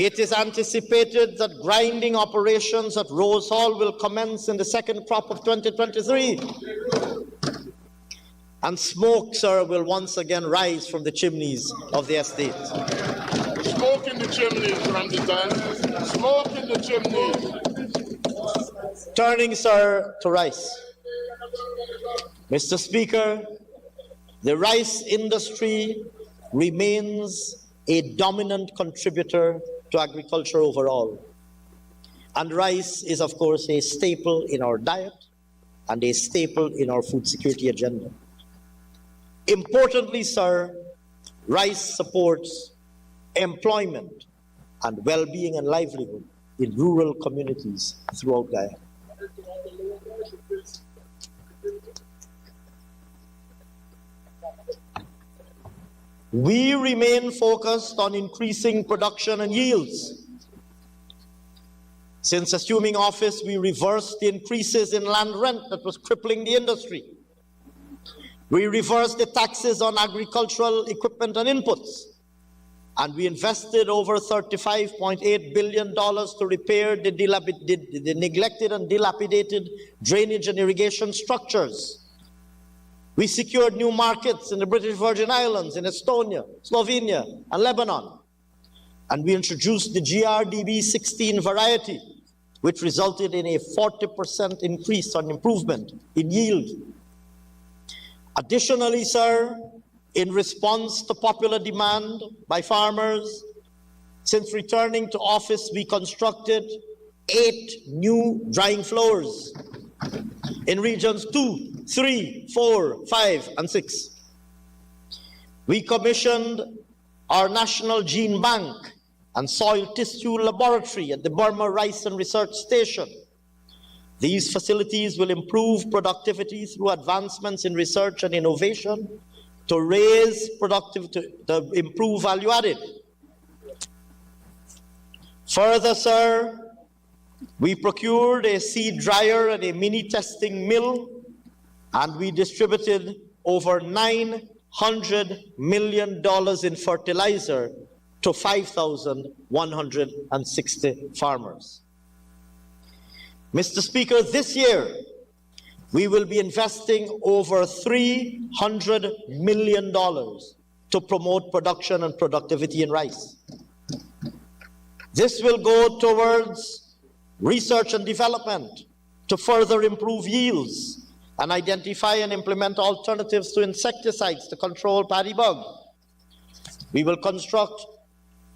It is anticipated that grinding operations at Rose Hall will commence in the second crop of 2023. And smoke, sir, will once again rise from the chimneys of the estate. Smoke in the chimneys, Ramjitan. Smoke in the chimneys. Turning, sir, to rice. Mr. Speaker, the rice industry remains a dominant contributor to agriculture overall. And rice is, of course, a staple in our diet and a staple in our food security agenda. Importantly, sir, rice supports employment and well-being and livelihood in rural communities throughout Guyana. We remain focused on increasing production and yields. Since assuming office, we reversed the increases in land rent that was crippling the industry. We reversed the taxes on agricultural equipment and inputs. And we invested over $35.8 billion to repair the neglected and dilapidated drainage and irrigation structures. We secured new markets in the British Virgin Islands, in Estonia, Slovenia, and Lebanon. And we introduced the GRDB 16 variety, which resulted in a 40% increase on improvement in yield. Additionally, sir, in response to popular demand by farmers, since returning to office, we constructed 8 new drying floors in regions 2, 3, 4, 5, and 6. We commissioned our National Gene Bank and Soil Tissue Laboratory at the Burma Rice and Research Station. These facilities will improve productivity through advancements in research and innovation to raise productivity, to improve value added. Further, sir, we procured a seed dryer and a mini testing mill, and we distributed over $900 million in fertilizer to 5,160 farmers. Mr. Speaker, this year, we will be investing over $300 million to promote production and productivity in rice. This will go towards research and development to further improve yields and identify and implement alternatives to insecticides to control paddy bug. We will construct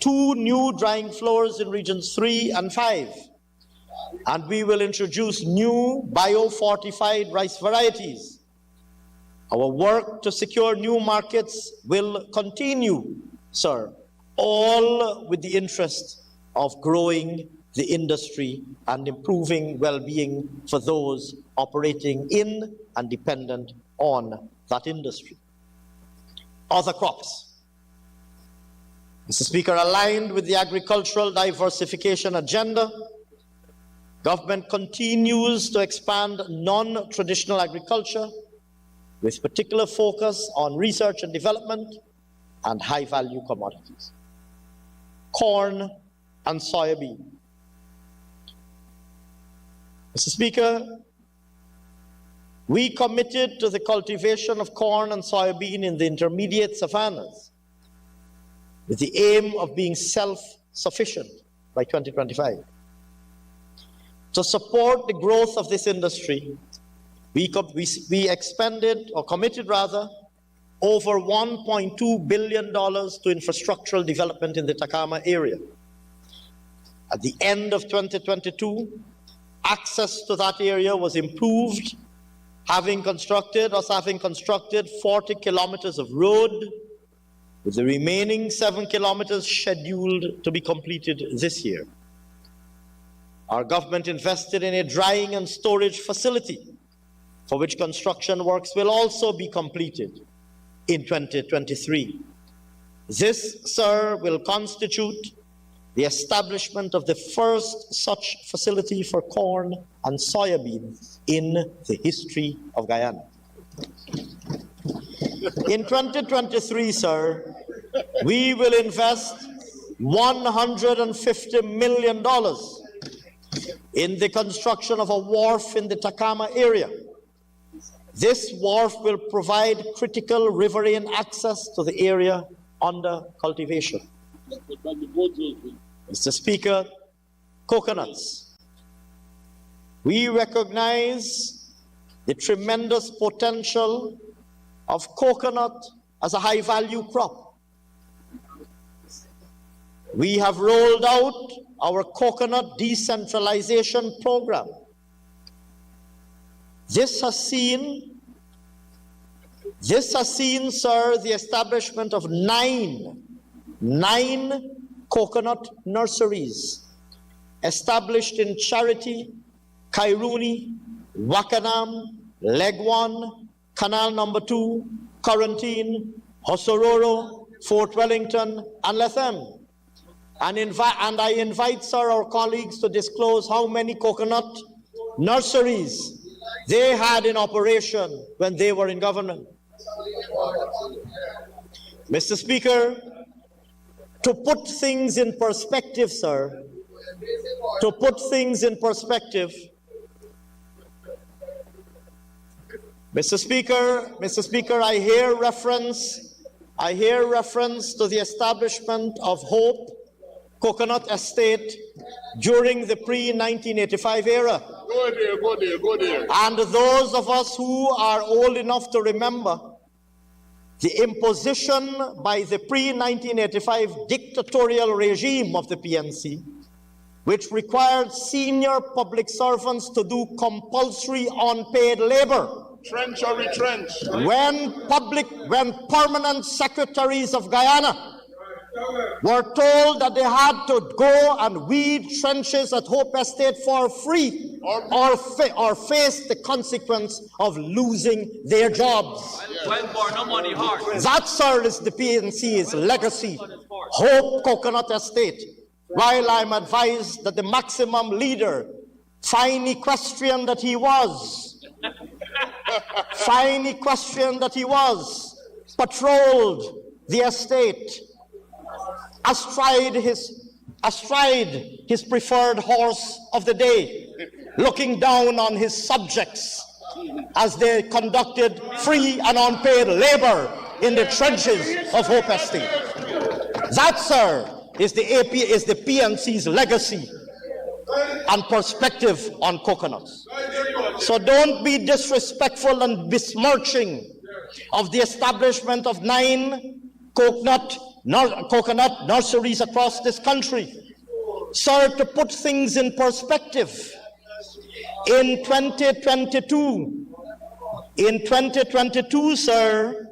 2 new drying floors in regions 3 and 5. And we will introduce new bio-fortified rice varieties. Our work to secure new markets will continue, sir, all with the interest of growing the industry and improving well-being for those operating in and dependent on that industry. Other crops. Mr. Speaker, aligned with the agricultural diversification agenda, government continues to expand non-traditional agriculture with particular focus on research and development and high-value commodities. Corn and soybean. Mr. Speaker, we committed to the cultivation of corn and soybean in the intermediate savannas with the aim of being self-sufficient by 2025. To support the growth of this industry, we expended, or committed rather, over $1.2 billion to infrastructural development in the Takama area. At the end of 2022, access to that area was improved, having constructed 40 kilometers of road, with the remaining 7 kilometers scheduled to be completed this year. Our government invested in a drying and storage facility, for which construction works will also be completed in 2023. This, sir, will constitute the establishment of the first such facility for corn and soybean in the history of Guyana. In 2023, sir, we will invest $150 million in the construction of a wharf in the Takama area. This wharf will provide critical riverine access to the area under cultivation. Mr. Speaker, coconuts. We recognize the tremendous potential of coconut as a high-value crop. We have rolled out our coconut decentralization program. This has seen, sir, the establishment of nine coconut nurseries established in Charity, Kairuni, Wakanam, Legwan, Canal Number 2, Quarantine, Hosororo, Fort Wellington, and Lethem. And I invite, sir, our colleagues to disclose how many coconut nurseries they had in operation when they were in government. Mr. Speaker, to put things in perspective, sir, to put things in perspective, Mr. Speaker, I hear reference to the establishment of Hope Coconut Estate during the pre-1985 era. Go there. And those of us who are old enough to remember the imposition by the pre-1985 dictatorial regime of the PNC, which required senior public servants to do compulsory unpaid labor. Trench or retrench. When permanent secretaries of Guyana were told that they had to go and weed trenches at Hope Estate for free or face the consequence of losing their jobs. That, sir, is the PNC's legacy. Hope Coconut Estate. While I'm advised that the maximum leader, fine equestrian that he was, patrolled the estate astride his preferred horse of the day, looking down on his subjects as they conducted free and unpaid labor in the trenches of Hope Estate. That, sir, is the PNC's legacy and perspective on coconuts. So don't be disrespectful and besmirching of the establishment of 9 coconut nurseries across this country. Sir, to put things in perspective, in 2022, sir,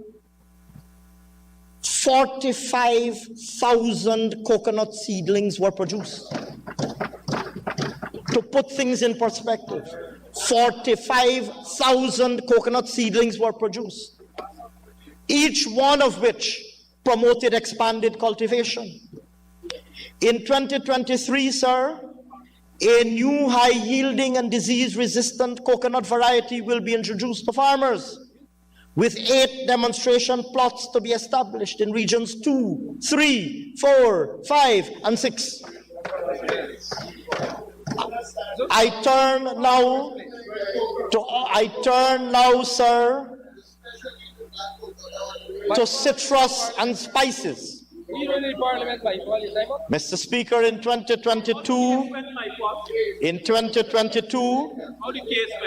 45,000 coconut seedlings were produced. To put things in perspective, 45,000 coconut seedlings were produced, each one of which promoted expanded cultivation. In 2023, sir, a new high-yielding and disease-resistant coconut variety will be introduced to farmers, with 8 demonstration plots to be established in regions 2, 3, 4, 5, and 6. I turn now, sir, to citrus and spices. Mr. Speaker, in 2022,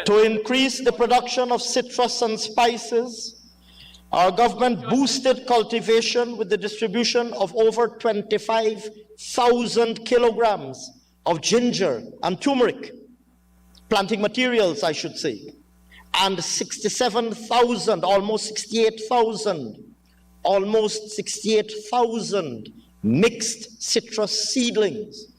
to increase the production of citrus and spices, our government boosted cultivation with the distribution of over 25,000 kilograms of ginger and turmeric, planting materials, I should say, and 67,000, almost 68,000 mixed citrus seedlings,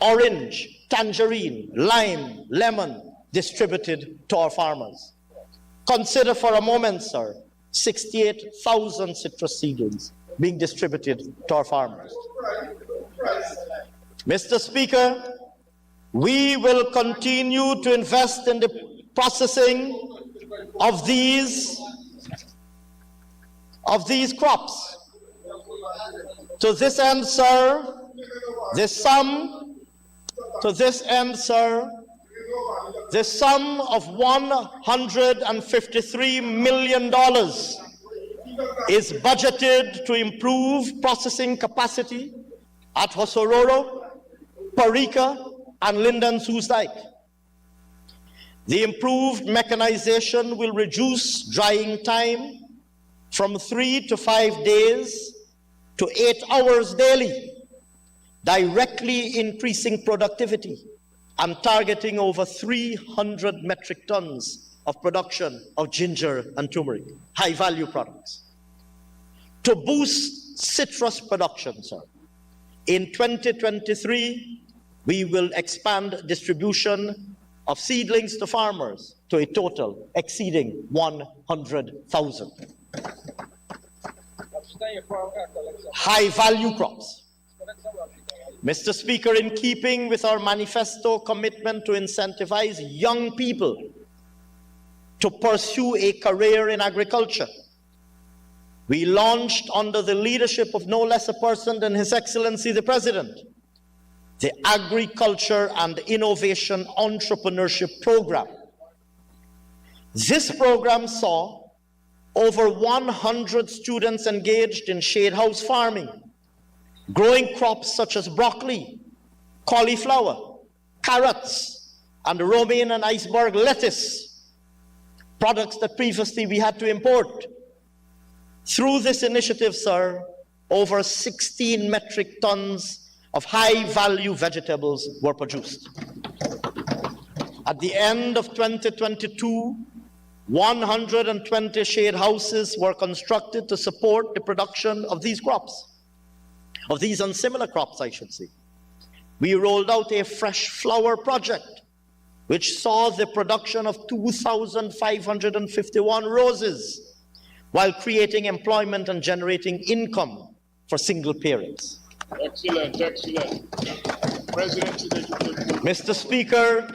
orange, tangerine, lime, lemon, distributed to our farmers. Consider for a moment, sir, 68,000 citrus seedlings being distributed to our farmers. Mr. Speaker, we will continue to invest in the processing of these crops. To this end, sir, The sum, to this end, sir, the sum of $153 million is budgeted to improve processing capacity at Hosororo, Parika, and Linden Soosdijk. The improved mechanization will reduce drying time from 3 to 5 days to 8 hours daily, directly increasing productivity and targeting over 300 metric tons of production of ginger and turmeric, high-value products. To boost citrus production, sir, in 2023, we will expand distribution of seedlings to farmers to a total exceeding 100,000. High-value crops. Mr. Speaker, in keeping with our manifesto commitment to incentivize young people to pursue a career in agriculture, we launched, under the leadership of no less a person than His Excellency the President, the Agriculture and Innovation Entrepreneurship Program. This program saw over 100 students engaged in shade house farming, growing crops such as broccoli, cauliflower, carrots, and romaine and iceberg lettuce, products that previously we had to import. Through this initiative, sir, over 16 metric tons of high-value vegetables were produced. At the end of 2022, 120 shade houses were constructed to support the production of these crops, of these and similar crops, I should say. We rolled out a fresh flower project, which saw the production of 2,551 roses, while creating employment and generating income for single parents. Excellent, excellent. President, Mr. Speaker,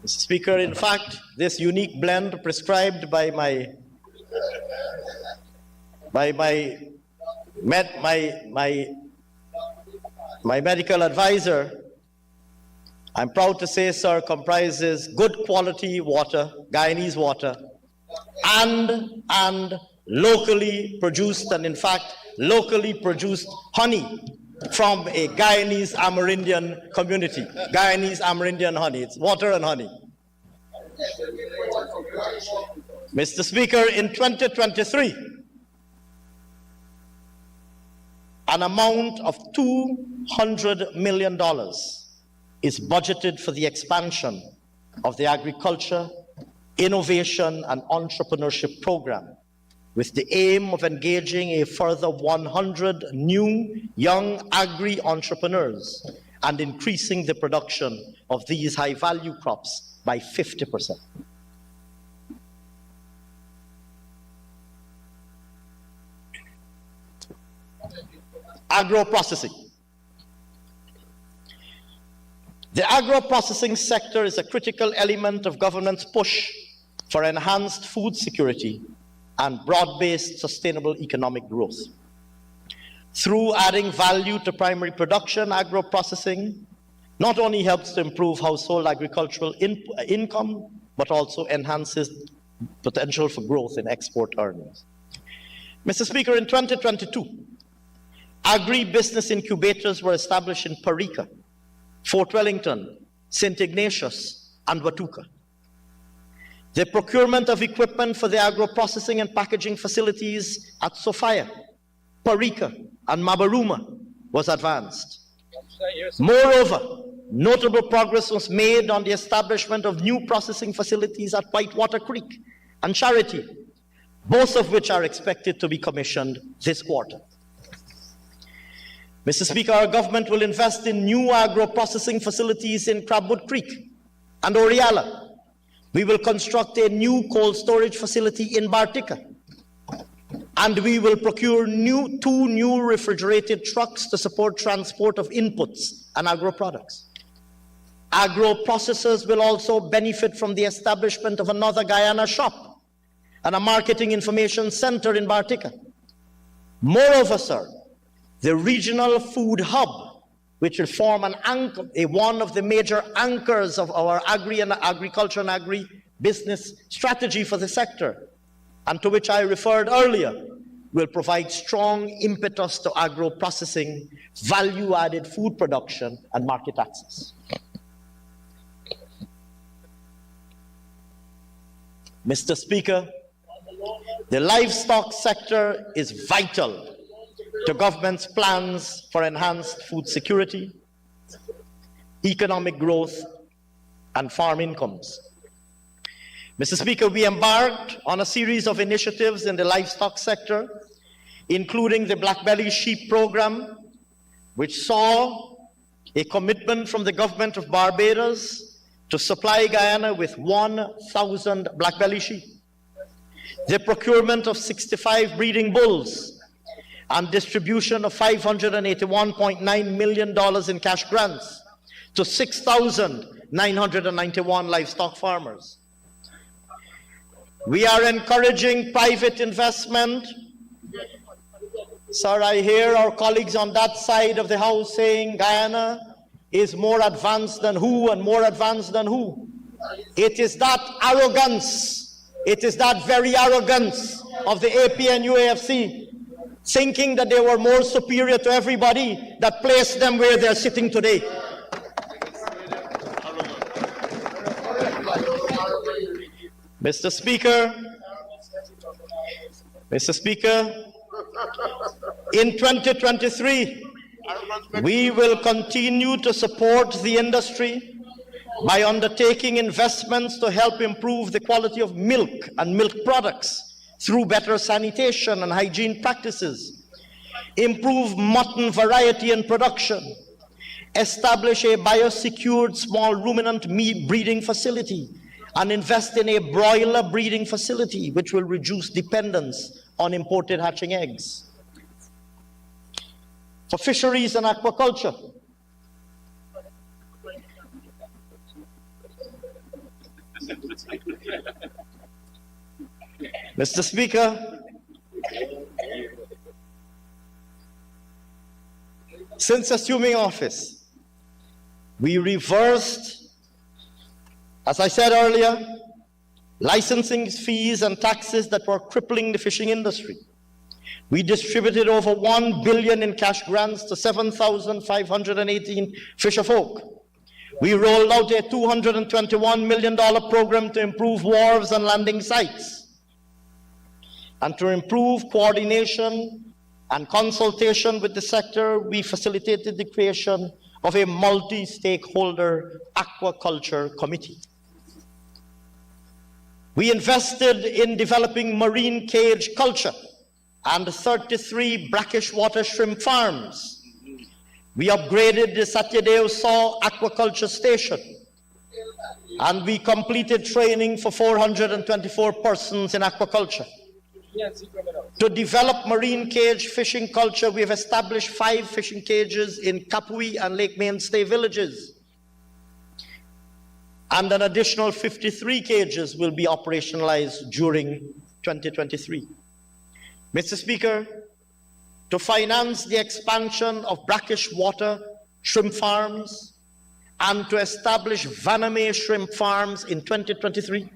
Mr. Speaker, in fact, this unique blend prescribed by my medical advisor, I'm proud to say, sir, comprises good quality water, Guyanese water, and locally produced, and in fact, locally produced honey from a Guyanese Amerindian community. Guyanese Amerindian honey, it's water and honey. Mr. Speaker, in 2023, an amount of $200 million is budgeted for the expansion of the Agriculture, Innovation and Entrepreneurship Program, with the aim of engaging a further 100 new young agri-entrepreneurs and increasing the production of these high-value crops by 50%. Agro-processing. The agro-processing sector is a critical element of government's push for enhanced food security and broad-based sustainable economic growth. Through adding value to primary production, agro-processing not only helps to improve household agricultural income, but also enhances potential for growth in export earnings. Mr. Speaker, in 2022, agri-business incubators were established in Parika, Fort Wellington, St. Ignatius, and Watuka. The procurement of equipment for the agro-processing and packaging facilities at Sophia, Parika, and Mabaruma was advanced. Moreover, notable progress was made on the establishment of new processing facilities at Whitewater Creek and Charity, both of which are expected to be commissioned this quarter. Mr. Speaker, our government will invest in new agro-processing facilities in Crabwood Creek and Oriala. We will construct a new cold storage facility in Bartica. And we will procure two new refrigerated trucks to support transport of inputs and agro-products. Agro-processors will also benefit from the establishment of another Guyana shop and a marketing information center in Bartica. Moreover, sir, the regional food hub, which will form an anchor, one of the major anchors of our agriculture and agri-business strategy for the sector, and to which I referred earlier, will provide strong impetus to agro-processing, value-added food production, and market access. Mr. Speaker, the livestock sector is vital to government's plans for enhanced food security, economic growth, and farm incomes. Mr. Speaker, we embarked on a series of initiatives in the livestock sector, including the Blackbelly Sheep Program, which saw a commitment from the government of Barbados to supply Guyana with 1,000 Blackbelly sheep, the procurement of 65 breeding bulls, and distribution of $581.9 million in cash grants to 6,991 livestock farmers. We are encouraging private investment. Sir, I hear our colleagues on that side of the House saying Guyana is more advanced than who and more advanced than who. It is that arrogance, it is that very arrogance of the APNUAFC, thinking that they were more superior to everybody, that placed them where they're sitting today. Mr. Speaker, in 2023, we will continue to support the industry by undertaking investments to help improve the quality of milk and milk products through better sanitation and hygiene practices, improve mutton variety and production, establish a biosecured small ruminant meat breeding facility, and invest in a broiler breeding facility which will reduce dependence on imported hatching eggs. For fisheries and aquaculture, Mr. Speaker, since assuming office, we reversed, as I said earlier, licensing fees and taxes that were crippling the fishing industry. We distributed over $1 billion in cash grants to 7,518 fisherfolk. We rolled out a $221 million program to improve wharves and landing sites. And to improve coordination and consultation with the sector, we facilitated the creation of a multi-stakeholder aquaculture committee. We invested in developing marine cage culture and 33 brackish water shrimp farms. We upgraded the Satyadeo Saw aquaculture station, and we completed training for 424 persons in aquaculture. To develop marine cage fishing culture, we have established 5 fishing cages in Kapui and Lake Mainstay villages, and an additional 53 cages will be operationalized during 2023. Mr. Speaker, to finance the expansion of brackish water shrimp farms and to establish Vaname shrimp farms in 2023,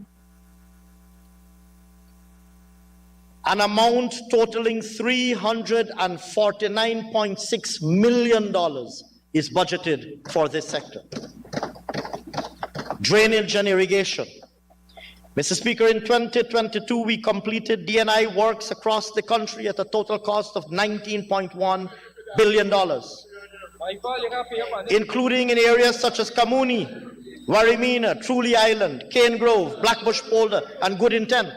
an amount totaling $349.6 million is budgeted for this sector. Drainage and irrigation. Mr. Speaker, in 2022, we completed D&I works across the country at a total cost of $19.1 billion, including in areas such as Kamuni, Warimina, Truly Island, Cane Grove, Blackbush Polder, and Good Intent.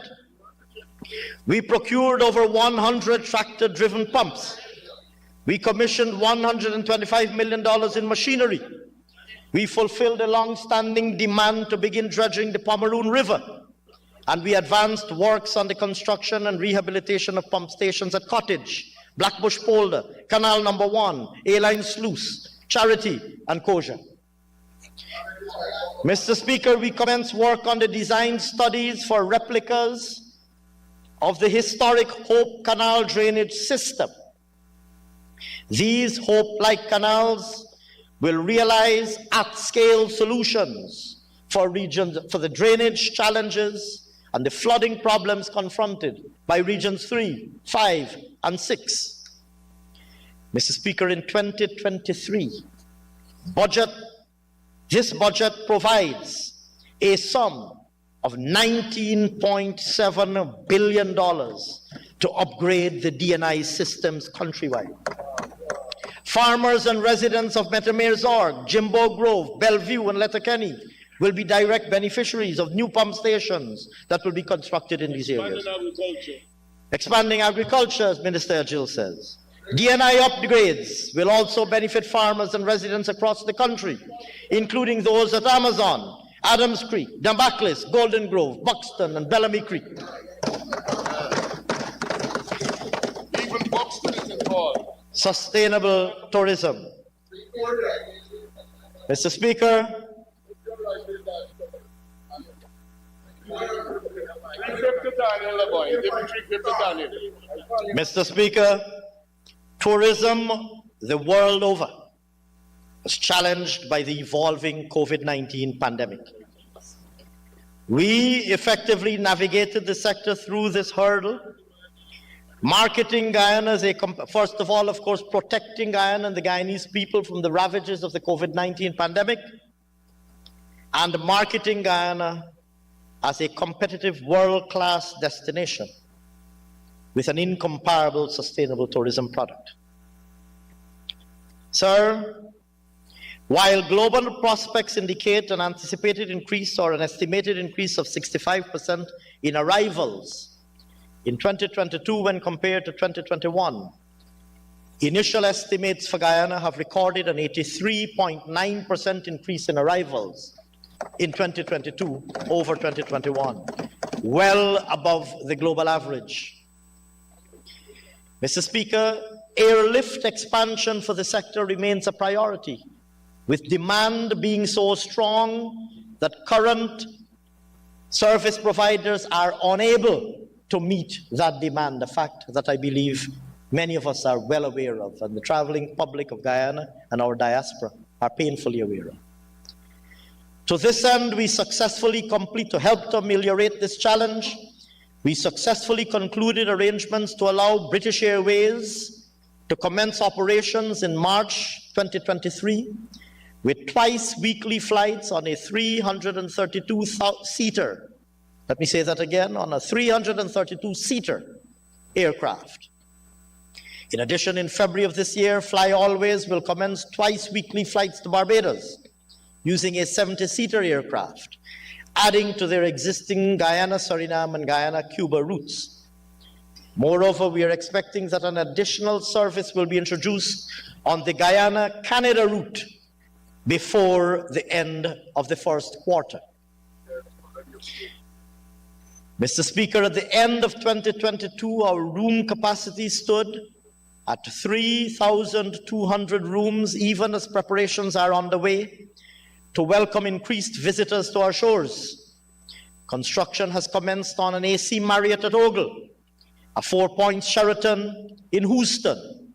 We procured over 100 tractor-driven pumps. We commissioned $125 million in machinery. We fulfilled a long-standing demand to begin dredging the Pomeroon River, and we advanced works on the construction and rehabilitation of pump stations at Cottage, Blackbush Polder, Canal Number 1, A-Line Sluice, Charity, and Koja. Mr. Speaker, we commenced work on the design studies for replicas of the historic Hope Canal drainage system. These Hope-like canals will realize at-scale solutions for regions, for the drainage challenges and the flooding problems confronted by regions 3, 5, and 6. Mr. Speaker, in 2023, this budget provides a sum of $19.7 billion to upgrade the D&I systems countrywide. Farmers and residents of Metamirezorg, Jimbo Grove, Bellevue, and Letterkenny will be direct beneficiaries of new pump stations that will be constructed in these areas. Expanding agriculture, as Minister Jill says. D&I upgrades will also benefit farmers and residents across the country, including those at Amazon, Adams Creek, Dambaklis, Golden Grove, Buxton, and Bellamy Creek. Even Buxton is involved. Sustainable tourism. Mr. Speaker, Mr. Speaker, tourism the world over was challenged by the evolving COVID-19 pandemic. We effectively navigated the sector through this hurdle, marketing Guyana as first of all, of course, protecting Guyana and the Guyanese people from the ravages of the COVID-19 pandemic, and marketing Guyana as a competitive world-class destination with an incomparable sustainable tourism product. Sir, while global prospects indicate an anticipated increase or an estimated increase of 65% in arrivals in 2022 when compared to 2021, initial estimates for Guyana have recorded an 83.9% increase in arrivals in 2022 over 2021, well above the global average. Mr. Speaker, airlift expansion for the sector remains a priority, with demand being so strong that current service providers are unable to meet that demand, a fact that I believe many of us are well aware of, and the traveling public of Guyana and our diaspora are painfully aware of. To this end, to help to ameliorate this challenge, we successfully concluded arrangements to allow British Airways to commence operations in March 2023 with twice weekly flights on a 332-seater, let me say that again, on a 332-seater aircraft. In addition, in February of this year, Fly Always will commence twice weekly flights to Barbados using a 70-seater aircraft, adding to their existing Guyana, Suriname, and Guyana, Cuba routes. Moreover, we are expecting that an additional service will be introduced on the Guyana-Canada route before the end of the first quarter. Mr. Speaker, at the end of 2022, our room capacity stood at 3,200 rooms, even as preparations are underway to welcome increased visitors to our shores. Construction has commenced on an AC Marriott at Ogle, a 4-point Sheraton in Houston.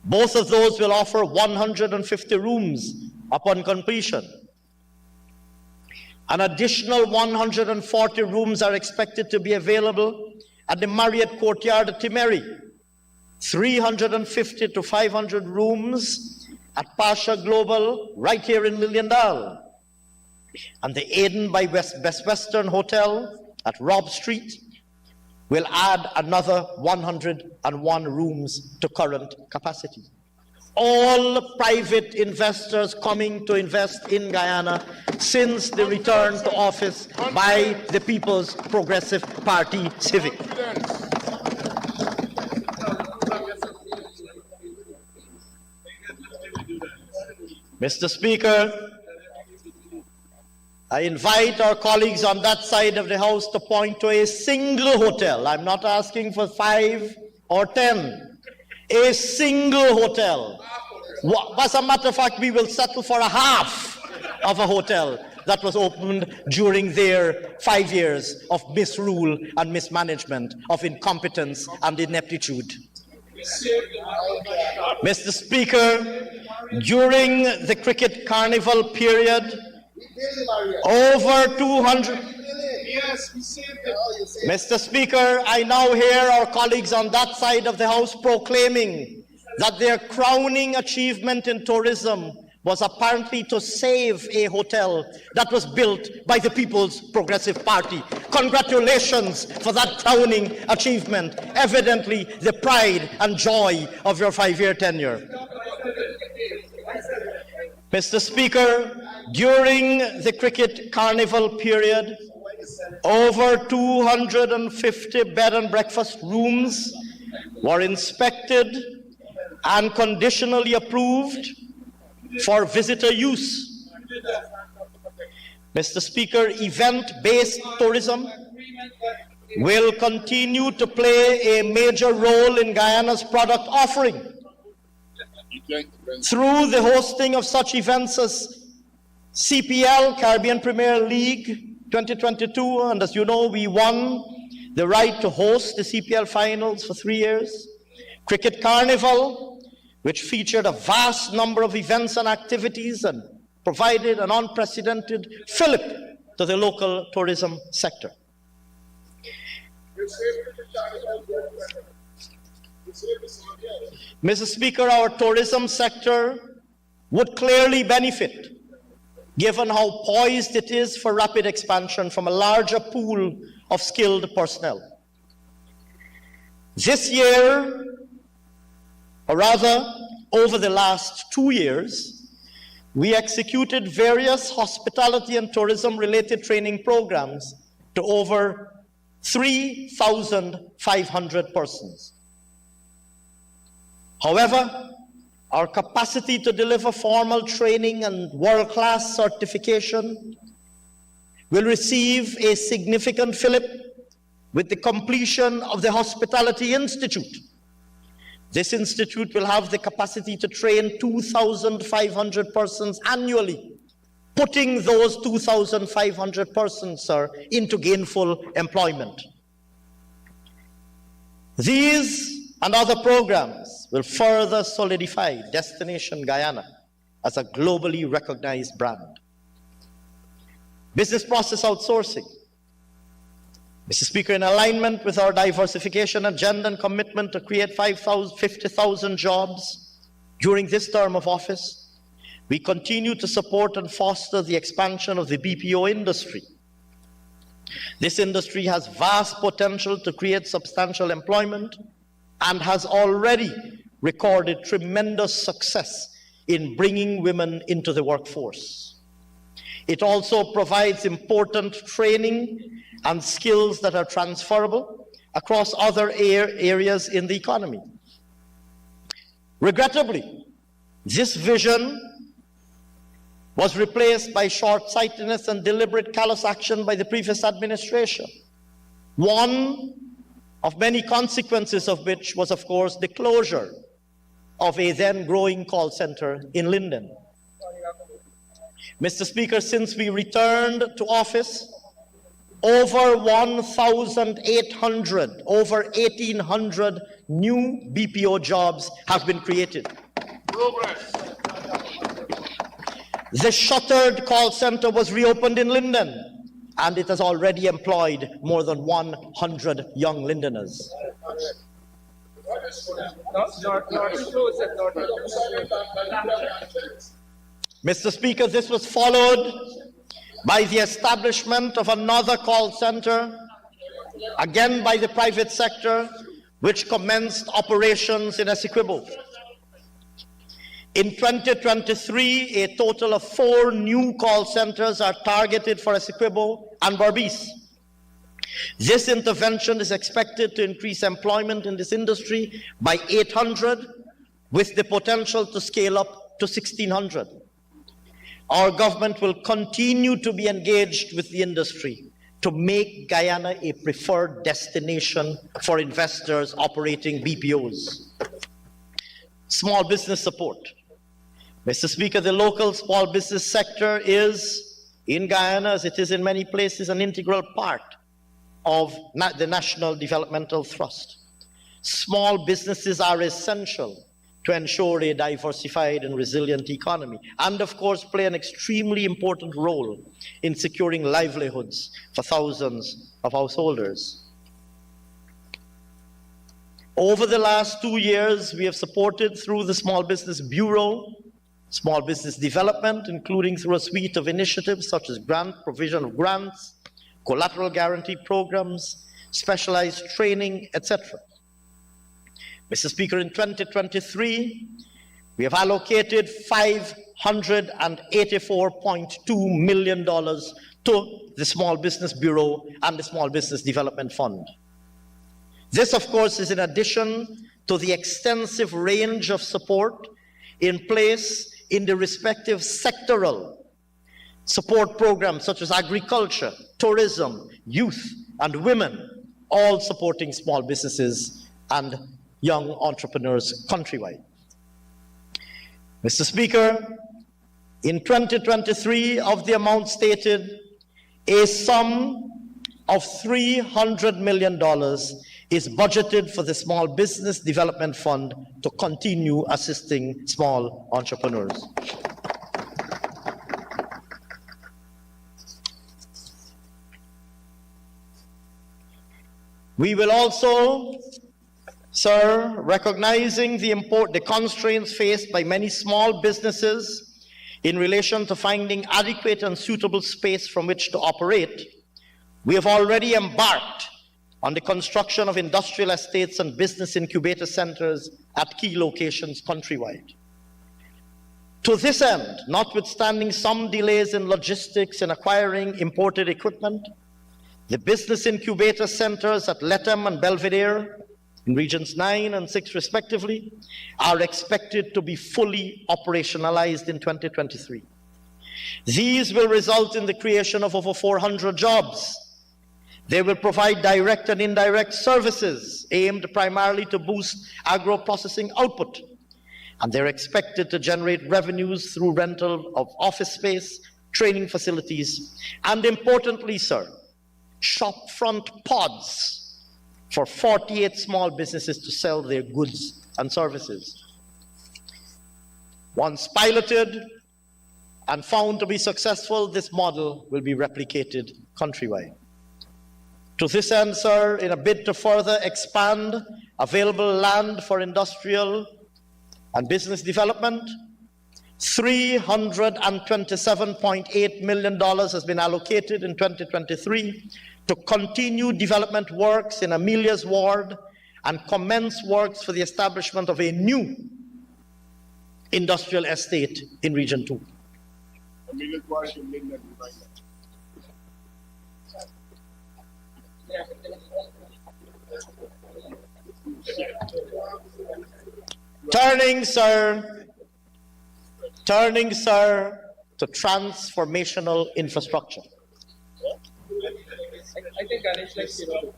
Both of those will offer 150 rooms upon completion. An additional 140 rooms are expected to be available at the Marriott Courtyard at Timeri, 350 to 500 rooms at Pasha Global right here in Liliendal, and the Aden by Best Western Hotel at Robb Street will add another 101 rooms to current capacity. All private investors coming to invest in Guyana since the return to office by the People's Progressive Party Civic. Mr. Speaker, I invite our colleagues on that side of the House to point to a single hotel. I'm not asking for 5 or 10. A single hotel. As a matter of fact, we will settle for a half of a hotel that was opened during their 5 years of misrule and mismanagement, of incompetence and ineptitude. Mr. Speaker, during the cricket carnival period, over 200... Mr. Speaker, I now hear our colleagues on that side of the House proclaiming that their crowning achievement in tourism was apparently to save a hotel that was built by the People's Progressive Party. Congratulations for that crowning achievement, evidently the pride and joy of your 5-year tenure. Mr. Speaker, during the cricket carnival period, over 250 bed and breakfast rooms were inspected and conditionally approved for visitor use. Mr. Speaker, event-based tourism will continue to play a major role in Guyana's product offering through the hosting of such events as CPL, Caribbean Premier League 2022, and as you know, we won the right to host the CPL finals for 3 years. Cricket Carnival, which featured a vast number of events and activities and provided an unprecedented fillip to the local tourism sector. Mr. Speaker, our tourism sector would clearly benefit, given how poised it is for rapid expansion from a larger pool of skilled personnel. This year, or rather, over the last 2 years, we executed various hospitality and tourism-related training programs to over 3,500 persons. However, our capacity to deliver formal training and world-class certification will receive a significant fillip with the completion of the Hospitality Institute. This institute will have the capacity to train 2,500 persons annually, putting those 2,500 persons, sir, into gainful employment. These and other programs will further solidify Destination Guyana as a globally recognized brand. Business process outsourcing. Mr. Speaker, in alignment with our diversification agenda and commitment to create 50,000 jobs during this term of office, we continue to support and foster the expansion of the BPO industry. This industry has vast potential to create substantial employment and has already recorded tremendous success in bringing women into the workforce. It also provides important training and skills that are transferable across other areas in the economy. Regrettably, this vision was replaced by short-sightedness and deliberate callous action by the previous administration. One of many consequences of which was, of course, the closure of a then growing call center in Linden. Mr. Speaker, since we returned to office, over 1,800 new BPO jobs have been created. Progress. The shuttered call center was reopened in Linden, and it has already employed more than 100 young Lindeners. Mr. Speaker, this was followed by the establishment of another call center, again by the private sector, which commenced operations in Essequibo. In 2023, a total of 4 new call centers are targeted for Essequibo and Berbice. This intervention is expected to increase employment in this industry by 800, with the potential to scale up to 1,600. Our government will continue to be engaged with the industry to make Guyana a preferred destination for investors operating BPOs. Small business support. Mr. Speaker, the local small business sector is in Guyana, as it is in many places, an integral part of the national developmental thrust. Small businesses are essential to ensure a diversified and resilient economy, and of course play an extremely important role in securing livelihoods for thousands of householders. Over the last 2 years, we have supported through the Small Business Bureau, small business development, including through a suite of initiatives such as provision of grants, collateral guarantee programs, specialized training, etc. Mr. Speaker, in 2023, we have allocated $584.2 million to the Small Business Bureau and the Small Business Development Fund. This, of course, is in addition to the extensive range of support in place in the respective sectoral support programs such as agriculture, tourism, youth, and women, all supporting small businesses and young entrepreneurs countrywide. Mr. Speaker, in 2023, of the amount stated, a sum of $300 million is budgeted for the Small Business Development Fund to continue assisting small entrepreneurs. We will also, sir, recognizing the constraints faced by many small businesses in relation to finding adequate and suitable space from which to operate, we have already embarked on the construction of industrial estates and business incubator centers at key locations countrywide. To this end, notwithstanding some delays in logistics and acquiring imported equipment, the business incubator centers at Letham and Belvedere, in regions 9 and 6 respectively, are expected to be fully operationalized in 2023. These will result in the creation of over 400 jobs. They will provide direct and indirect services aimed primarily to boost agro-processing output. And they're expected to generate revenues through rental of office space, training facilities, and importantly, sir, shopfront pods for 48 small businesses to sell their goods and services. Once piloted and found to be successful, this model will be replicated countrywide. To this end, sir, in a bid to further expand available land for industrial and business development, $327.8 million has been allocated in 2023 to continue development works in Amelia's ward and commence works for the establishment of a new industrial estate in Region 2. Amelia's ward should make that right now. Turning, sir, to transformational infrastructure. I think Ganesh likes it. No,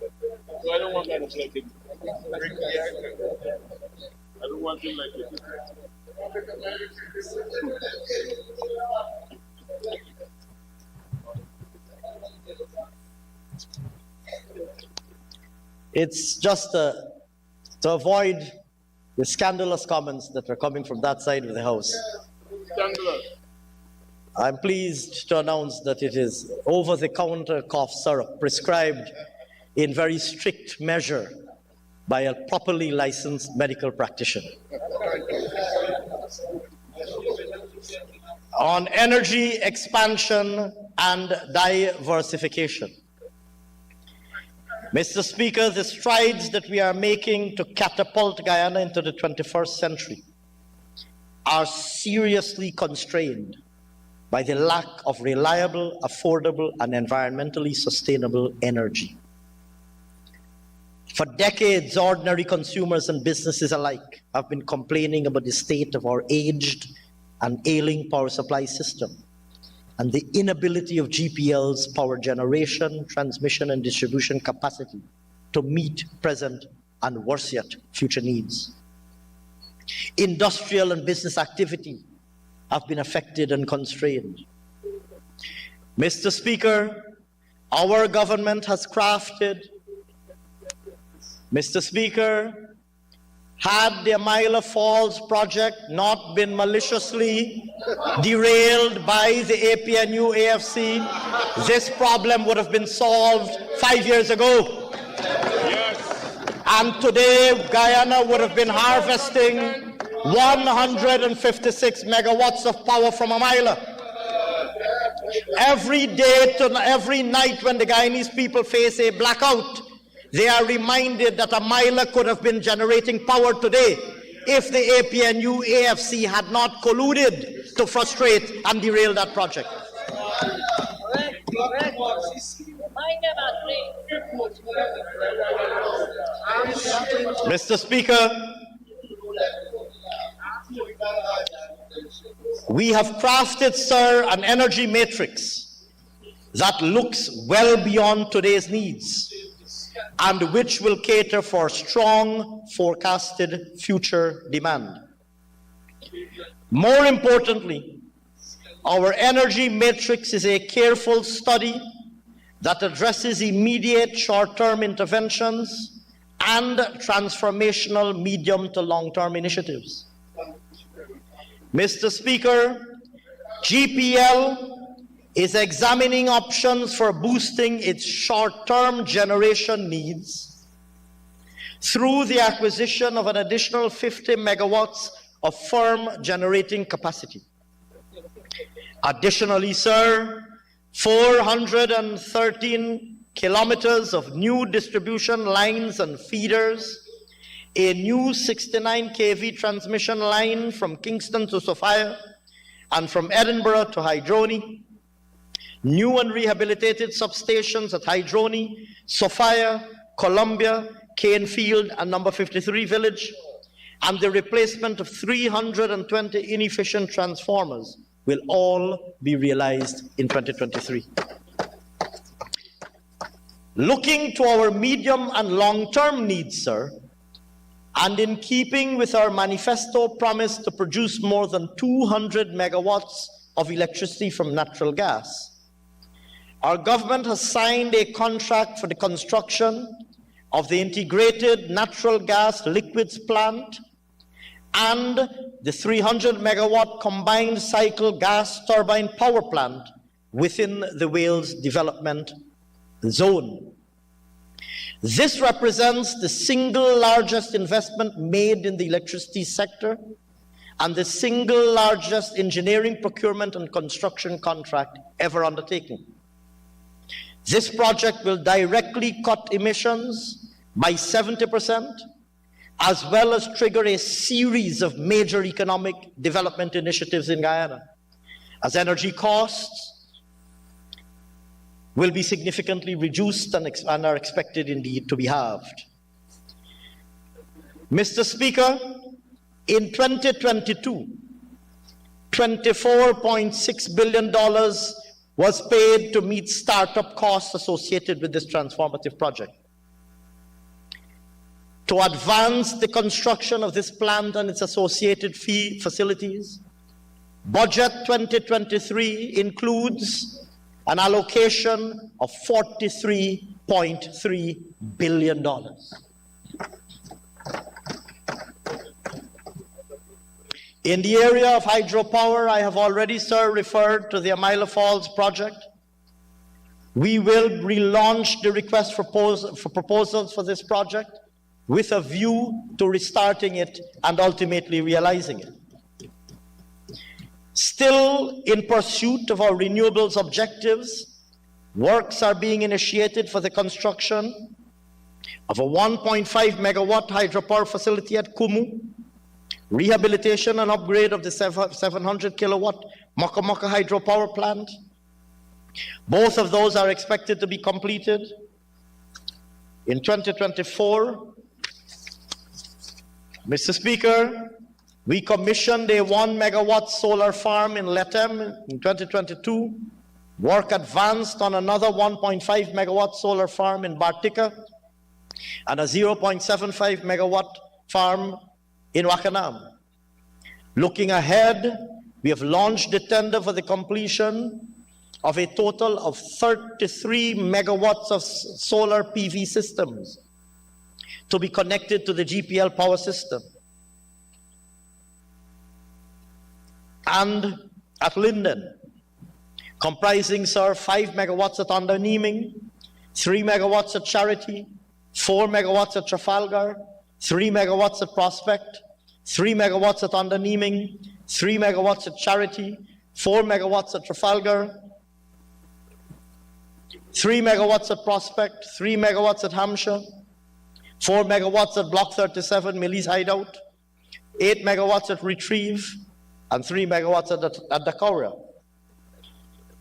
I don't want Ganesh like it. I don't want him like it. It's just to avoid the scandalous comments that are coming from that side of the House. Scandalous. I'm pleased to announce that it is over-the-counter cough syrup prescribed in very strict measure by a properly licensed medical practitioner. On energy expansion and diversification. Mr. Speaker, the strides that we are making to catapult Guyana into the 21st century are seriously constrained by the lack of reliable, affordable, and environmentally sustainable energy. For decades, ordinary consumers and businesses alike have been complaining about the state of our aged and ailing power supply system and the inability of GPL's power generation, transmission, and distribution capacity to meet present and, worse yet, future needs. Industrial and business activity have been affected and constrained. Mr. Speaker, our government has crafted, Mr. Speaker, had the Amila Falls project not been maliciously derailed by the APNU AFC, this problem would have been solved 5 years ago. Yes. And today, Guyana would have been harvesting 156 megawatts of power from Amila. Every day to every night when the Guyanese people face a blackout, they are reminded that Amila could have been generating power today if the APNU AFC had not colluded to frustrate and derail that project. Mr. Speaker, we have crafted, sir, an energy matrix that looks well beyond today's needs and which will cater for strong forecasted future demand. More importantly, our energy matrix is a careful study that addresses immediate short-term interventions and transformational medium to long-term initiatives. Mr. Speaker, GPL is examining options for boosting its short-term generation needs through the acquisition of an additional 50 megawatts of firm generating capacity. Additionally, sir, 413 kilometers of new distribution lines and feeders, a new 69 kV transmission line from Kingston to Sophia and from Edinburgh to Hydroni, new and rehabilitated substations at Hydroni, Sophia, Columbia, Canefield, and number 53 Village, and the replacement of 320 inefficient transformers will all be realized in 2023. Looking to our medium and long-term needs, sir, and in keeping with our manifesto promise to produce more than 200 megawatts of electricity from natural gas, our government has signed a contract for the construction of the integrated natural gas liquids plant and the 300 megawatt combined cycle gas turbine power plant within the Wales development zone. This represents the single largest investment made in the electricity sector and the single largest engineering, procurement, and construction contract ever undertaken. This project will directly cut emissions by 70%, as well as trigger a series of major economic development initiatives in Guyana, as energy costs will be significantly reduced and are expected indeed to be halved. Mr. Speaker, in 2022, $24.6 billion was paid to meet startup costs associated with this transformative project. To advance the construction of this plant and its associated facilities, Budget 2023 includes an allocation of $43.3 billion. In the area of hydropower, I have already, sir, referred to the Amila Falls project. We will relaunch the request for proposals for this project with a view to restarting it and ultimately realizing it. Still in pursuit of our renewables objectives, works are being initiated for the construction of a 1.5 megawatt hydropower facility at Kumu, rehabilitation and upgrade of the 700 kilowatt Maka Maka hydropower plant. Both of those are expected to be completed in 2024. Mr. Speaker, we commissioned a 1 megawatt solar farm in Letem in 2022. Work advanced on another 1.5 megawatt solar farm in Bartica and a 0.75 megawatt farm in Wakanam. Looking ahead, we have launched the tender for the completion of a total of 33 megawatts of solar PV systems to be connected to the GPL power system. And at Linden, comprising, sir, 5 megawatts at Underneeming, 3 megawatts at Charity, 4 megawatts at Trafalgar, 3 megawatts at Prospect, 3 megawatts at Underneeming, 3 megawatts at Charity, 4 megawatts at Trafalgar, 3 megawatts at Prospect, 3 megawatts at Hampshire, 4 megawatts at Block 37, Millie's Hideout, 8 megawatts at Retrieve, and 3 megawatts at Dakota.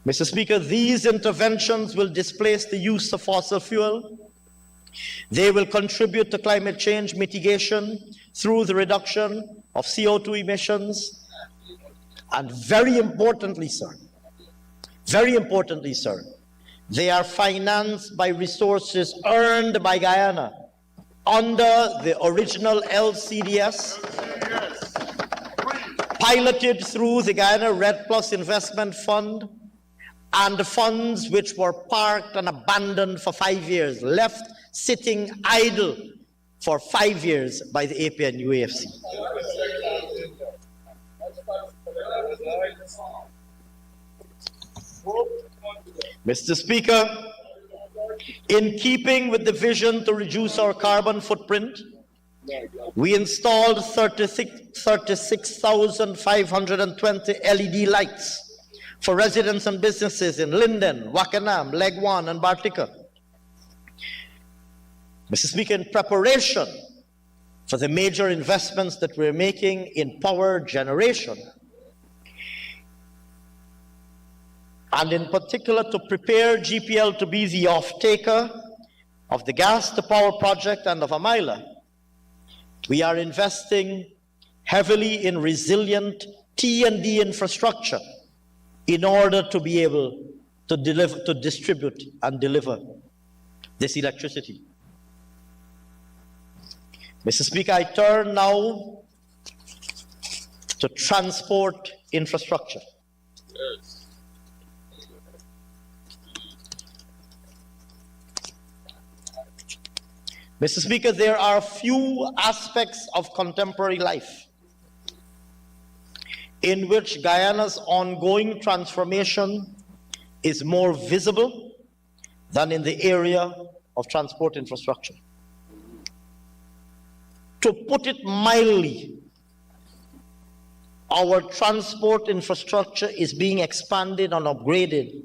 Mr. Speaker, these interventions will displace the use of fossil fuel. They will contribute to climate change mitigation through the reduction of CO2 emissions. And very importantly, sir, they are financed by resources earned by Guyana under the original LCDS, piloted through the Guyana Red Plus Investment Fund, and the funds which were parked and abandoned for 5 years, left sitting idle for 5 years by the APN UAFC. Mr. Speaker, in keeping with the vision to reduce our carbon footprint, we installed 36,520 LED lights for residents and businesses in Linden, Wakanam, Legwan, and Bartica. Mr. Speaker, in preparation for the major investments that we're making in power generation, and in particular to prepare GPL to be the off-taker of the gas-to-power project and of Amila, we are investing heavily in resilient T&D infrastructure in order to be able to distribute and deliver this electricity. Mr. Speaker, I turn now to transport infrastructure. Yes. Mr. Speaker, there are few aspects of contemporary life in which Guyana's ongoing transformation is more visible than in the area of transport infrastructure. To put it mildly, our transport infrastructure is being expanded and upgraded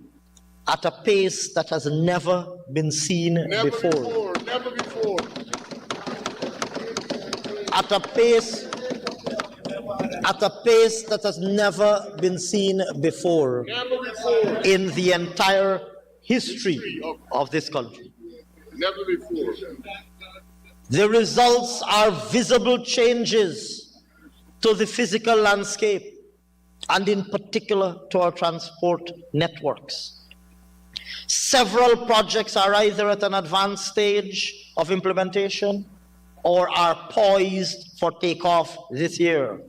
at a pace that has never been seen before. Never before. At a pace that has never been seen before. Never before. In the entire history of this country. Never before. The results are visible changes to the physical landscape, and in particular to our transport networks. Several projects are either at an advanced stage of implementation or are poised for takeoff this year.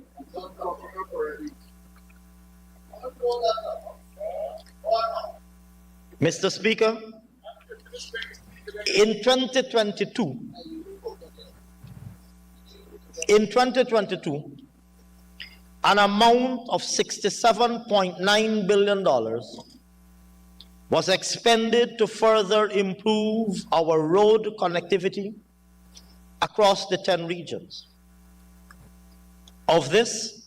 Mr. Speaker, in 2022, an amount of $67.9 billion was expended to further improve our road connectivity across the 10 regions. Of this,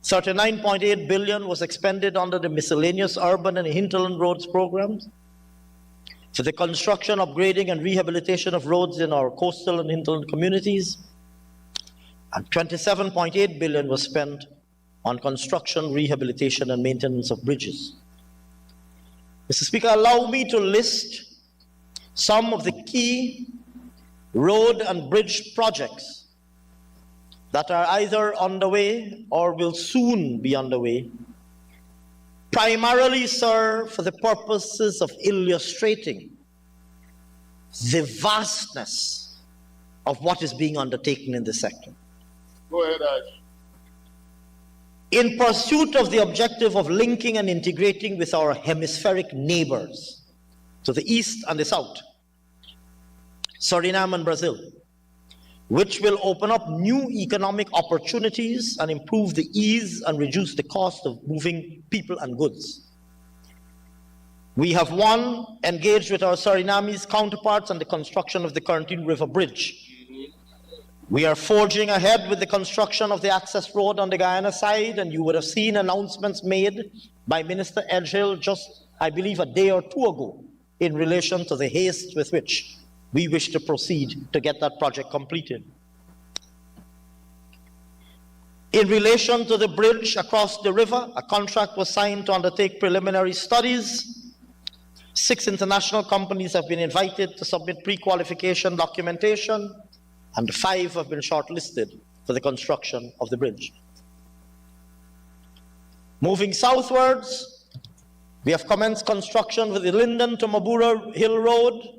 $39.8 billion was expended under the miscellaneous urban and hinterland roads programs for the construction, upgrading, and rehabilitation of roads in our coastal and hinterland communities, and $27.8 billion was spent on construction, rehabilitation, and maintenance of bridges. Mr. Speaker, allow me to list some of the key road and bridge projects that are either underway or will soon be underway, primarily, sir, for the purposes of illustrating the vastness of what is being undertaken in the sector. Go ahead, Ash. In pursuit of the objective of linking and integrating with our hemispheric neighbors to the east and the south, Suriname and Brazil, which will open up new economic opportunities and improve the ease and reduce the cost of moving people and goods. We have, one, engaged with our Surinamese counterparts on the construction of the Currentine River Bridge. We are forging ahead with the construction of the access road on the Guyana side, and you would have seen announcements made by Minister Edgehill just, I believe, a day or two ago in relation to the haste with which we wish to proceed to get that project completed. In relation to the bridge across the river, a contract was signed to undertake preliminary studies. 6 international companies have been invited to submit pre-qualification documentation, and 5 have been shortlisted for the construction of the bridge. Moving southwards, we have commenced construction with the Linden to Mabura Hill Road.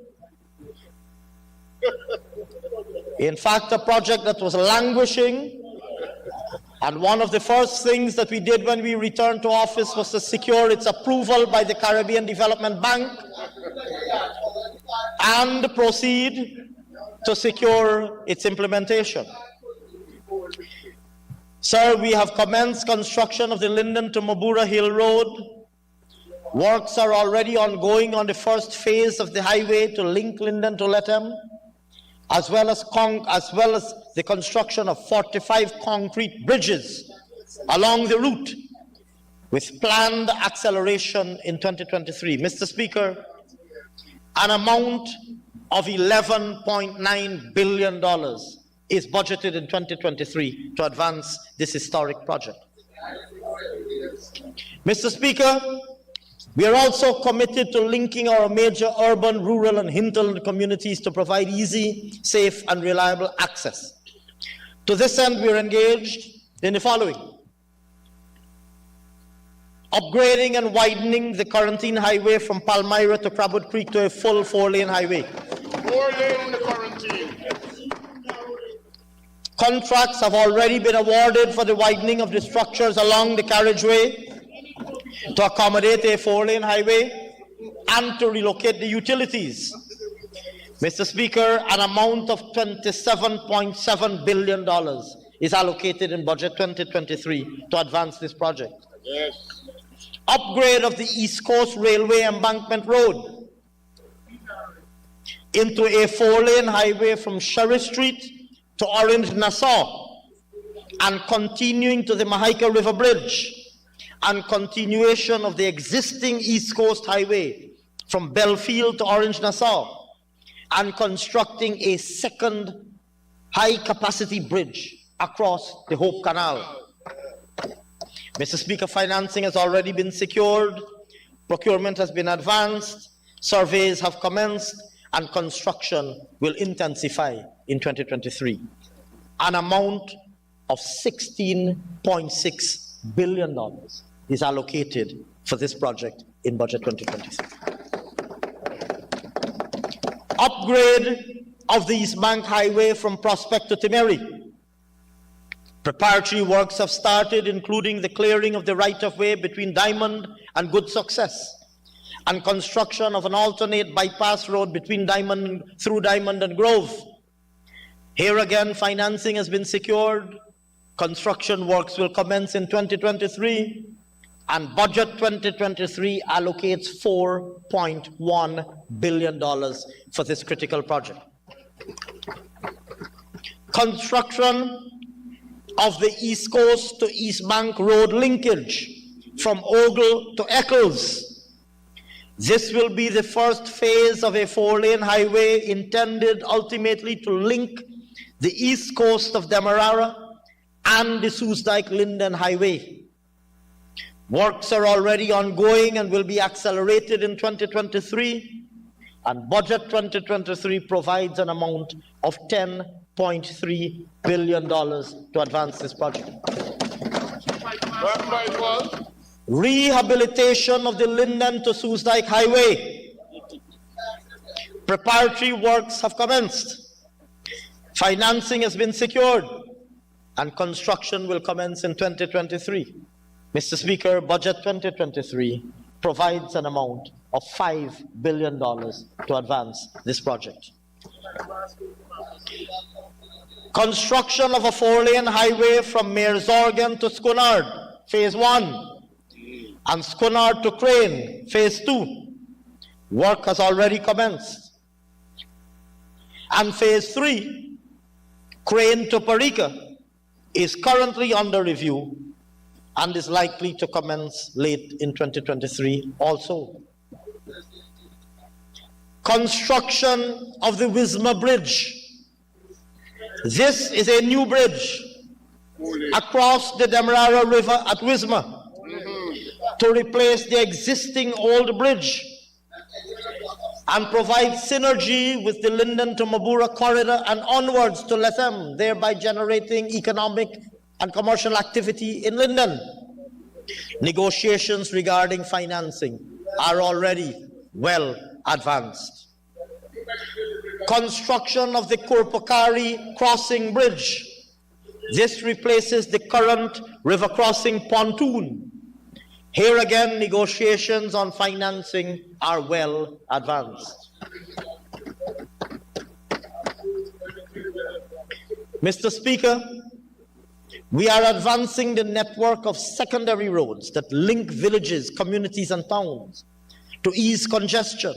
In fact, a project that was languishing, and one of the first things that we did when we returned to office was to secure its approval by the Caribbean Development Bank and proceed to secure its implementation. Sir, we have commenced construction of the Linden to Mabura Hill Road. Works are already ongoing on the first phase of the highway to link Linden to Lethem, as well as the construction of 45 concrete bridges along the route, with planned acceleration in 2023. Mr. Speaker, an amount of $11.9 billion is budgeted in 2023 to advance this historic project. Mr. Speaker, we are also committed to linking our major urban, rural, and hinterland communities to provide easy, safe, and reliable access. To this end, we are engaged in the following: upgrading and widening the Currentine Highway from Palmyra to Crabwood Creek to a full 4-lane highway. 4-lane Quarantine. Contracts have already been awarded for the widening of the structures along the carriageway to accommodate a 4-lane highway and to relocate the utilities. Mr. Speaker, an amount of $27.7 billion is allocated in Budget 2023 to advance this project. Yes. Upgrade of the East Coast Railway Embankment Road into a 4-lane highway from Sherry Street to Orange Nassau, and continuing to the Mahaika River Bridge, and continuation of the existing East Coast Highway from Belfield to Orange Nassau, and constructing a second high-capacity bridge across the Hope Canal. Mr. Speaker, financing has already been secured, procurement has been advanced, surveys have commenced, and construction will intensify in 2023. An amount of $16.6 billion is allocated for this project in Budget 2023. Upgrade of the East Bank Highway from Prospect to Timeri. Preparatory works have started, including the clearing of the right-of-way between Diamond and Good Success, and construction of an alternate bypass road between through Diamond and Grove. Here again, financing has been secured. Construction works will commence in 2023, and Budget 2023 allocates $4.1 billion for this critical project. Construction of the East Coast to East Bank Road linkage from Ogle to Eccles. This will be the first phase of a 4-lane highway intended ultimately to link the east coast of Demerara and the Soesdijk-Linden Highway. Works are already ongoing and will be accelerated in 2023, and Budget 2023 provides an amount of $10.3 billion to advance this project. Rehabilitation of the Linden to Soesdijk Highway. Preparatory works have commenced. Financing has been secured. and construction will commence in 2023. Mr. Speaker, Budget 2023 provides an amount of $5 billion to advance this project. Construction of a 4-lane highway from Meerzorgen to Schoonard, Phase 1, and Schoonard to Crane, Phase 2. Work has already commenced. And Phase 3, Crane to Parika, is currently under review and is likely to commence late in 2023 also. Construction of the Wisma Bridge. This is a new bridge across the Demerara River at Wisma to replace the existing old bridge and provide synergy with the Linden to Mabura corridor and onwards to Lethem, thereby generating economic and commercial activity in Linden. Negotiations regarding financing are already well advanced. Construction of the Kurpakari crossing bridge. This replaces the current river crossing pontoon. Here again, negotiations on financing are well advanced. Mr. Speaker, we are advancing the network of secondary roads that link villages, communities, and towns to ease congestion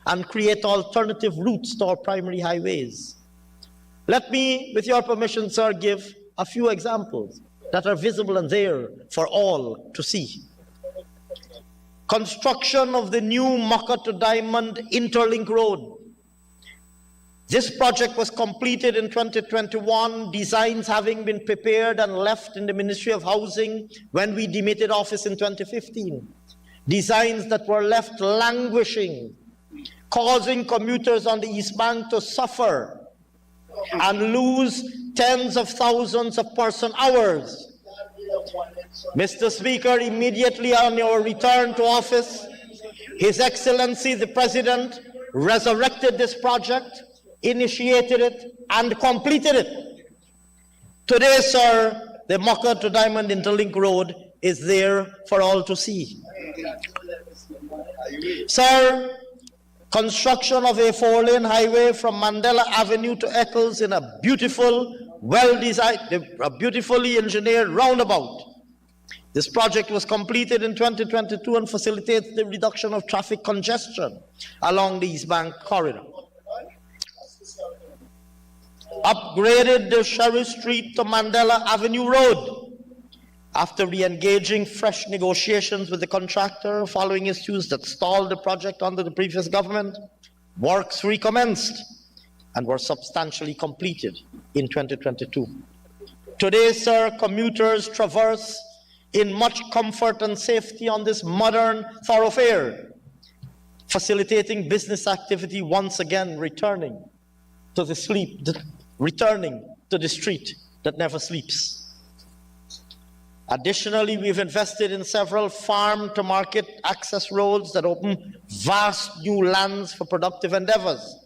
and create alternative routes to our primary highways. Let me, with your permission, sir, give a few examples that are visible and there for all to see. Construction of the new Maka to Diamond Interlink Road. This project was completed in 2021, designs having been prepared and left in the Ministry of Housing when we demitted office in 2015. Designs that were left languishing, causing commuters on the East Bank to suffer and lose tens of thousands of person hours. Mr. Speaker, immediately on your return to office, His Excellency the President resurrected this project, initiated it, and completed it. Today, sir, the Maka to Diamond Interlink Road is there for all to see. Sir, construction of a 4-lane highway from Mandela Avenue to Eccles in a beautiful, well-designed, a beautifully engineered roundabout. This project was completed in 2022 and facilitates the reduction of traffic congestion along the East Bank corridor. Upgraded the Sherry Street to Mandela Avenue Road. After re-engaging fresh negotiations with the contractor following issues that stalled the project under the previous government, works recommenced and were substantially completed in 2022. Today, sir, commuters traverse in much comfort and safety on this modern thoroughfare, facilitating business activity once again returning to the street that never sleeps. Additionally, we've invested in several farm-to-market access roads that open vast new lands for productive endeavors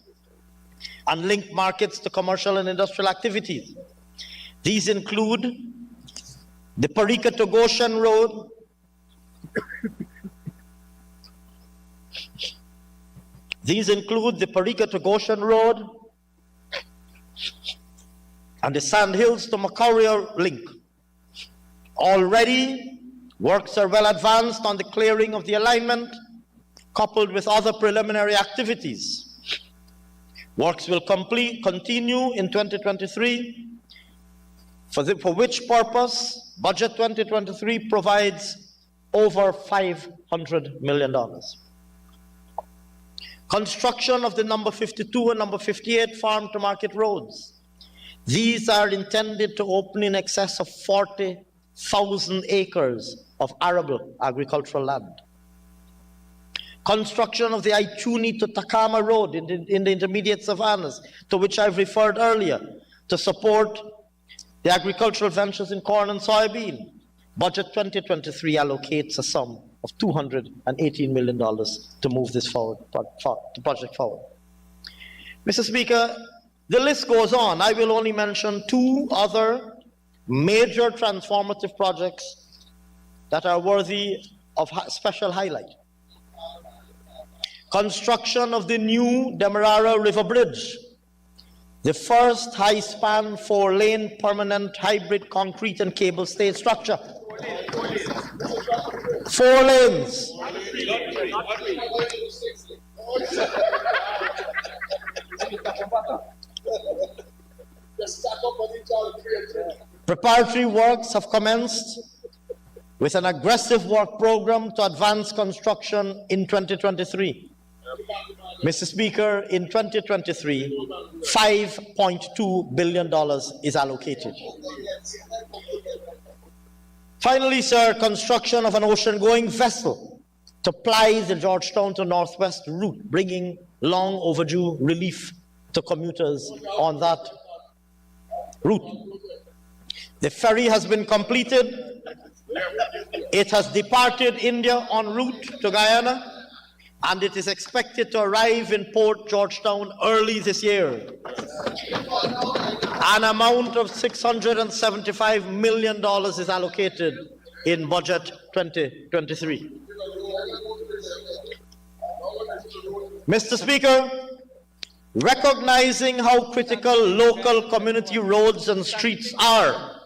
and link markets to commercial and industrial activities. These include the Parika to Goshen Road, and the Sand Hills to Macquarie link. Already, works are well advanced on the clearing of the alignment, coupled with other preliminary activities. Works will continue in 2023, for which purpose Budget 2023 provides over $500 million. Construction of the number 52 and number 58 farm-to-market roads. These are intended to open in excess of 40,000 acres of arable agricultural land. Construction of the Aichuni to Takama Road in the intermediate savannas, to which I've referred earlier, to support the agricultural ventures in corn and soybean. Budget 2023 allocates a sum of $218 million to move this project forward. Mr. Speaker, the list goes on. I will only mention two other major transformative projects that are worthy of special highlight. Construction of the new Demerara River Bridge, the first high-span 4-lane permanent hybrid concrete and cable stayed structure. 4 lanes. Preparatory works have commenced with an aggressive work program to advance construction in 2023. Mr. Speaker, in 2023, $5.2 billion is allocated. Finally, sir, construction of an ocean-going vessel to ply the Georgetown to Northwest route, bringing long overdue relief to commuters on that route. The ferry has been completed. It has departed India en route to Guyana, and it is expected to arrive in Port Georgetown early this year. An amount of $675 million is allocated in budget 2023. Mr. Speaker, recognizing how critical local community roads and streets are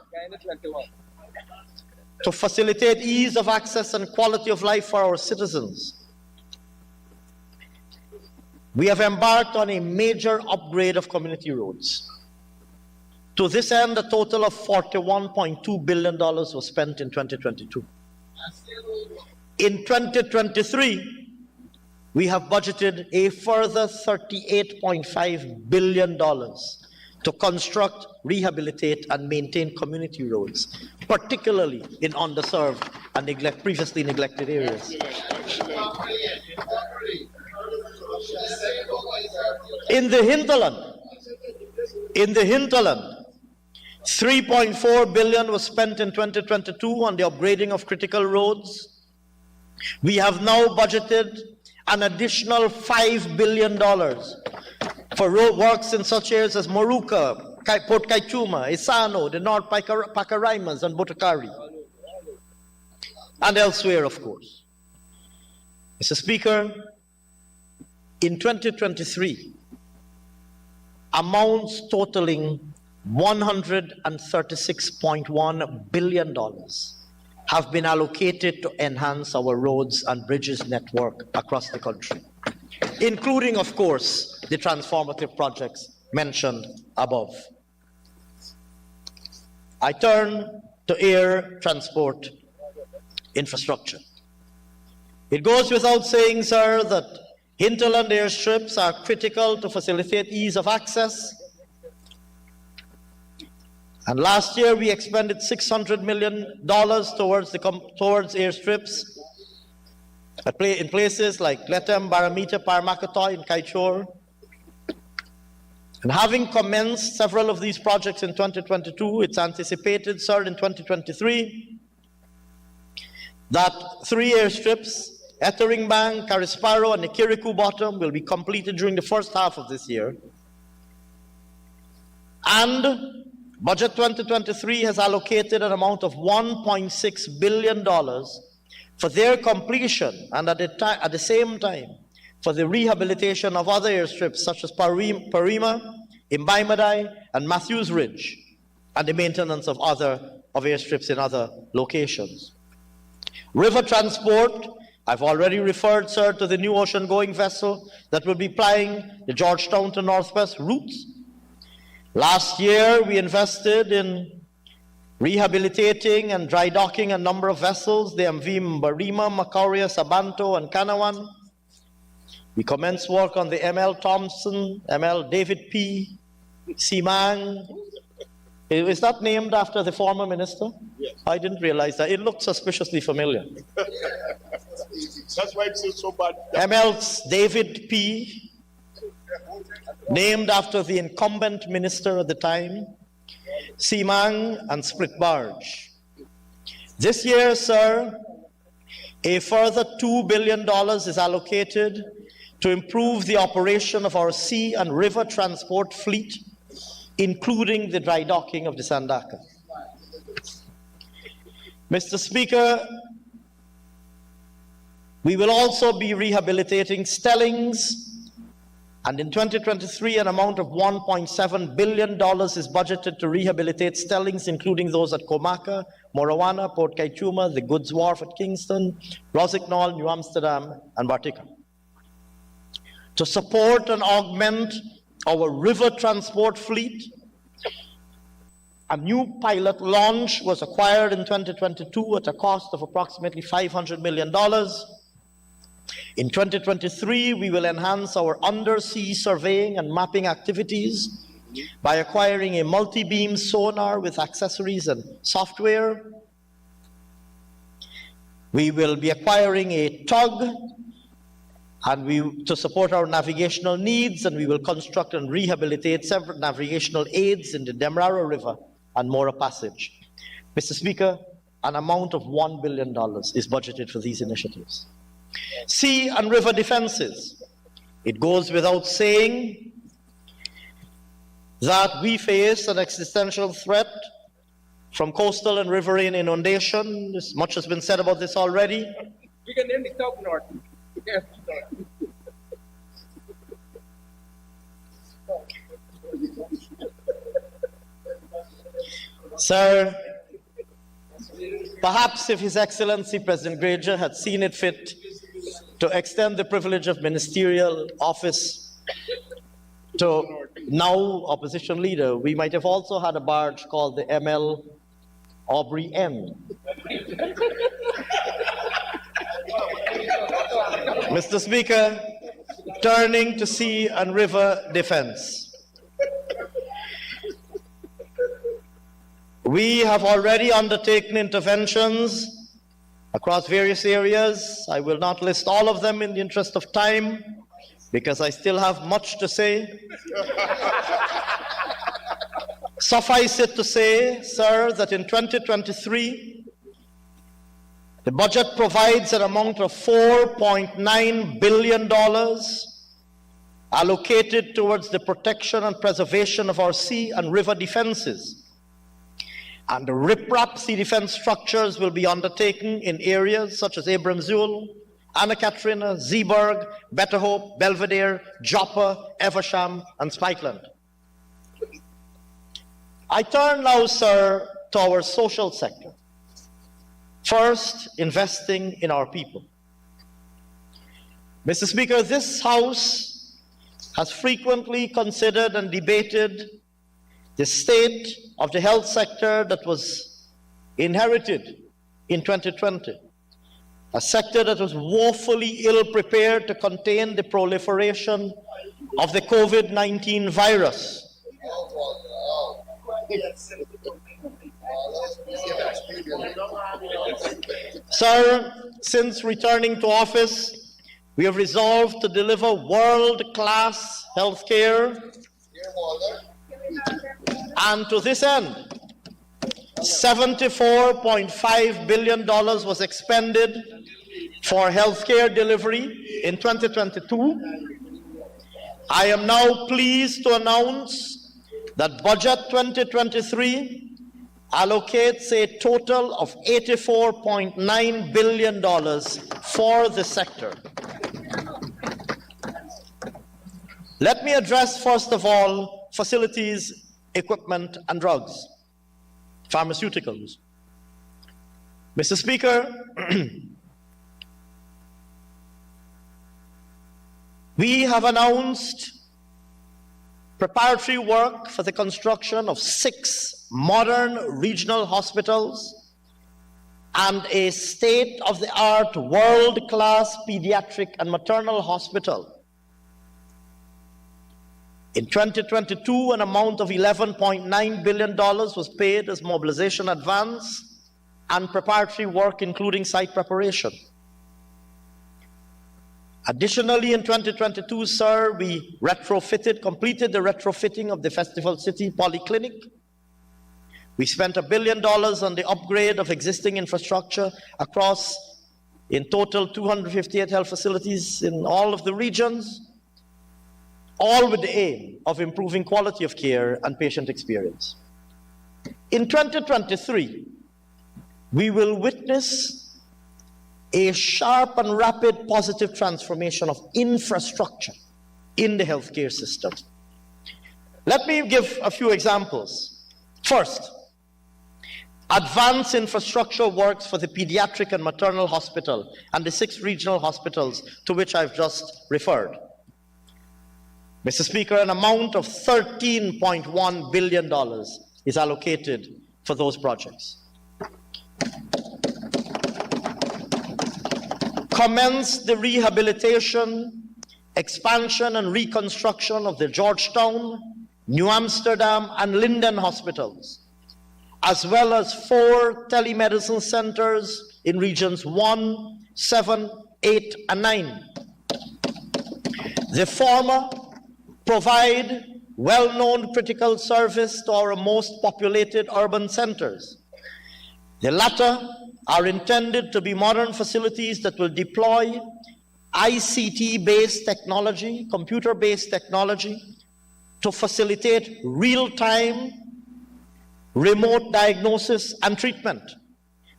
to facilitate ease of access and quality of life for our citizens, we have embarked on a major upgrade of community roads. To this end, a total of $41.2 billion was spent in 2022. In 2023, we have budgeted a further $38.5 billion to construct, rehabilitate, and maintain community roads, particularly in underserved and previously neglected areas. In the hinterland, $3.4 billion was spent in 2022 on the upgrading of critical roads. We have now budgeted an additional $5 billion for road works in such areas as Moruca, Port Kaituma, Isano, the North Pacaraimas, and Botakari, and elsewhere, of course. Mr. Speaker, in 2023, amounts totaling $136.1 billion have been allocated to enhance our roads and bridges network across the country, including, of course, the transformative projects mentioned above. I turn to air transport infrastructure. It goes without saying, sir, that hinterland airstrips are critical to facilitate ease of access. And last year, we expended $600 million towards airstrips in places like Letem, Baramita, Paramakatoy, and Kaichor. And having commenced several of these projects in 2022, it's anticipated, sir, in 2023, that 3 airstrips, Etteringbang, Karisparo, and Nikiriku Bottom, will be completed during the first half of this year. And Budget 2023 has allocated an amount of $1.6 billion for their completion, and at the same time, for the rehabilitation of other airstrips such as Parima, Imbaimadai, and Matthews Ridge, and the maintenance of airstrips in other locations. River transport, I've already referred, sir, to the new ocean-going vessel that will be plying the Georgetown to Northwest routes. Last year, we invested in rehabilitating and dry docking a number of vessels, the MV Mbarima, Macauria, Sabanto, and Kanawan. We commenced work on the ML Thompson, ML David P. Simang. Is that named after the former minister? Yes. I didn't realize that. It looked suspiciously familiar. That's why it's so bad. ML David P., named after the incumbent minister at the time, Simang, and Split Barge. This year, sir, a further $2 billion is allocated to improve the operation of our sea and river transport fleet, including the dry docking of the Sandaka. Mr. Speaker, we will also be rehabilitating Stellings, and in 2023 an amount of $1.7 billion is budgeted to rehabilitate Stellings, including those at Comaka, Morawana, Port Kaituma, the Goods Wharf at Kingston, Rossignol, New Amsterdam, and Bartica. To support and augment our river transport fleet, a new pilot launch was acquired in 2022 at a cost of approximately $500 million. In 2023, we will enhance our undersea surveying and mapping activities by acquiring a multi-beam sonar with accessories and software. We will be acquiring a tug to support our navigational needs, and we will construct and rehabilitate several navigational aids in the Demerara River and Mora Passage. Mr. Speaker, an amount of $1 billion is budgeted for these initiatives. Sea and river defenses. It goes without saying that we face an existential threat from coastal and riverine inundation. Much has been said about this already. Sir, perhaps if His Excellency President Granger had seen it fit to extend the privilege of ministerial office to now opposition leader, we might have also had a barge called the ML Aubrey N. Mr. Speaker, turning to sea and river defense. We have already undertaken interventions across various areas. I will not list all of them in the interest of time, because I still have much to say. Suffice it to say, sir, that in 2023, the budget provides an amount of $4.9 billion allocated towards the protection and preservation of our sea and river defenses. And the riprap sea defense structures will be undertaken in areas such as Abramzul, Anna Katrina, Zeeburg, Better Hope, Belvedere, Joppa, Eversham, and Spikeland. I turn now, sir, to our social sector. First, investing in our people. Mr. Speaker, this House has frequently considered and debated the state of the health sector that was inherited in 2020, a sector that was woefully ill-prepared to contain the proliferation of the COVID-19 virus. Sir, since returning to office, we have resolved to deliver world-class health care, and to this end, $74.5 billion was expended for healthcare delivery in 2022. I am now pleased to announce that Budget 2023 allocates a total of $84.9 billion for the sector. Let me address, first of all, facilities, equipment, and drugs, pharmaceuticals. Mr. Speaker, we have announced preparatory work for the construction of 6 modern regional hospitals and a state-of-the-art, world-class pediatric and maternal hospital. In 2022, an amount of $11.9 billion was paid as mobilization advance and preparatory work, including site preparation. Additionally, in 2022, sir, we completed the retrofitting of the Festival City Polyclinic. We spent $1 billion on the upgrade of existing infrastructure across, in total, 258 health facilities in all of the regions, all with the aim of improving quality of care and patient experience. In 2023, we will witness a sharp and rapid positive transformation of infrastructure in the healthcare system. Let me give a few examples. First, advanced infrastructure works for the pediatric and maternal hospital and the 6 regional hospitals to which I've just referred. Mr. Speaker, an amount of $13.1 billion is allocated for those projects. Commence the rehabilitation, expansion and reconstruction of the Georgetown, New Amsterdam and Linden hospitals, as well as 4 telemedicine centers in regions 1, 7, 8 and 9. The former provide well-known critical service to our most populated urban centers. The latter are intended to be modern facilities that will deploy ICT-based technology, computer-based technology, to facilitate real-time remote diagnosis and treatment,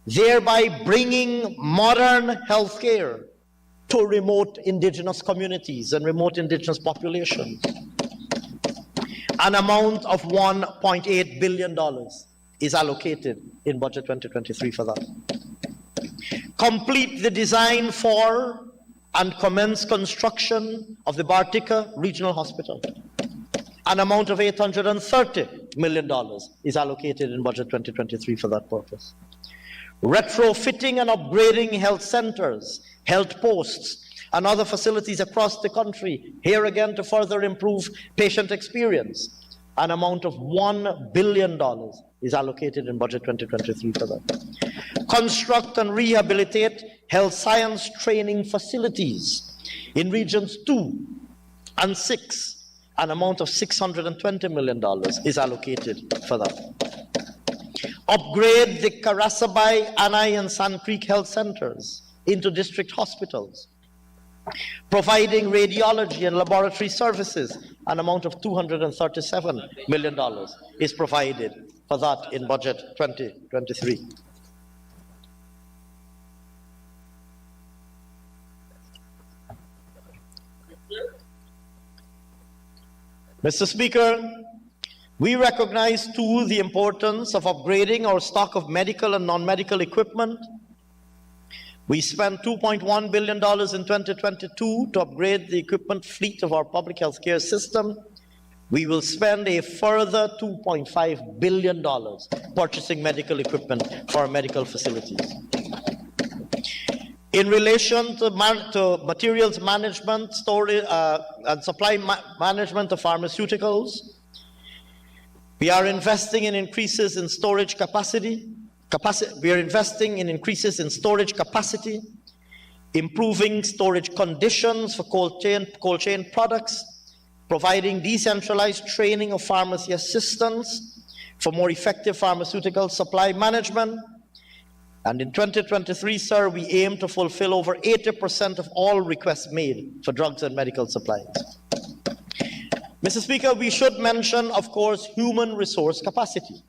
thereby bringing modern healthcare to remote indigenous communities and remote indigenous populations. An amount of $1.8 billion is allocated in Budget 2023 for that. Complete the design for and commence construction of the Bartica Regional Hospital. An amount of $830 million is allocated in Budget 2023 for that purpose. Retrofitting and upgrading health centers, health posts, and other facilities across the country, here again to further improve patient experience. An amount of $1 billion is allocated in Budget 2023 for that. Construct and rehabilitate health science training facilities in regions 2 and 6. An amount of $620 million is allocated for that. Upgrade the Karasabai, Anai, and Sand Creek health centers into district hospitals. Providing radiology and laboratory services, an amount of $237 million is provided for that in Budget 2023. Mr. Speaker, we recognize too the importance of upgrading our stock of medical and non-medical equipment. We spent $2.1 billion in 2022 to upgrade the equipment fleet of our public health care system. We will spend a further $2.5 billion purchasing medical equipment for our medical facilities. In relation to materials management, storage, and supply management of pharmaceuticals, we are investing in increases in storage capacity. We are investing in increases in storage capacity, improving storage conditions for cold chain products, providing decentralized training of pharmacy assistants for more effective pharmaceutical supply management. And in 2023, sir, we aim to fulfill over 80% of all requests made for drugs and medical supplies. Mr. Speaker, we should mention, of course, human resource capacity.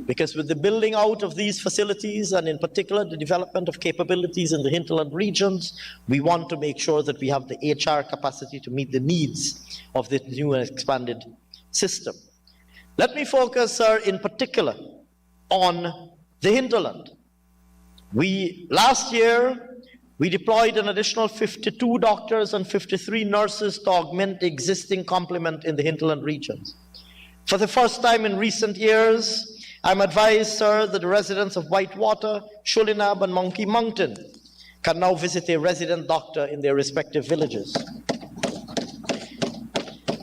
Because with the building out of these facilities, and in particular the development of capabilities in the hinterland regions, we want to make sure that we have the HR capacity to meet the needs of the new and expanded system. Let me focus, sir, in particular on the hinterland. Last year, we deployed an additional 52 doctors and 53 nurses to augment the existing complement in the hinterland regions. For the first time in recent years, I'm advised, sir, that the residents of Whitewater, Shulinab, and Monkey Mountain can now visit a resident doctor in their respective villages.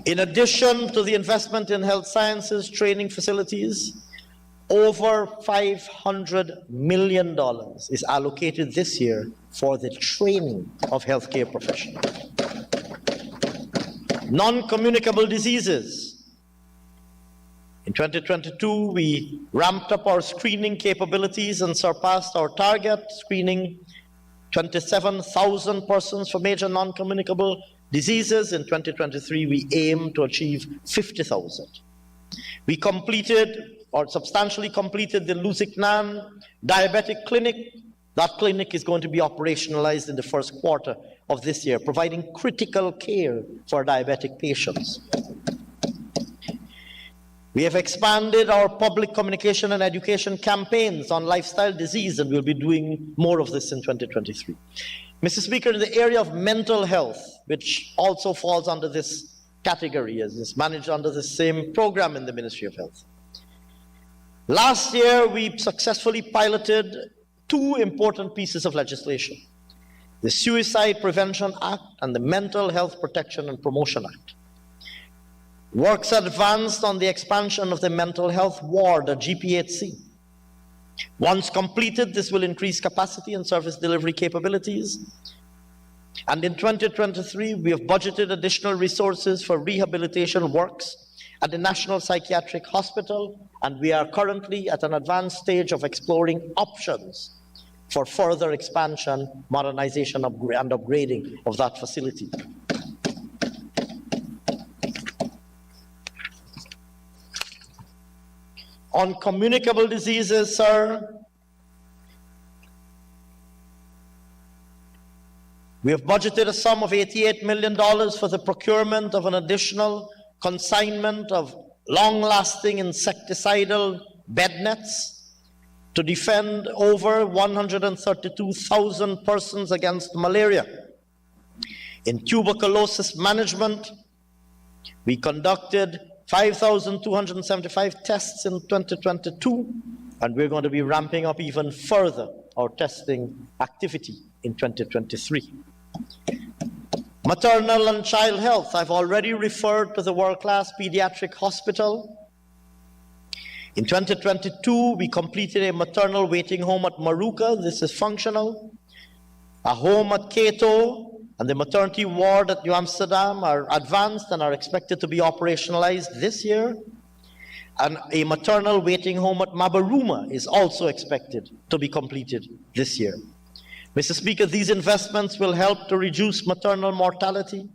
In addition to the investment in health sciences training facilities, over $500 million is allocated this year for the training of healthcare professionals. Non-communicable diseases. In 2022, we ramped up our screening capabilities and surpassed our target, screening 27,000 persons for major non-communicable diseases. In 2023, we aim to achieve 50,000. We completed or substantially completed the Lusignan Diabetic Clinic. That clinic is going to be operationalized in the first quarter of this year, providing critical care for diabetic patients. We have expanded our public communication and education campaigns on lifestyle disease, and we'll be doing more of this in 2023. Mr. Speaker, in the area of mental health, which also falls under this category, as is managed under the same program in the Ministry of Health. Last year, we successfully piloted two important pieces of legislation: the Suicide Prevention Act and the Mental Health Protection and Promotion Act. Works advanced on the expansion of the mental health ward at GPHC. Once completed, this will increase capacity and service delivery capabilities. And in 2023, we have budgeted additional resources for rehabilitation works at the National Psychiatric Hospital, and we are currently at an advanced stage of exploring options for further expansion, modernization, and upgrading of that facility. On communicable diseases, sir, we have budgeted a sum of $88 million for the procurement of an additional consignment of long-lasting insecticidal bed nets to defend over 132,000 persons against malaria. In tuberculosis management, we conducted 5,275 tests in 2022, and we're going to be ramping up even further our testing activity in 2023. Maternal and child health, I've already referred to the world-class pediatric hospital. In 2022, we completed a maternal waiting home at Maruka. This is functional. A home at Cato and the maternity ward at New Amsterdam are advanced and are expected to be operationalized this year. And a maternal waiting home at Mabaruma is also expected to be completed this year. Mr. Speaker, these investments will help to reduce maternal mortality,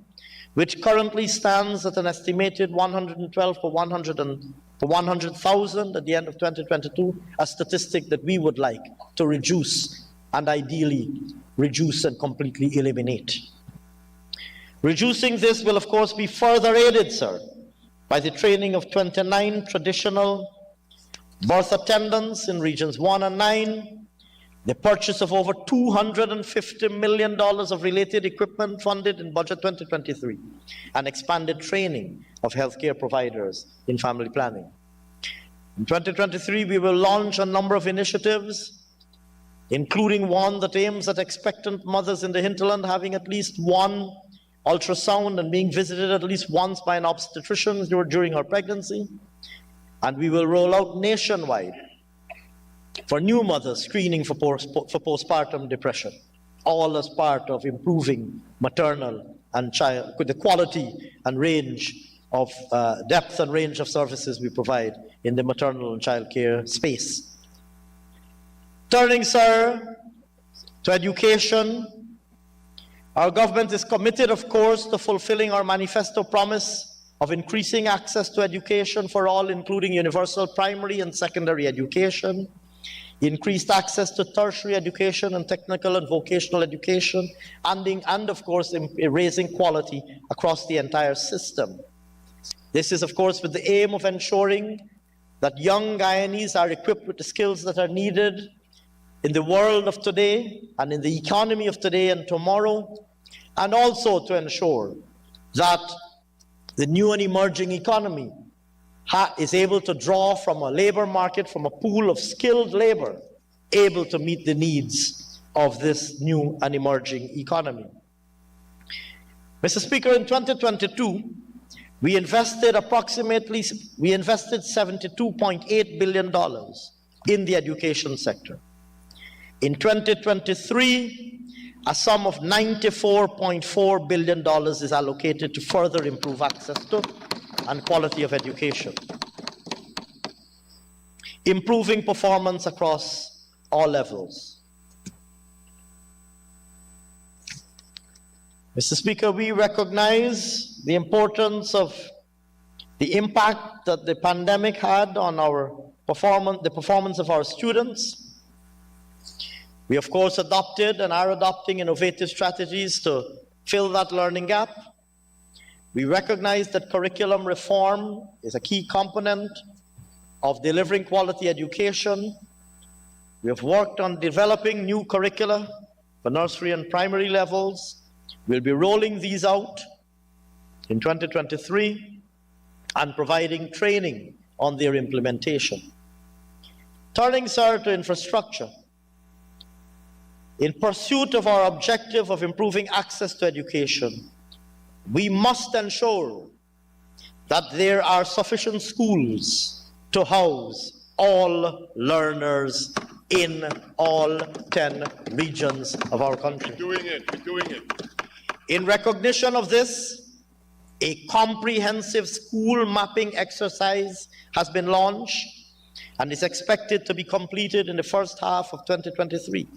which currently stands at an estimated 112 per 100,000 at the end of 2022, a statistic that we would like to reduce and ideally reduce and completely eliminate. Reducing this will, of course, be further aided, sir, by the training of 29 traditional birth attendants in regions 1 and 9, the purchase of over $250 million of related equipment funded in Budget 2023, and expanded training of healthcare providers in family planning. In 2023, we will launch a number of initiatives, including one that aims at expectant mothers in the hinterland having at least one ultrasound and being visited at least once by an obstetrician during her pregnancy. And we will roll out nationwide for new mothers screening for postpartum depression, all as part of improving maternal and child, the quality and range of depth and range of services we provide in the maternal and child care space. Turning, sir, to education, our government is committed, of course, to fulfilling our manifesto promise of increasing access to education for all, including universal primary and secondary education, increased access to tertiary education and technical and vocational education, and of course, raising quality across the entire system. This is, of course, with the aim of ensuring that young Guyanese are equipped with the skills that are needed in the world of today and in the economy of today and tomorrow, and also to ensure that the new and emerging economy is able to draw from a labor market, from a pool of skilled labor, able to meet the needs of this new and emerging economy. Mr. Speaker, in 2022, we invested $72.8 billion in the education sector. In 2023, a sum of $94.4 billion is allocated to further improve access to and quality of education, improving performance across all levels. Mr. Speaker, we recognize the importance of the impact that the pandemic had on our the performance of our students. We, of course, adopted and are adopting innovative strategies to fill that learning gap. We recognize that curriculum reform is a key component of delivering quality education. We have worked on developing new curricula for nursery and primary levels. We'll be rolling these out in 2023 and providing training on their implementation. Turning, sir, to infrastructure. In pursuit of our objective of improving access to education, we must ensure that there are sufficient schools to house all learners in all 10 regions of our country. We're doing it. In recognition of this, a comprehensive school mapping exercise has been launched and is expected to be completed in the first half of 2023.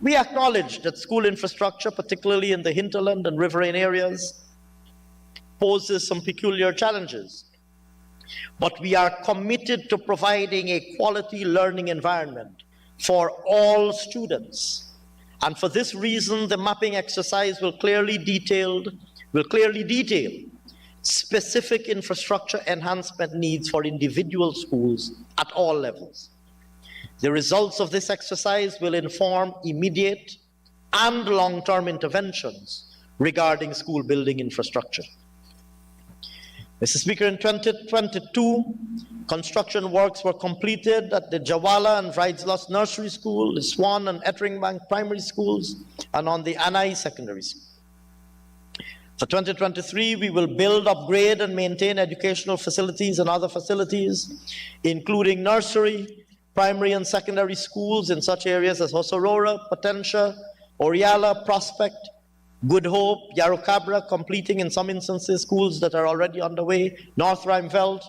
We acknowledge that school infrastructure, particularly in the hinterland and riverine areas, poses some peculiar challenges. But we are committed to providing a quality learning environment for all students. And for this reason, the mapping exercise will clearly detail specific infrastructure enhancement needs for individual schools at all levels. The results of this exercise will inform immediate and long-term interventions regarding school building infrastructure. Mr. Speaker, in 2022, construction works were completed at the Jawala and Vrijdslas Nursery School, the Swan and Etteringbank Primary Schools, and on the Anai Secondary School. For 2023, we will build, upgrade, and maintain educational facilities and other facilities, including nursery, primary and secondary schools in such areas as Hosorora, Potentia, Oriala, Prospect, Good Hope, Yarrowcabra, completing in some instances schools that are already underway, North Rheinfeld,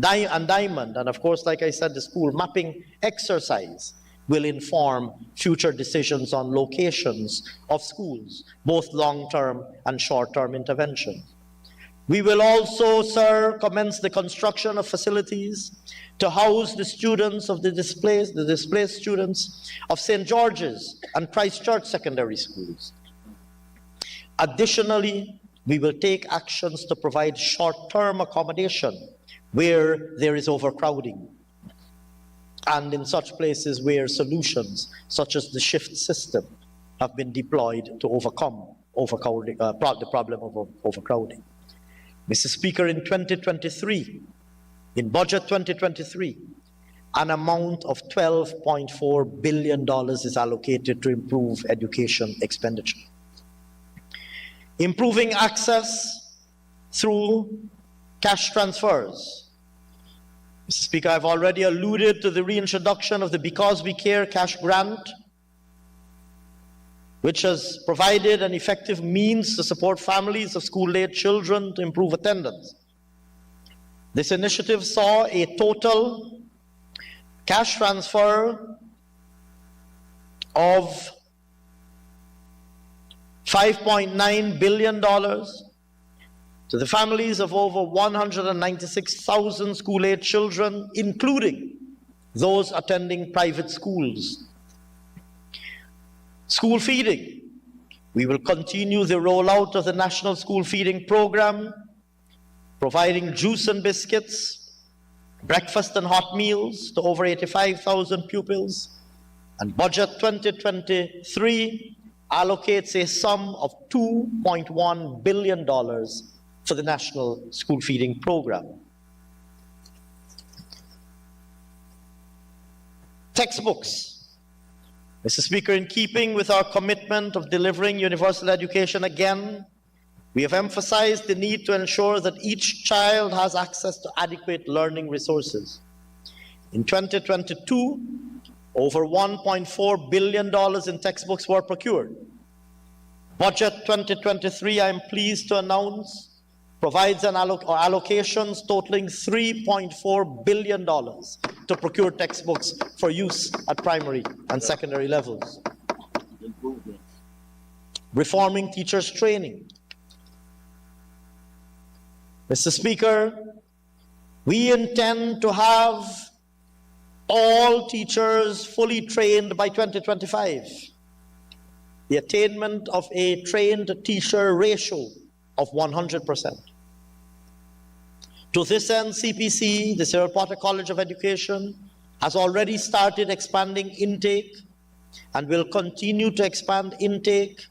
and Diamond. And of course, like I said, the school mapping exercise will inform future decisions on locations of schools, both long-term and short-term intervention. We will also, sir, commence the construction of facilities to house the students of the displaced students of St. George's and Christchurch secondary schools. Additionally, we will take actions to provide short-term accommodation where there is overcrowding, and in such places where solutions such as the shift system have been deployed to overcome the problem of overcrowding. Mr. Speaker, in 2023, in Budget 2023, an amount of $12.4 billion is allocated to improve education expenditure. Improving access through cash transfers. Mr. Speaker, I've already alluded to the reintroduction of the Because We Care cash grant, which has provided an effective means to support families of school-age children to improve attendance. This initiative saw a total cash transfer of $5.9 billion to the families of over 196,000 school-age children, including those attending private schools. School feeding. We will continue the rollout of the National School Feeding Program, providing juice and biscuits, breakfast and hot meals to over 85,000 pupils. And Budget 2023 allocates a sum of $2.1 billion for the National School Feeding Program. Textbooks. Mr. Speaker, in keeping with our commitment of delivering universal education again, we have emphasized the need to ensure that each child has access to adequate learning resources. In 2022, over $1.4 billion in textbooks were procured. Budget 2023, I am pleased to announce, provides allocations totaling $3.4 billion to procure textbooks for use at primary and secondary levels. Reforming teachers' training. Mr. Speaker, we intend to have all teachers fully trained by 2025. The attainment of a trained teacher ratio of 100%. To this end, CPC, the Cyril Potter College of Education, has already started expanding intake and will continue to expand intake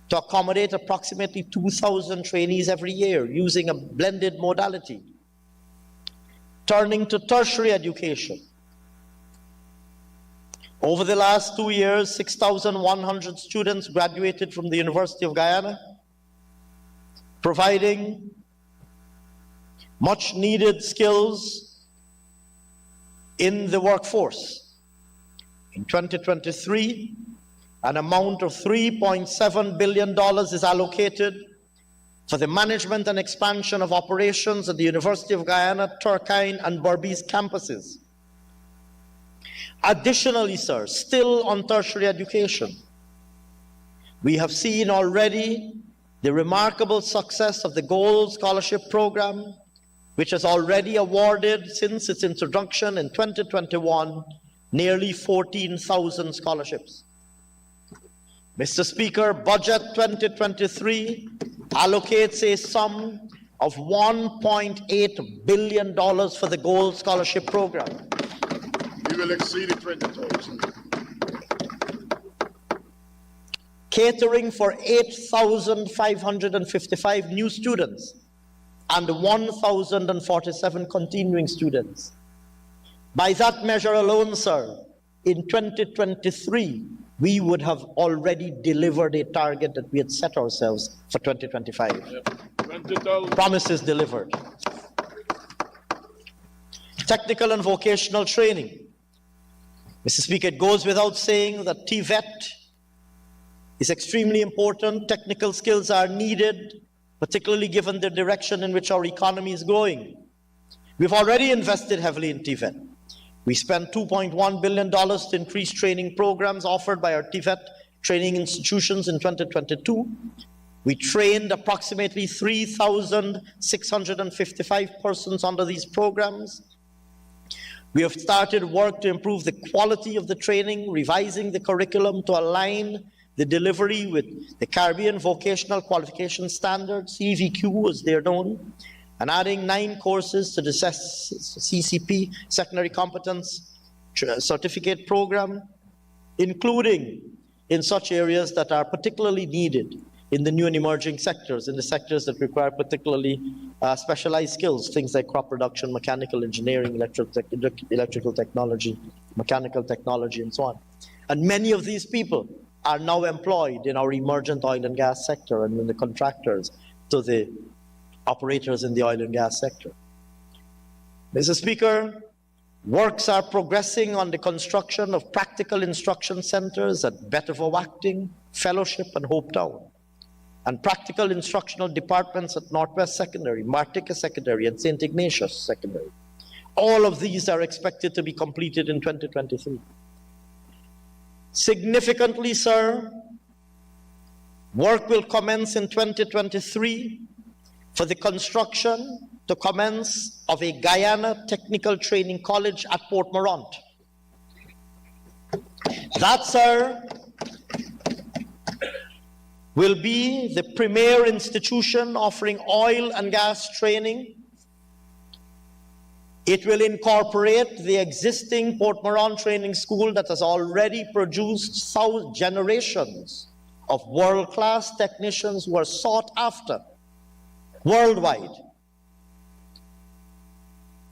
to accommodate approximately 2,000 trainees every year using a blended modality. Turning to tertiary education. Over the last 2 years, 6,100 students graduated from the University of Guyana, providing much needed skills in the workforce. In 2023, an amount of $3.7 billion is allocated for the management and expansion of operations at the University of Guyana, Turkine, and Berbice campuses. Additionally, sir, still on tertiary education, we have seen already the remarkable success of the Gold Scholarship Program, which has already awarded, since its introduction in 2021, nearly 14,000 scholarships. Mr. Speaker, Budget 2023 allocates a sum of $1.8 billion for the Gold Scholarship Program. We will exceed it 20,000. Catering for 8,555 new students and 1,047 continuing students. By that measure alone, sir, in 2023, we would have already delivered a target that we had set ourselves for 2025. 20,000. Promises delivered. Technical and vocational training. Mr. Speaker, it goes without saying that TVET is extremely important. Technical skills are needed, particularly given the direction in which our economy is going. We've already invested heavily in TVET. We spent $2.1 billion to increase training programs offered by our TVET training institutions in 2022. We trained approximately 3,655 persons under these programs. We have started work to improve the quality of the training, revising the curriculum to align the delivery with the Caribbean Vocational Qualification Standards, CVQ as they're known, and adding 9 courses to the CCP, Secondary Competence Certificate Program, including in such areas that are particularly needed in the new and emerging sectors, in the sectors that require particularly specialized skills, things like crop production, mechanical engineering, electrical technology, mechanical technology, and so on. And many of these people are now employed in our emergent oil and gas sector and in the contractors to the operators in the oil and gas sector. Mr. Speaker, works are progressing on the construction of practical instruction centers at Betavawacting, Fellowship, and Hopetown, and practical instructional departments at Northwest Secondary, Martica Secondary, and St. Ignatius Secondary. All of these are expected to be completed in 2023. Significantly, sir, work will commence in 2023 for the construction to commence of a Guyana Technical Training College at Port Morant. That, sir, will be the premier institution offering oil and gas training. It will incorporate the existing Port Morant Training School that has already produced generations of world-class technicians who are sought after worldwide.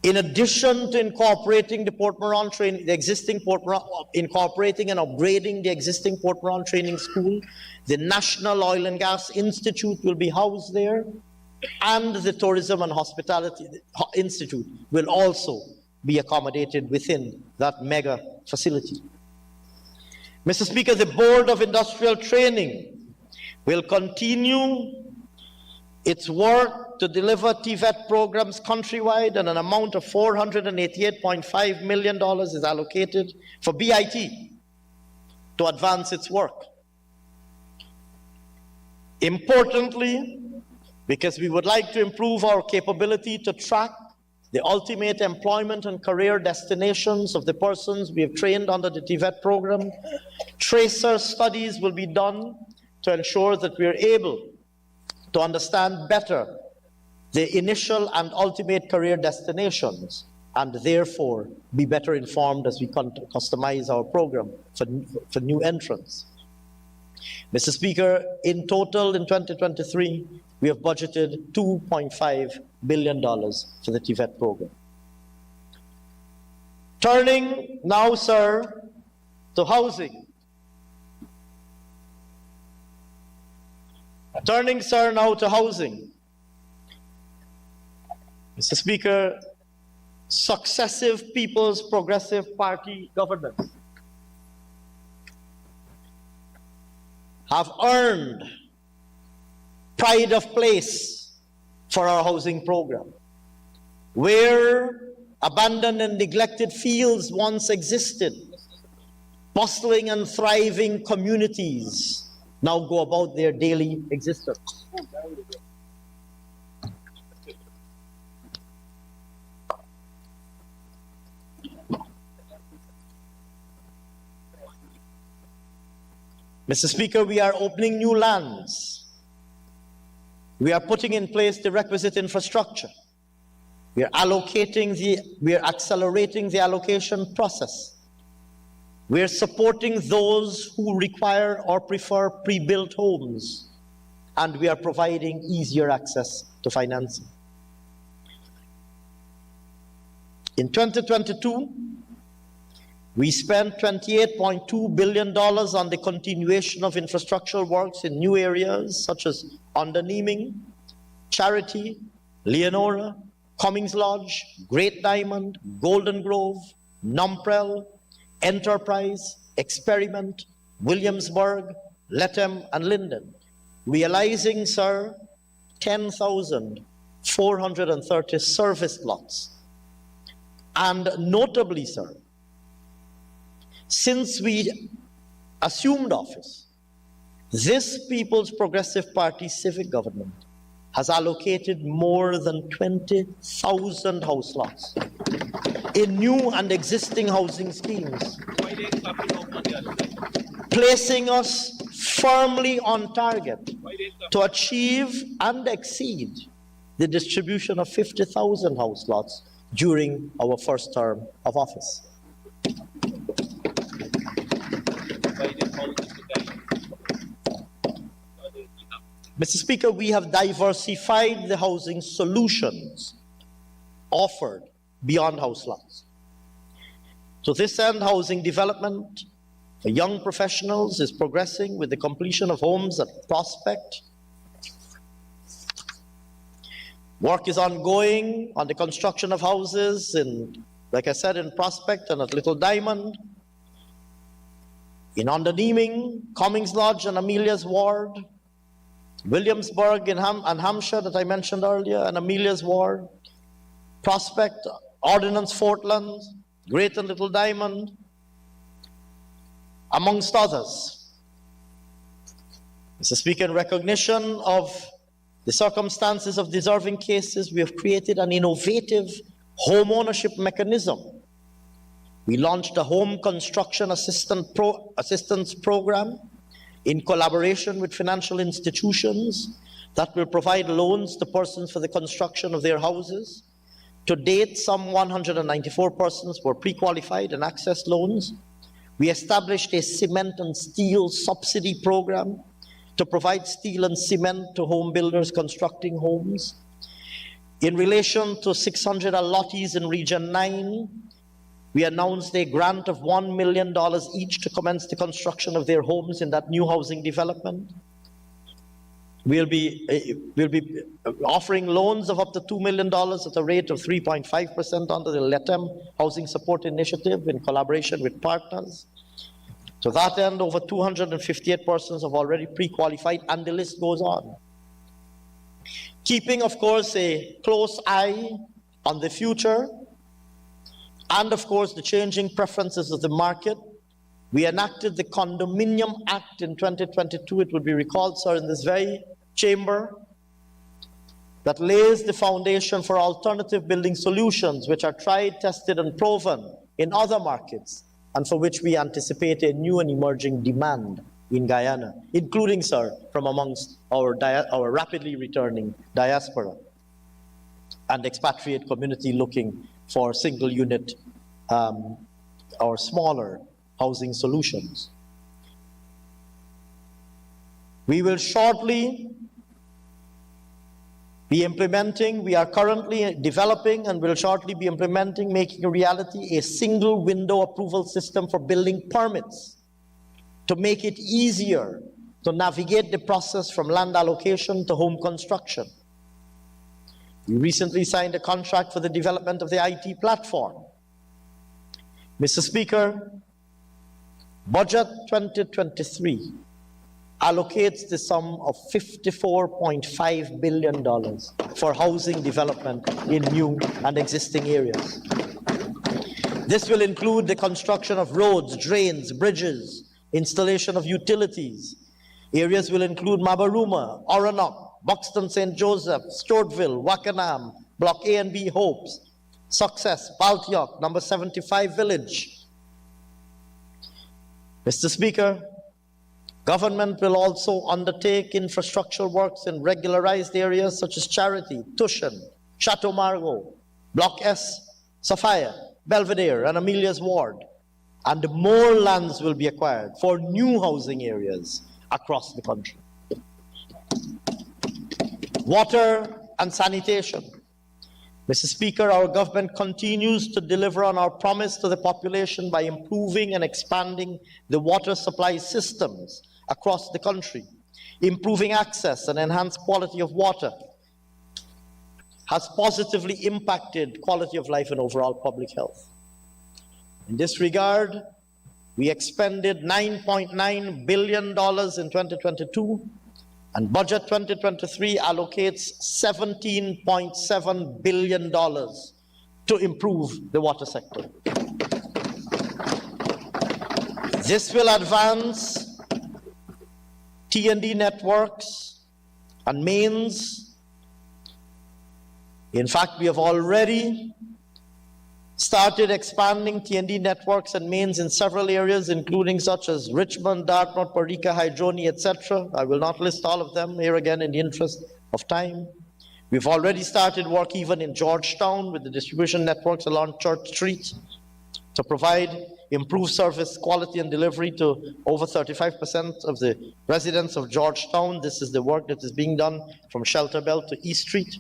In addition to incorporating the Port Morant training, the existing Port Morant, incorporating and upgrading the existing Port Morant Training School, the National Oil and Gas Institute will be housed there, and the Tourism and Hospitality Institute will also be accommodated within that mega facility. Mr. Speaker, the Board of Industrial Training will continue its work to deliver TVET programs countrywide, and an amount of $488.5 million is allocated for BIT to advance its work. Importantly, because we would like to improve our capability to track the ultimate employment and career destinations of the persons we have trained under the TVET program. Tracer studies will be done to ensure that we are able to understand better the initial and ultimate career destinations, and therefore be better informed as we customize our program for new entrants. Mr. Speaker, in total in 2023, we have budgeted $2.5 billion for the TVET program. Turning now, sir, to housing. Turning, sir, now to housing. Mr. Speaker, successive People's Progressive Party governments have earned pride of place for our housing program. Where abandoned and neglected fields once existed, bustling and thriving communities now go about their daily existence. Mr. Speaker, we are opening new lands. We are putting in place the requisite infrastructure. We are accelerating the allocation process. We are supporting those who require or prefer pre-built homes, and we are providing easier access to financing. In 2022, we spent $28.2 billion on the continuation of infrastructural works in new areas such as Underneeming, Charity, Leonora, Cummings Lodge, Great Diamond, Golden Grove, Numprel, Enterprise, Experiment, Williamsburg, Lethem, and Linden, realizing, sir, 10,430 service lots. And notably, sir, since we assumed office, this People's Progressive Party civic government has allocated more than 20,000 house lots in new and existing housing schemes, placing us firmly on target to achieve and exceed the distribution of 50,000 house lots during our first term of office. Mr. Speaker, we have diversified the housing solutions offered beyond house lots. To this end, housing development for young professionals is progressing with the completion of homes at Prospect. Work is ongoing on the construction of houses in, like I said, in Prospect and at Little Diamond, in Underneeming, Cummings Lodge and Amelia's Ward, Williamsburg and Hampshire that I mentioned earlier, and Amelia's Ward, Prospect, Ordnance Fortland, Great and Little Diamond, amongst others. Mr. Speaker, in recognition of the circumstances of deserving cases, we have created an innovative home ownership mechanism. We launched a home construction assistance program in collaboration with financial institutions that will provide loans to persons for the construction of their houses. To date, some 194 persons were pre-qualified and accessed loans. We established a cement and steel subsidy program to provide steel and cement to home builders constructing homes. In relation to 600 allottees in Region 9, we announced a grant of $1 million each to commence the construction of their homes in that new housing development. We'll be offering loans of up to $2 million at a rate of 3.5% under the Lethem Housing Support Initiative in collaboration with partners. To that end, over 258 persons have already pre-qualified, and the list goes on. Keeping, of course, a close eye on the future, and of course the changing preferences of the market, we enacted the Condominium Act in 2022. It would be recalled, sir, in this very chamber, that lays the foundation for alternative building solutions which are tried, tested, and proven in other markets, and for which we anticipate a new and emerging demand in Guyana, including, sir, from amongst our rapidly returning diaspora and expatriate community looking for single unit or smaller housing solutions. We will shortly be implementing, we are currently developing and will shortly be implementing, making a reality, a single window approval system for building permits to make it easier to navigate the process from land allocation to home construction. We recently signed a contract for the development of the IT platform. Mr. Speaker, Budget 2023 allocates the sum of $54.5 billion for housing development in new and existing areas. This will include the construction of roads, drains, bridges, installation of utilities. Areas will include Mabaruma, Oranok, Buxton St. Joseph, Stortville, Wakanam, Block A and B Hopes, Success, Baltiok, number 75 Village. Mr. Speaker, government will also undertake infrastructural works in regularized areas such as Charity, Tushan, Chateau Margaux, Block S, Sophia, Belvedere, and Amelia's Ward. And more lands will be acquired for new housing areas across the country. Water and sanitation. Mr. Speaker, our government continues to deliver on our promise to the population by improving and expanding the water supply systems across the country. Improving access and enhanced quality of water has positively impacted quality of life and overall public health. In this regard, we expended $9.9 billion in 2022, and Budget 2023 allocates $17.7 billion to improve the water sector. This will advance T&D networks and mains. In fact, we have already started expanding T&D networks and mains in several areas, including such as Richmond, Dartmouth, Parika, Hydroni, etc. I will not list all of them here again in the interest of time. We've already started work even in Georgetown with the distribution networks along Church Street to provide improved service quality and delivery to over 35% of the residents of Georgetown. This is the work that is being done from Shelter Belt to East Street.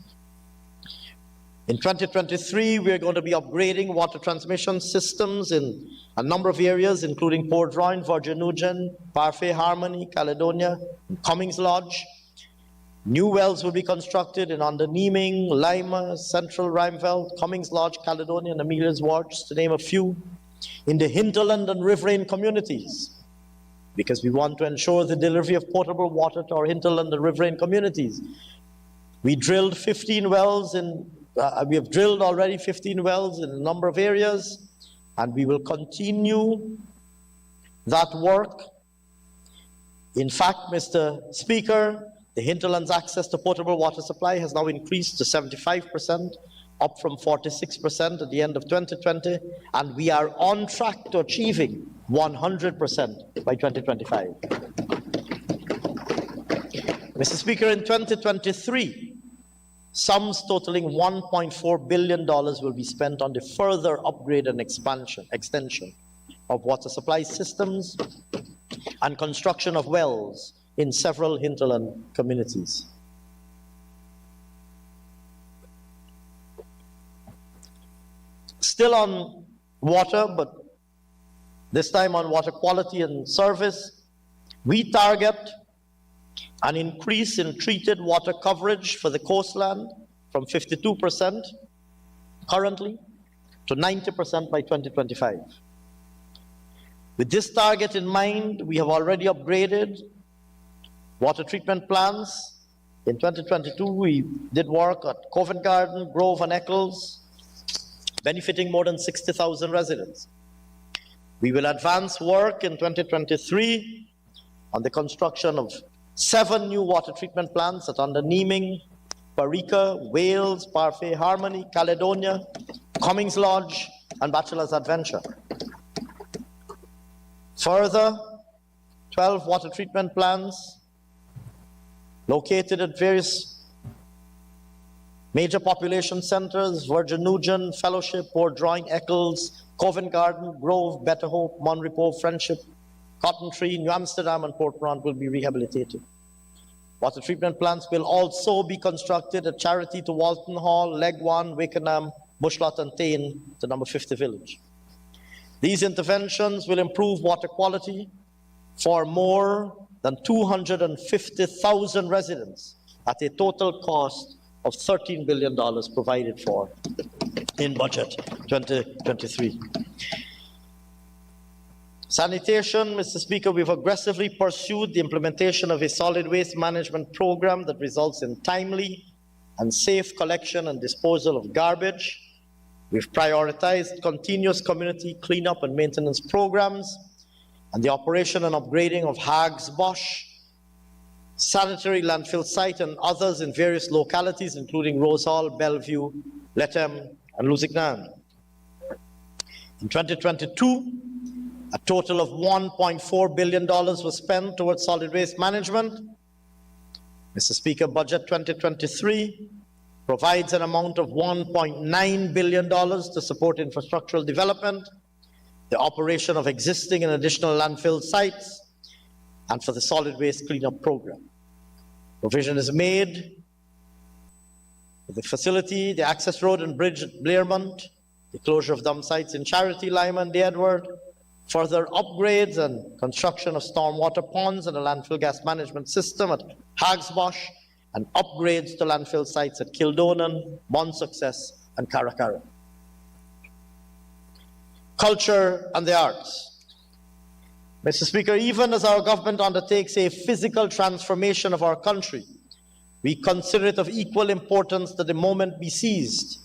In 2023, we are going to be upgrading water transmission systems in a number of areas, including Port Royal, Virgin Nugent, Parfait, Harmony, Caledonia, and Cummings Lodge. New wells will be constructed in Underneeming, Lima, Central Rhymeveld, Cummings Lodge, Caledonia, and Amelia's Ward, just to name a few, in the hinterland and riverine communities, because we want to ensure the delivery of potable water to our hinterland and riverine communities. We drilled 15 wells in we have drilled already 15 wells in a number of areas, and we will continue that work. In fact, Mr. Speaker, the hinterland's access to potable water supply has now increased to 75%, up from 46% at the end of 2020, and we are on track to achieving 100% by 2025. Mr. Speaker, in 2023, sums totaling $1.4 billion will be spent on the further upgrade and extension of water supply systems and construction of wells in several hinterland communities. Still on water, but this time on water quality and service, we target an increase in treated water coverage for the coastland from 52% currently to 90% by 2025. With this target in mind, we have already upgraded water treatment plants. In 2022, we did work at Covent Garden, Grove, and Eccles, benefiting more than 60,000 residents. We will advance work in 2023 on the construction of 7 new water treatment plants at Underneeming, Parika, Wales, Parfait Harmony, Caledonia, Cummings Lodge, and Bachelor's Adventure. Further, 12 water treatment plants located at various major population centers: Virgin Nugent, Fellowship, Port Drawing, Eccles, Covent Garden, Grove, Better Hope, Monrepo, Friendship, Cotton Tree, New Amsterdam, and Port Brant will be rehabilitated. Water treatment plants will also be constructed at Charity to Walton Hall, Legwan, Wakenham, Bushlot and Tain to number 50 Village. These interventions will improve water quality for more than 250,000 residents at a total cost of $13 billion provided for in budget 2023. Sanitation, Mr. Speaker, we've aggressively pursued the implementation of a solid waste management program that results in timely and safe collection and disposal of garbage. We've prioritized continuous community cleanup and maintenance programs and the operation and upgrading of Hags Bosch sanitary landfill site and others in various localities, including Rose Hall, Bellevue, Lethem, and Lusignan. In 2022, a total of $1.4 billion was spent towards solid waste management. Mr. Speaker, Budget 2023 provides an amount of $1.9 billion to support infrastructural development, the operation of existing and additional landfill sites, and for the solid waste cleanup program. Provision is made for the facility, the access road and bridge at Blairmont, the closure of dump sites in Charity, Lima, and the Edward, further upgrades and construction of stormwater ponds and a landfill gas management system at Hags Bosch, and upgrades to landfill sites at Kildonan, Bon Success, and Caracara. Culture and the arts. Mr. Speaker, even as our government undertakes a physical transformation of our country, we consider it of equal importance that the moment be seized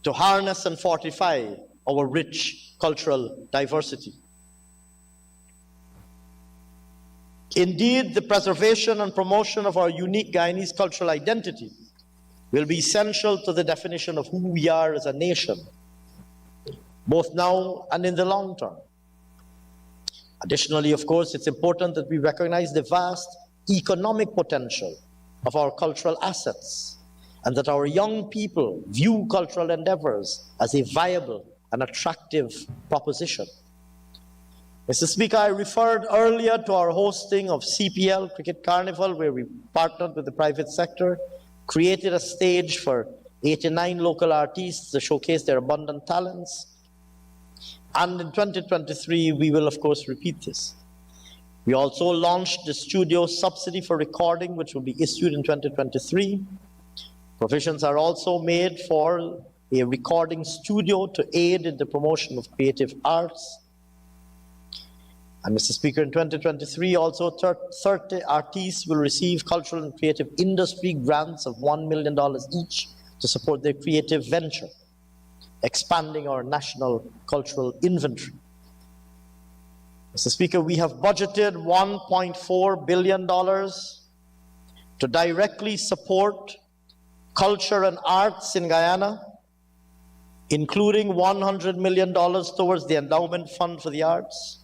to harness and fortify our rich cultural diversity. Indeed, the preservation and promotion of our unique Guyanese cultural identity will be essential to the definition of who we are as a nation, both now and in the long term. Additionally, of course, it's important that we recognize the vast economic potential of our cultural assets and that our young people view cultural endeavors as a viable and attractive proposition. Mr. Speaker, I referred earlier to our hosting of CPL Cricket Carnival, where we partnered with the private sector, created a stage for 89 local artists to showcase their abundant talents. And in 2023, we will, of course, repeat this. We also launched the studio subsidy for recording, which will be issued in 2023. Provisions are also made for a recording studio to aid in the promotion of creative arts. And Mr. Speaker, in 2023, also 30 artists will receive cultural and creative industry grants of $1 million each to support their creative venture, expanding our national cultural inventory. Mr. Speaker, we have budgeted $1.4 billion to directly support culture and arts in Guyana, including $100 million towards the Endowment Fund for the Arts.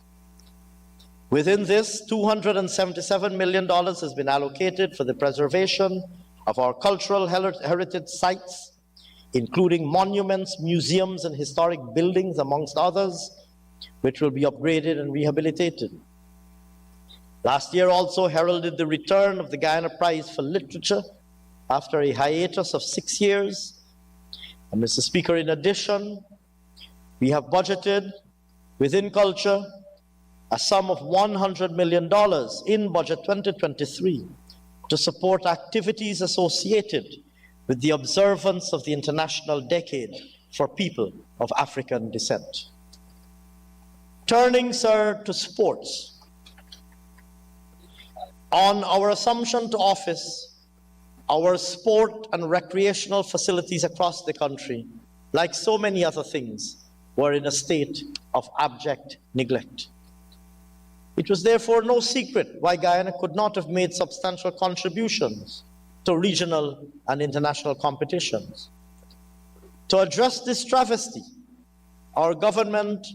Within this, $277 million has been allocated for the preservation of our cultural heritage sites, including monuments, museums, and historic buildings, amongst others, which will be upgraded and rehabilitated. Last year also heralded the return of the Guyana Prize for Literature after a hiatus of 6 years. And Mr. Speaker, in addition, we have budgeted within culture a sum of $100 million in Budget 2023 to support activities associated with the observance of the International Decade for People of African Descent. Turning, sir, to sports. On our assumption to office, our sport and recreational facilities across the country, like so many other things, were in a state of abject neglect. It was therefore no secret why Guyana could not have made substantial contributions to regional and international competitions. To address this travesty, our government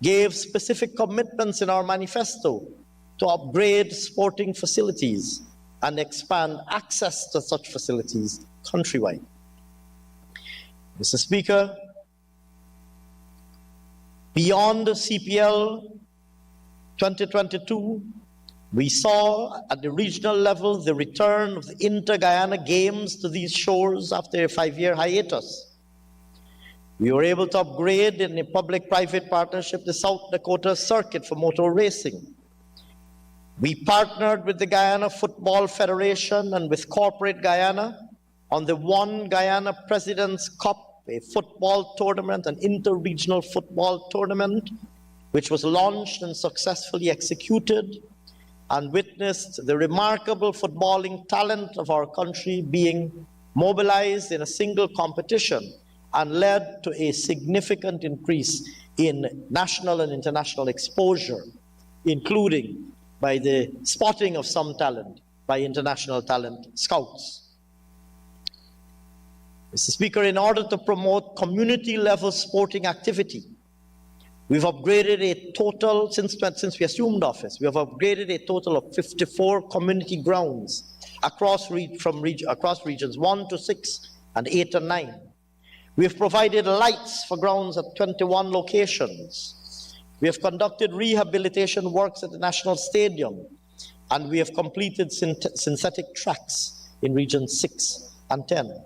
gave specific commitments in our manifesto to upgrade sporting facilities and expand access to such facilities countrywide. Mr. Speaker, beyond CPL 2022, we saw at the regional level the return of the Inter-Guyana Games to these shores after a 5-year hiatus. We were able to upgrade in a public-private partnership the South Dakota Circuit for motor racing. We partnered with the Guyana Football Federation and with Corporate Guyana on the One Guyana President's Cup, a football tournament, an inter-regional football tournament, which was launched and successfully executed and witnessed the remarkable footballing talent of our country being mobilized in a single competition and led to a significant increase in national and international exposure, including by the spotting of some talent by international talent scouts. Mr. Speaker, in order to promote community-level sporting activity, we've upgraded a total, since we assumed office, we have upgraded a total of 54 community grounds across regions 1 to 6 and 8 and 9. We have provided lights for grounds at 21 locations. We have conducted rehabilitation works at the National Stadium, and we have completed synthetic tracks in regions 6 and 10.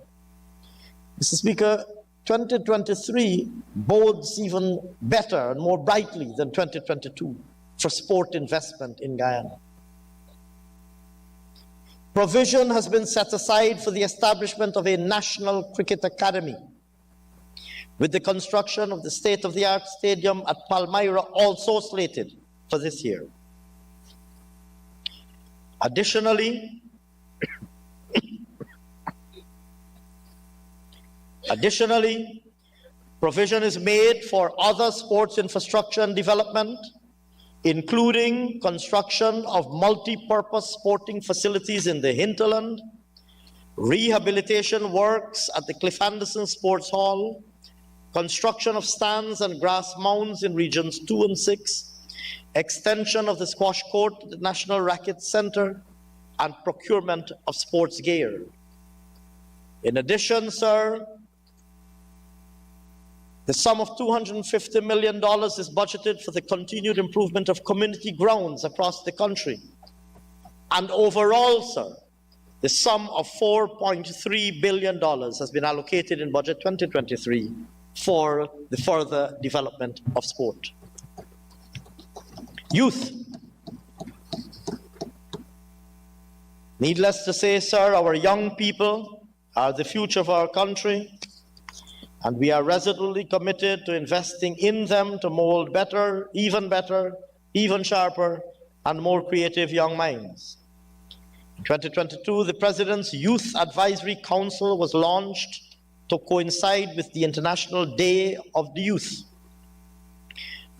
Mr. Speaker, 2023 bodes even better and more brightly than 2022 for sport investment in Guyana. Provision has been set aside for the establishment of a National Cricket Academy, with the construction of the state-of-the-art stadium at Palmyra also slated for this year. Additionally, provision is made for other sports infrastructure and development, including construction of multi-purpose sporting facilities in the hinterland, rehabilitation works at the Cliff Anderson Sports Hall, construction of stands and grass mounds in regions 2 and 6, extension of the squash court at the National Racquet Center, and procurement of sports gear. In addition, sir, the sum of $250 million is budgeted for the continued improvement of community grounds across the country. And overall, sir, the sum of $4.3 billion has been allocated in budget 2023 for the further development of sport. Youth. Needless to say, sir, our young people are the future of our country, and we are resolutely committed to investing in them to mold better, even sharper, and more creative young minds. In 2022, the President's Youth Advisory Council was launched to coincide with the International Day of the Youth.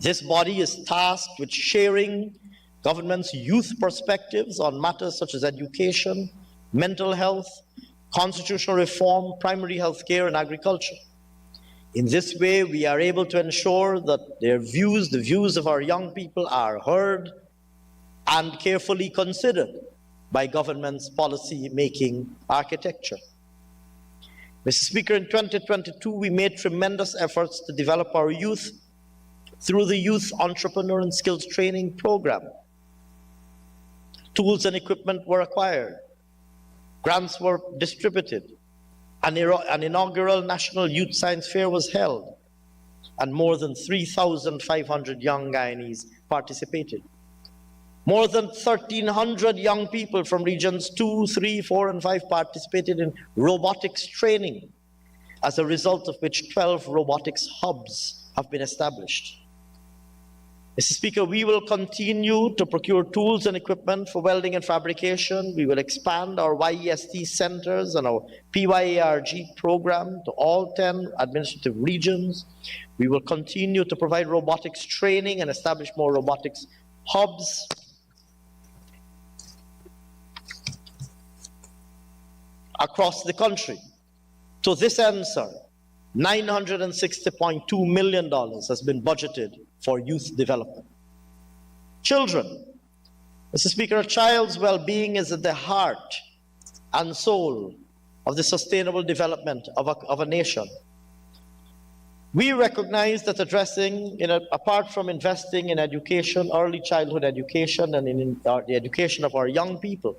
This body is tasked with sharing government's youth perspectives on matters such as education, mental health, constitutional reform, primary health care, and agriculture. In this way, we are able to ensure that their views, the views of our young people, are heard and carefully considered by government's policy-making architecture. Mr. Speaker, in 2022, we made tremendous efforts to develop our youth through the Youth Entrepreneur and Skills Training Program. Tools and equipment were acquired, grants were distributed, an inaugural National Youth Science Fair was held, and more than 3,500 young Guyanese participated. More than 1,300 young people from regions 2, 3, 4, and 5 participated in robotics training, as a result of which 12 robotics hubs have been established. Mr. Speaker, we will continue to procure tools and equipment for welding and fabrication. We will expand our YEST centers and our PYARG program to all 10 administrative regions. We will continue to provide robotics training and establish more robotics hubs. across the country. To this end, sir, $960.2 million has been budgeted for youth development. Children. Mr. Speaker, a child's well-being is at the heart and soul of the sustainable development of a nation. We recognize that apart from investing in education, early childhood education, and in the education of our young people,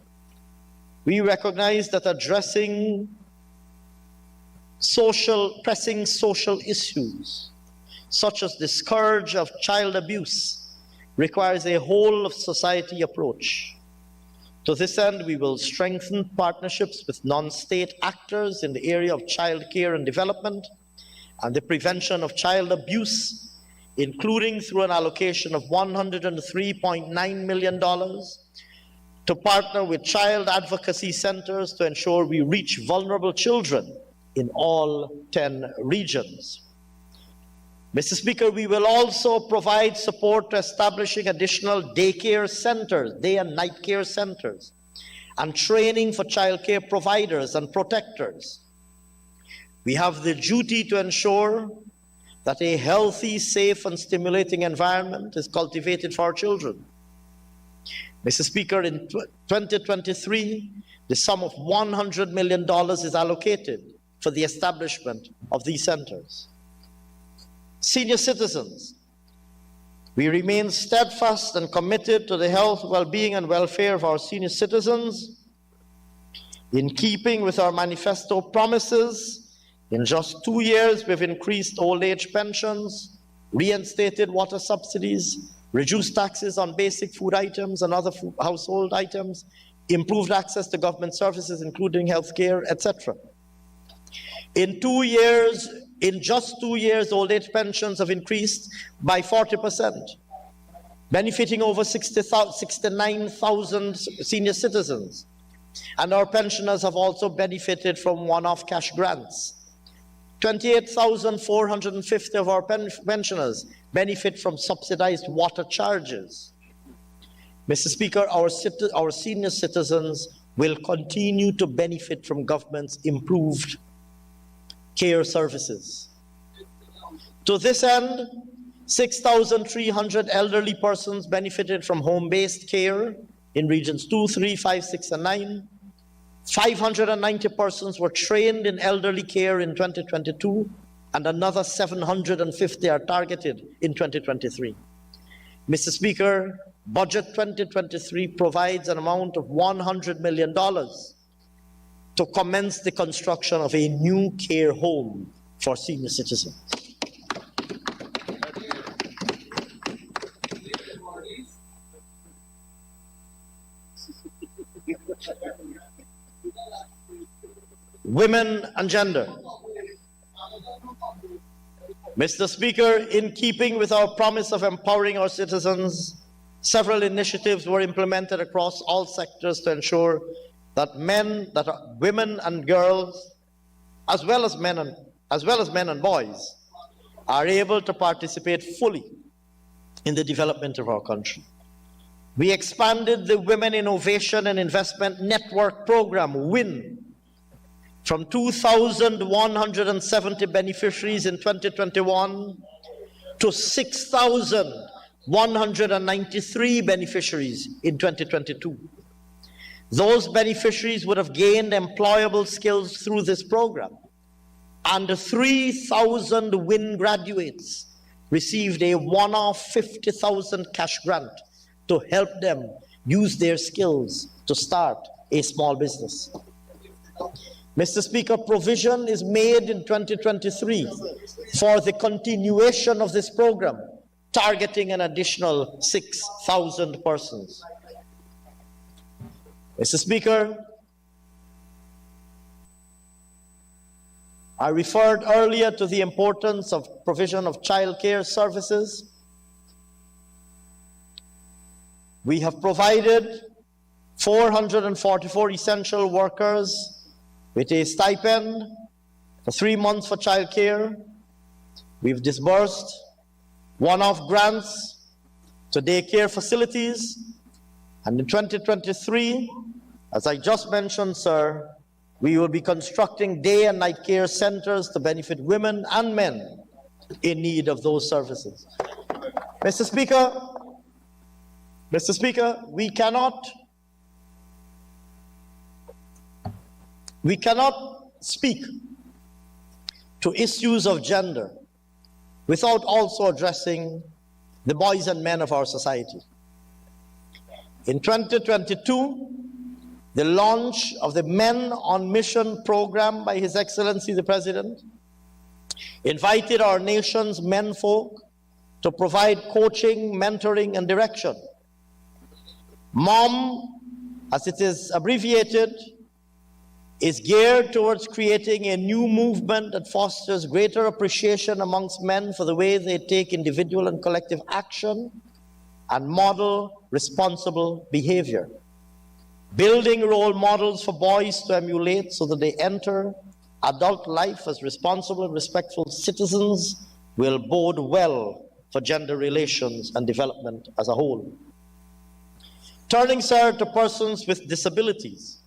we recognize that addressing pressing social issues, such as the scourge of child abuse, requires a whole of society approach. To this end, we will strengthen partnerships with non-state actors in the area of child care and development and the prevention of child abuse, including through an allocation of $103.9 million to partner with child advocacy centers to ensure we reach vulnerable children in all 10 regions. Mr. Speaker, we will also provide support to establishing additional daycare centers, day and night care centers, and training for child care providers and protectors. We have the duty to ensure that a healthy, safe, and stimulating environment is cultivated for our children. Mr. Speaker, in 2023, the sum of $100 million is allocated for the establishment of these centers. Senior citizens, we remain steadfast and committed to the health, well-being, and welfare of our senior citizens. In keeping with our manifesto promises, in just 2 years, we've increased old age pensions, reinstated water subsidies, reduced taxes on basic food items and other household items, improved access to government services, including healthcare, etc. In just 2 years, old age pensions have increased by 40%, benefiting over 69,000 senior citizens. And our pensioners have also benefited from one-off cash grants. 28,450 of our pensioners benefit from subsidized water charges. Mr. Speaker, our senior citizens will continue to benefit from government's improved care services. To this end, 6,300 elderly persons benefited from home-based care in regions 2, 3, 5, 6, and 9. 590 persons were trained in elderly care in 2022, and another 750 are targeted in 2023. Mr. Speaker, Budget 2023 provides an amount of $100 million to commence the construction of a new care home for senior citizens. Women and gender. Mr. Speaker, in keeping with our promise of empowering our citizens, several initiatives were implemented across all sectors to ensure that women and girls, as well as men and boys, are able to participate fully in the development of our country. We expanded the Women Innovation and Investment Network Program, WIN, from 2,170 beneficiaries in 2021 to 6,193 beneficiaries in 2022. Those beneficiaries would have gained employable skills through this program, and 3,000 WIN graduates received a one-off $50,000 cash grant to help them use their skills to start a small business. Mr. Speaker, provision is made in 2023 for the continuation of this program, targeting an additional 6,000 persons. Mr. Speaker, I referred earlier to the importance of provision of child care services. We have provided 444 essential workers with a stipend for 3 months for child care. We've disbursed one-off grants to daycare facilities. And in 2023, as I just mentioned, sir, We will be constructing day and night care centers to benefit women and men in need of those services. Mr. Speaker, we cannot speak to issues of gender without also addressing the boys and men of our society. In 2022, the launch of the Men on Mission program by His Excellency the President invited our nation's menfolk to provide coaching, mentoring, and direction. MOM, as it is abbreviated, is geared towards creating a new movement that fosters greater appreciation amongst men for the way they take individual and collective action and model responsible behavior. Building role models for boys to emulate so that they enter adult life as responsible and respectful citizens will bode well for gender relations and development as a whole. Turning, sir, to persons with disabilities.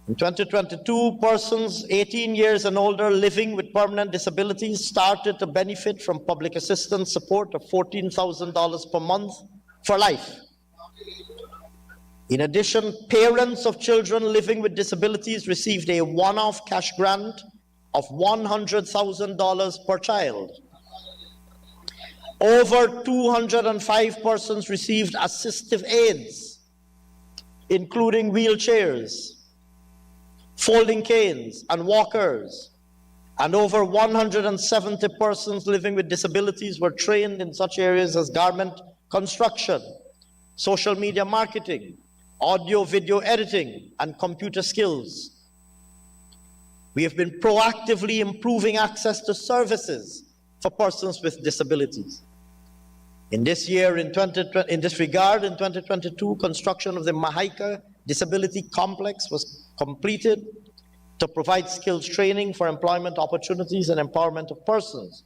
In 2022, persons 18 years and older living with permanent disabilities started to benefit from public assistance support of $14,000 per month for life. In addition, parents of children living with disabilities received a one-off cash grant of $100,000 per child. Over 205 persons received assistive aids, including wheelchairs, folding canes, and walkers. And over 170 persons living with disabilities were trained in such areas as garment construction, social media marketing, audio-video editing, and computer skills. We have been proactively improving access to services for persons with disabilities. In this regard, in 2022, construction of the Mahaika Disability Complex was completed to provide skills training for employment opportunities and empowerment of persons.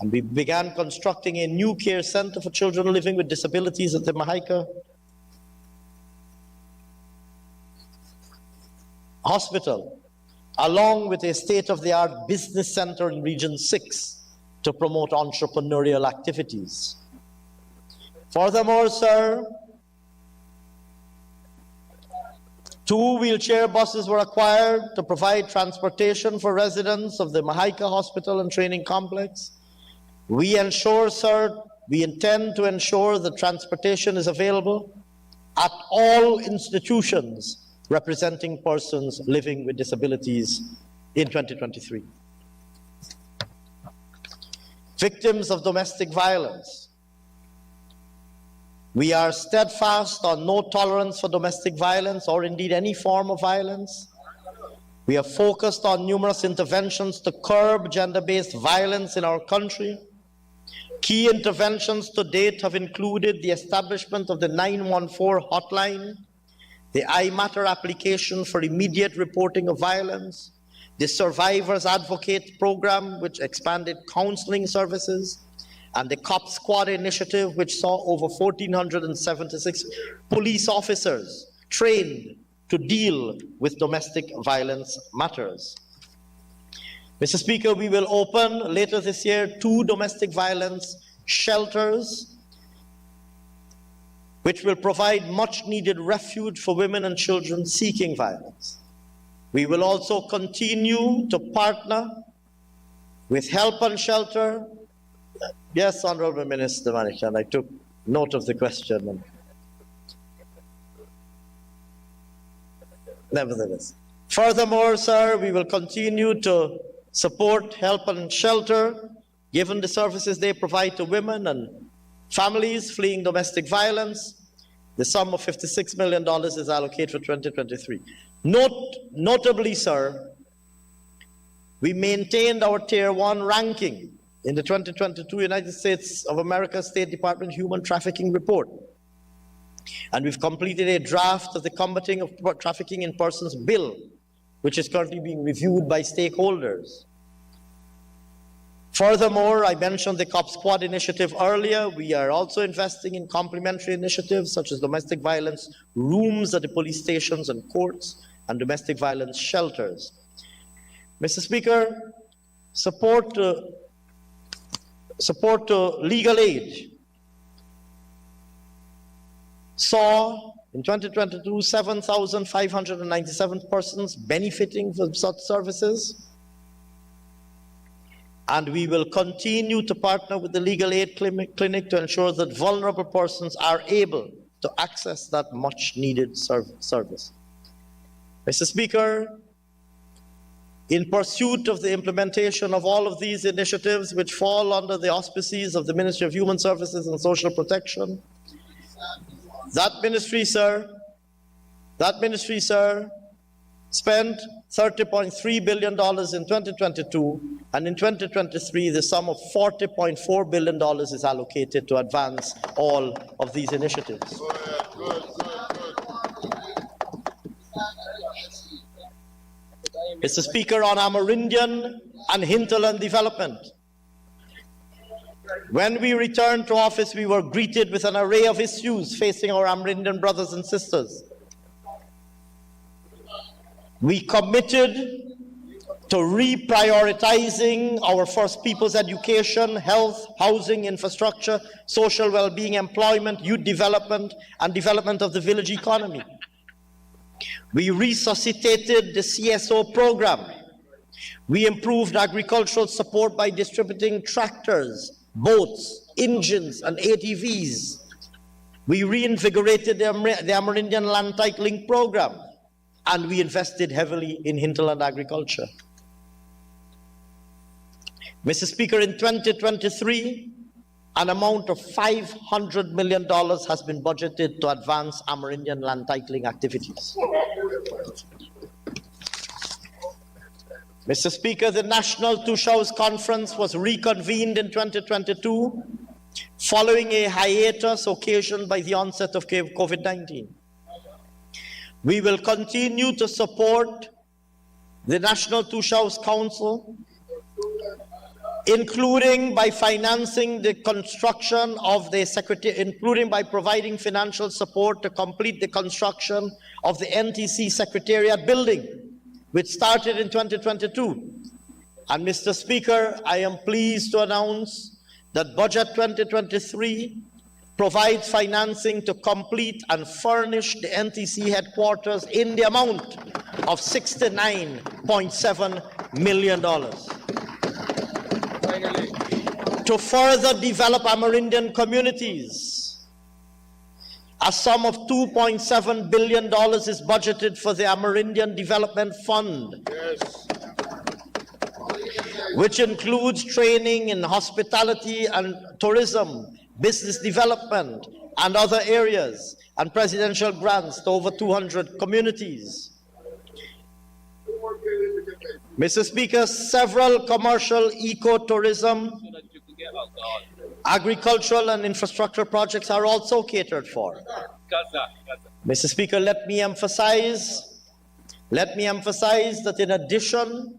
And we began constructing a new care center for children living with disabilities at the Mahaika Hospital, along with a state-of-the-art business center in Region 6 to promote entrepreneurial activities. Furthermore, sir, 2 wheelchair buses were acquired to provide transportation for residents of the Mahaika Hospital and Training Complex. We ensure, sir, we intend to ensure that transportation is available at all institutions representing persons living with disabilities in 2023. Victims of domestic violence. We are steadfast on no tolerance for domestic violence or indeed any form of violence. We are focused on numerous interventions to curb gender-based violence in our country. Key interventions to date have included the establishment of the 914 hotline, the iMatter application for immediate reporting of violence, the Survivors Advocate program, which expanded counseling services, and the Cop Squad initiative, which saw over 1,476 police officers trained to deal with domestic violence matters. Mr. Speaker, we will open later this year 2 domestic violence shelters, which will provide much needed refuge for women and children seeking violence. We will also continue to partner with Help and Shelter. Yes, Honorable Minister Manichan, I took note of the question. Nevertheless. Furthermore, sir, we will continue to support Help and Shelter, given the services they provide to women and families fleeing domestic violence. The sum of $56 million is allocated for 2023. Notably, sir, we maintained our Tier 1 ranking in the 2022 United States of America State Department Human Trafficking Report. And we've completed a draft of the Combating of Trafficking in Persons Bill, which is currently being reviewed by stakeholders. Furthermore, I mentioned the COP Squad initiative earlier. We are also investing in complementary initiatives such as domestic violence rooms at the police stations and courts and domestic violence shelters. Mr. Speaker, support to legal aid saw in 2022 7,597 persons benefiting from such services. And we will continue to partner with the Legal Aid Clinic to ensure that vulnerable persons are able to access that much needed service. Mr. Speaker, in pursuit of the implementation of all of these initiatives which fall under the auspices of the Ministry of Human Services and Social Protection, that ministry, sir, spent $30.3 billion in 2022, and in 2023, the sum of $40.4 billion is allocated to advance all of these initiatives. Mr. Speaker, on Amerindian and hinterland development, when we returned to office, we were greeted with an array of issues facing our Amerindian brothers and sisters. We committed to reprioritizing our First Peoples education, health, housing, infrastructure, social well-being, employment, youth development, and development of the village economy. We resuscitated the CSO program. We improved agricultural support by distributing tractors, boats, engines, and ATVs. We reinvigorated the Amerindian land titling program, and we invested heavily in hinterland agriculture. Mr. Speaker, in 2023, an amount of $500 million has been budgeted to advance Amerindian land titling activities. Mr. Speaker, the National Tushaus Conference was reconvened in 2022 following a hiatus occasioned by the onset of COVID-19. We will continue to support the National Tushaus Council, including by financing the construction of the including by providing financial support to complete the construction of the NTC Secretariat building, which started in 2022. And Mr. Speaker, I am pleased to announce that Budget 2023 provides financing to complete and furnish the NTC headquarters in the amount of $69.7 million. Finally, to further develop Amerindian communities, a sum of $2.7 billion is budgeted for the Amerindian Development Fund, which includes training in hospitality and tourism, business development, and other areas, and presidential grants to over 200 communities. Mr. Speaker, several commercial ecotourism, agricultural and infrastructure projects are also catered for. Mr. Speaker, let me emphasize that in addition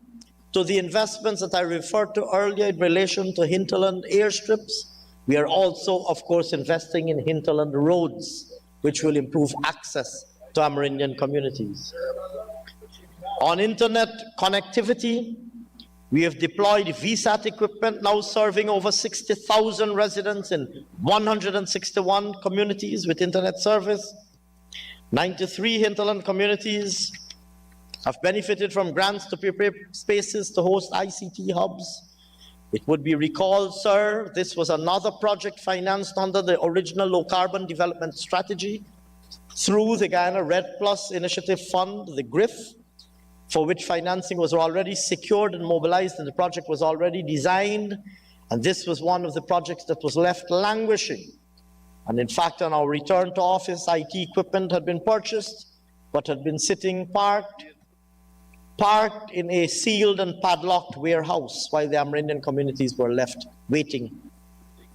to the investments that I referred to earlier in relation to hinterland airstrips, we are also, of course, investing in hinterland roads, which will improve access to Amerindian communities. On internet connectivity, we have deployed VSAT equipment now serving over 60,000 residents in 161 communities with internet service. 93 hinterland communities have benefited from grants to prepare spaces to host ICT hubs. It would be recalled, sir, this was another project financed under the original low carbon development strategy through the Guyana Red Plus Initiative Fund, the GRIF, for which financing was already secured and mobilized, and the project was already designed. And this was one of the projects that was left languishing. And in fact, on our return to office, IT equipment had been purchased, but had been sitting parked in a sealed and padlocked warehouse while the Amerindian communities were left waiting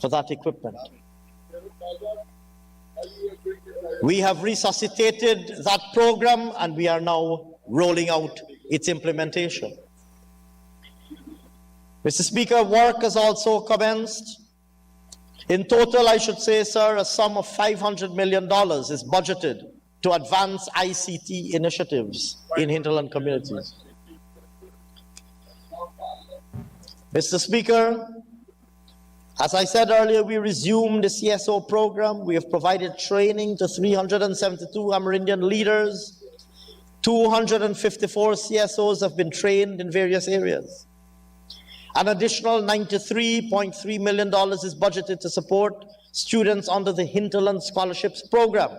for that equipment. We have resuscitated that program, and we are now rolling out its implementation. Mr. Speaker, work has also commenced. In total, I should say, sir, a sum of $500 million is budgeted to advance ICT initiatives in hinterland communities. Mr. Speaker, as I said earlier, we resumed the CSO program. We have provided training to 372 Amerindian leaders. 254 CSOs have been trained in various areas. An additional $93.3 million is budgeted to support students under the Hinterland Scholarships Program,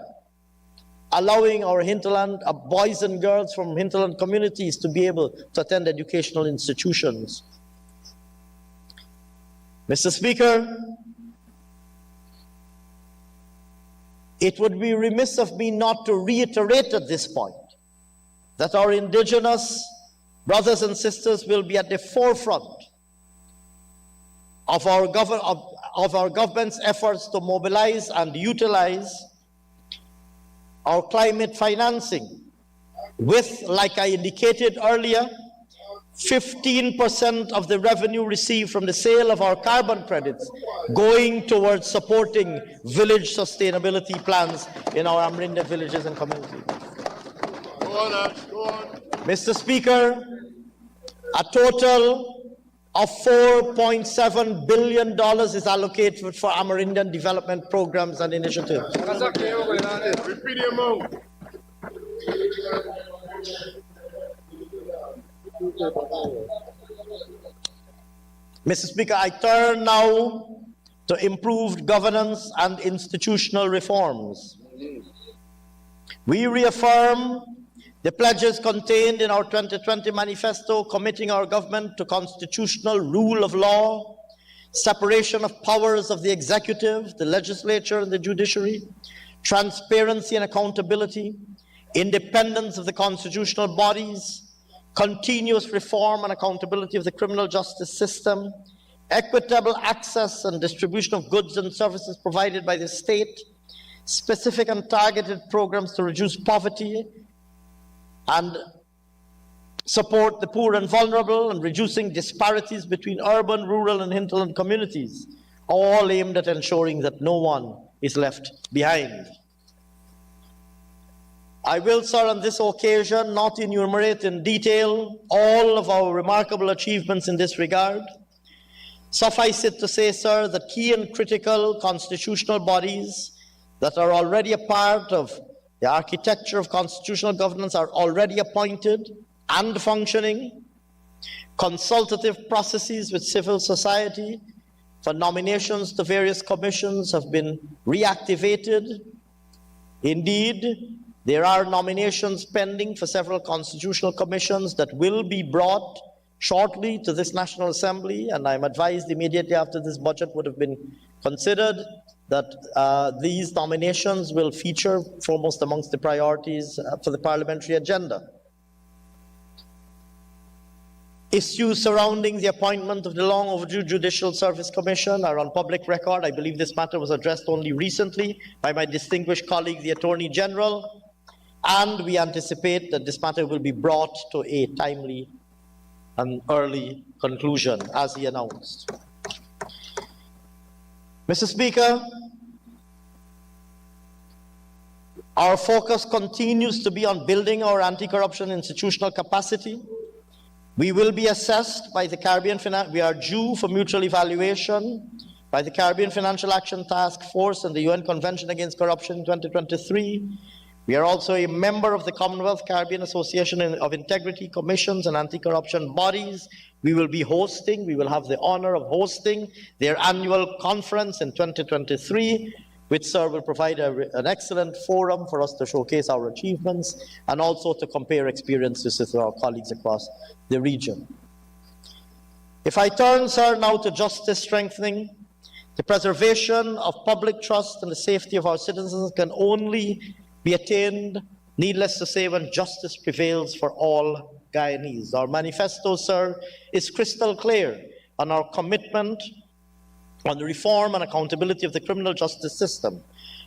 allowing our hinterland boys and girls from hinterland communities to be able to attend educational institutions. Mr. Speaker, it would be remiss of me not to reiterate at this point that our indigenous brothers and sisters will be at the forefront of our government's efforts to mobilize and utilize our climate financing with, like I indicated earlier, 15% of the revenue received from the sale of our carbon credits going towards supporting village sustainability plans in our Amerindian villages and communities. Go on. Mr. Speaker, a total of $4.7 billion is allocated for Amerindian development programs and initiatives. Repeat the amount. Mr. Speaker, I turn now to improved governance and institutional reforms. We reaffirm the pledges contained in our 2020 manifesto committing our government to constitutional rule of law, separation of powers of the executive, the legislature, and the judiciary, transparency and accountability, independence of the constitutional bodies, continuous reform and accountability of the criminal justice system, equitable access and distribution of goods and services provided by the state, specific and targeted programs to reduce poverty and support the poor and vulnerable, and reducing disparities between urban, rural, and hinterland communities, all aimed at ensuring that no one is left behind. I will, sir, on this occasion not enumerate in detail all of our remarkable achievements in this regard. Suffice it to say, sir, that key and critical constitutional bodies that are already a part of the architecture of constitutional governance are already appointed and functioning. Consultative processes with civil society for nominations to various commissions have been reactivated. Indeed, there are nominations pending for several constitutional commissions that will be brought shortly to this National Assembly, and I'm advised immediately after this budget would have been considered that these nominations will feature foremost amongst the priorities for the parliamentary agenda. Issues surrounding the appointment of the long overdue Judicial Service Commission are on public record. I believe this matter was addressed only recently by my distinguished colleague, the Attorney General, and we anticipate that this matter will be brought to a timely and early conclusion, as he announced. Mr. Speaker, our focus continues to be on building our anti-corruption institutional capacity. We will be assessed by the Caribbean we are due for mutual evaluation by the Caribbean Financial Action Task Force and the UN Convention Against Corruption in 2023. We are also a member of the Commonwealth Caribbean Association of Integrity Commissions and Anti-Corruption Bodies. We will have the honor of hosting their annual conference in 2023, which, sir, will provide an excellent forum for us to showcase our achievements and also to compare experiences with our colleagues across the region. If I turn, sir, now to justice strengthening, the preservation of public trust and the safety of our citizens can only be attained, needless to say, when justice prevails for all Guyanese. Our manifesto, sir, is crystal clear on our commitment on the reform and accountability of the criminal justice system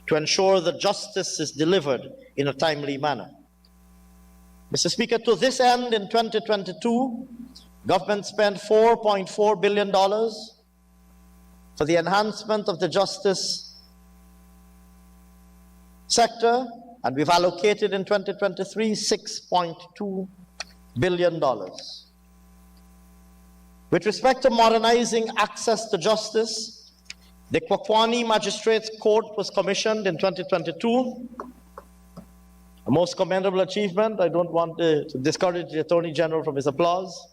to ensure that justice is delivered in a timely manner. Mr. Speaker, to this end, in 2022, Government spent $4.4 billion for the enhancement of the justice sector, and we've allocated in 2023 $6.2 billion. With respect to modernizing access to justice, the Kwakwani Magistrates Court was commissioned in 2022. A most commendable achievement. I don't want to discourage the Attorney General from his applause.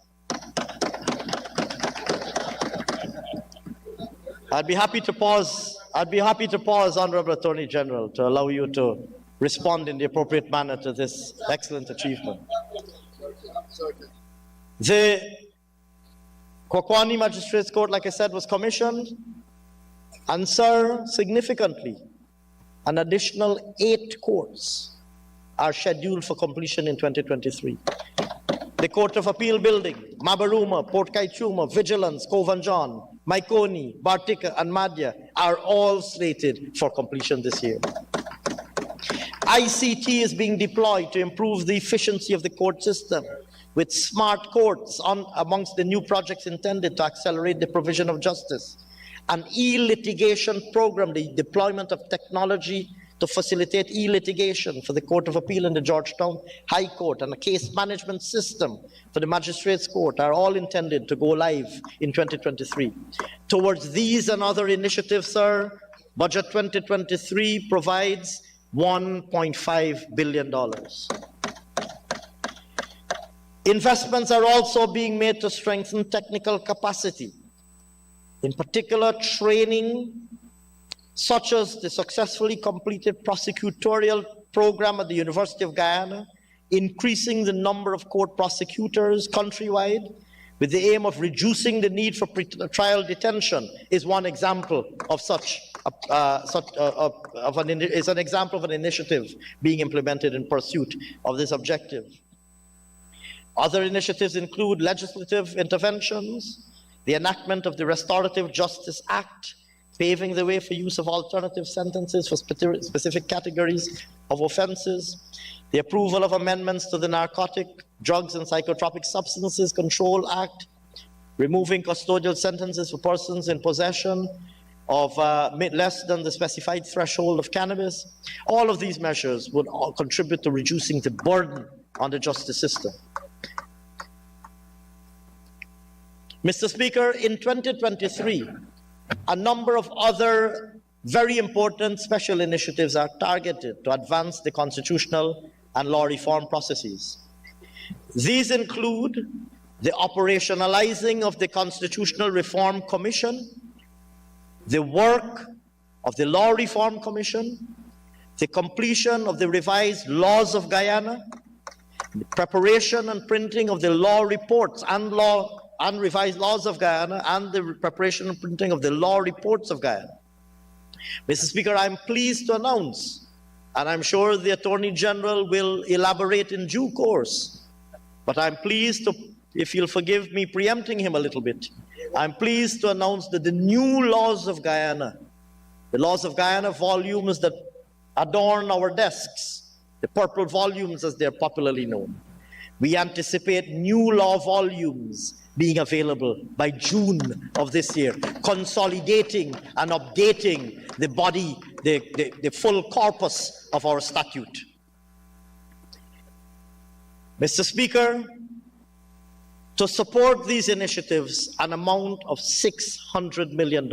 I'd be happy to pause, Honorable Attorney General, to allow you to respond in the appropriate manner to this excellent achievement. The Kwakwani Magistrates Court, like I said, was commissioned, and sir, significantly, an additional 8 courts are scheduled for completion in 2023. The Court of Appeal Building, Mabaruma, Port Kaichuma, Vigilance, Kovanjan, Maikoni, Bartika, and Madhya are all slated for completion this year. ICT is being deployed to improve the efficiency of the court system, with smart courts amongst the new projects intended to accelerate the provision of justice. An e-litigation program, the deployment of technology to facilitate e-litigation for the Court of Appeal and the Georgetown High Court, and a case management system for the Magistrates Court are all intended to go live in 2023. Towards these and other initiatives, sir, Budget 2023 provides $1.5 billion. Investments are also being made to strengthen technical capacity, in particular training such as the successfully completed prosecutorial program at the University of Guyana, increasing the number of court prosecutors countrywide with the aim of reducing the need for trial detention is one example of an example of an initiative being implemented in pursuit of this objective. Other initiatives include legislative interventions, the enactment of the Restorative Justice Act, paving the way for use of alternative sentences for specific categories of offenses, the approval of amendments to the Narcotic, Drugs and Psychotropic Substances Control Act, removing custodial sentences for persons in possession of less than the specified threshold of cannabis. All of these measures would all contribute to reducing the burden on the justice system. Mr. Speaker, in 2023, a number of other very important special initiatives are targeted to advance the constitutional and law reform processes. These include the operationalizing of the Constitutional Reform Commission, the work of the Law Reform Commission, the completion of the revised laws of Guyana, the preparation and printing of the law reports and revised laws of Guyana, and the preparation and printing of the law reports of Guyana. Mr. Speaker, I'm pleased to announce, and I'm sure the Attorney General will elaborate in due course, but I'm pleased to, if you'll forgive me preempting him a little bit, I'm pleased to announce that the new laws of Guyana, the laws of Guyana volumes that adorn our desks, the purple volumes as they're popularly known, we anticipate new law volumes being available by June of this year, consolidating and updating the body, the full corpus of our statute. Mr. Speaker, to support these initiatives, an amount of $600 million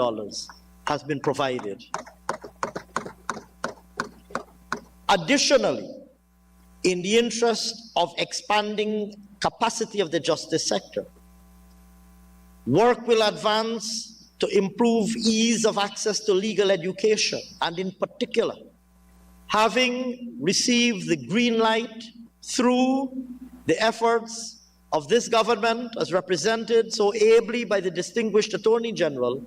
has been provided. Additionally, in the interest of expanding capacity of the justice sector, work will advance to improve ease of access to legal education, and in particular, having received the green light through the efforts of this government, as represented so ably by the distinguished Attorney General,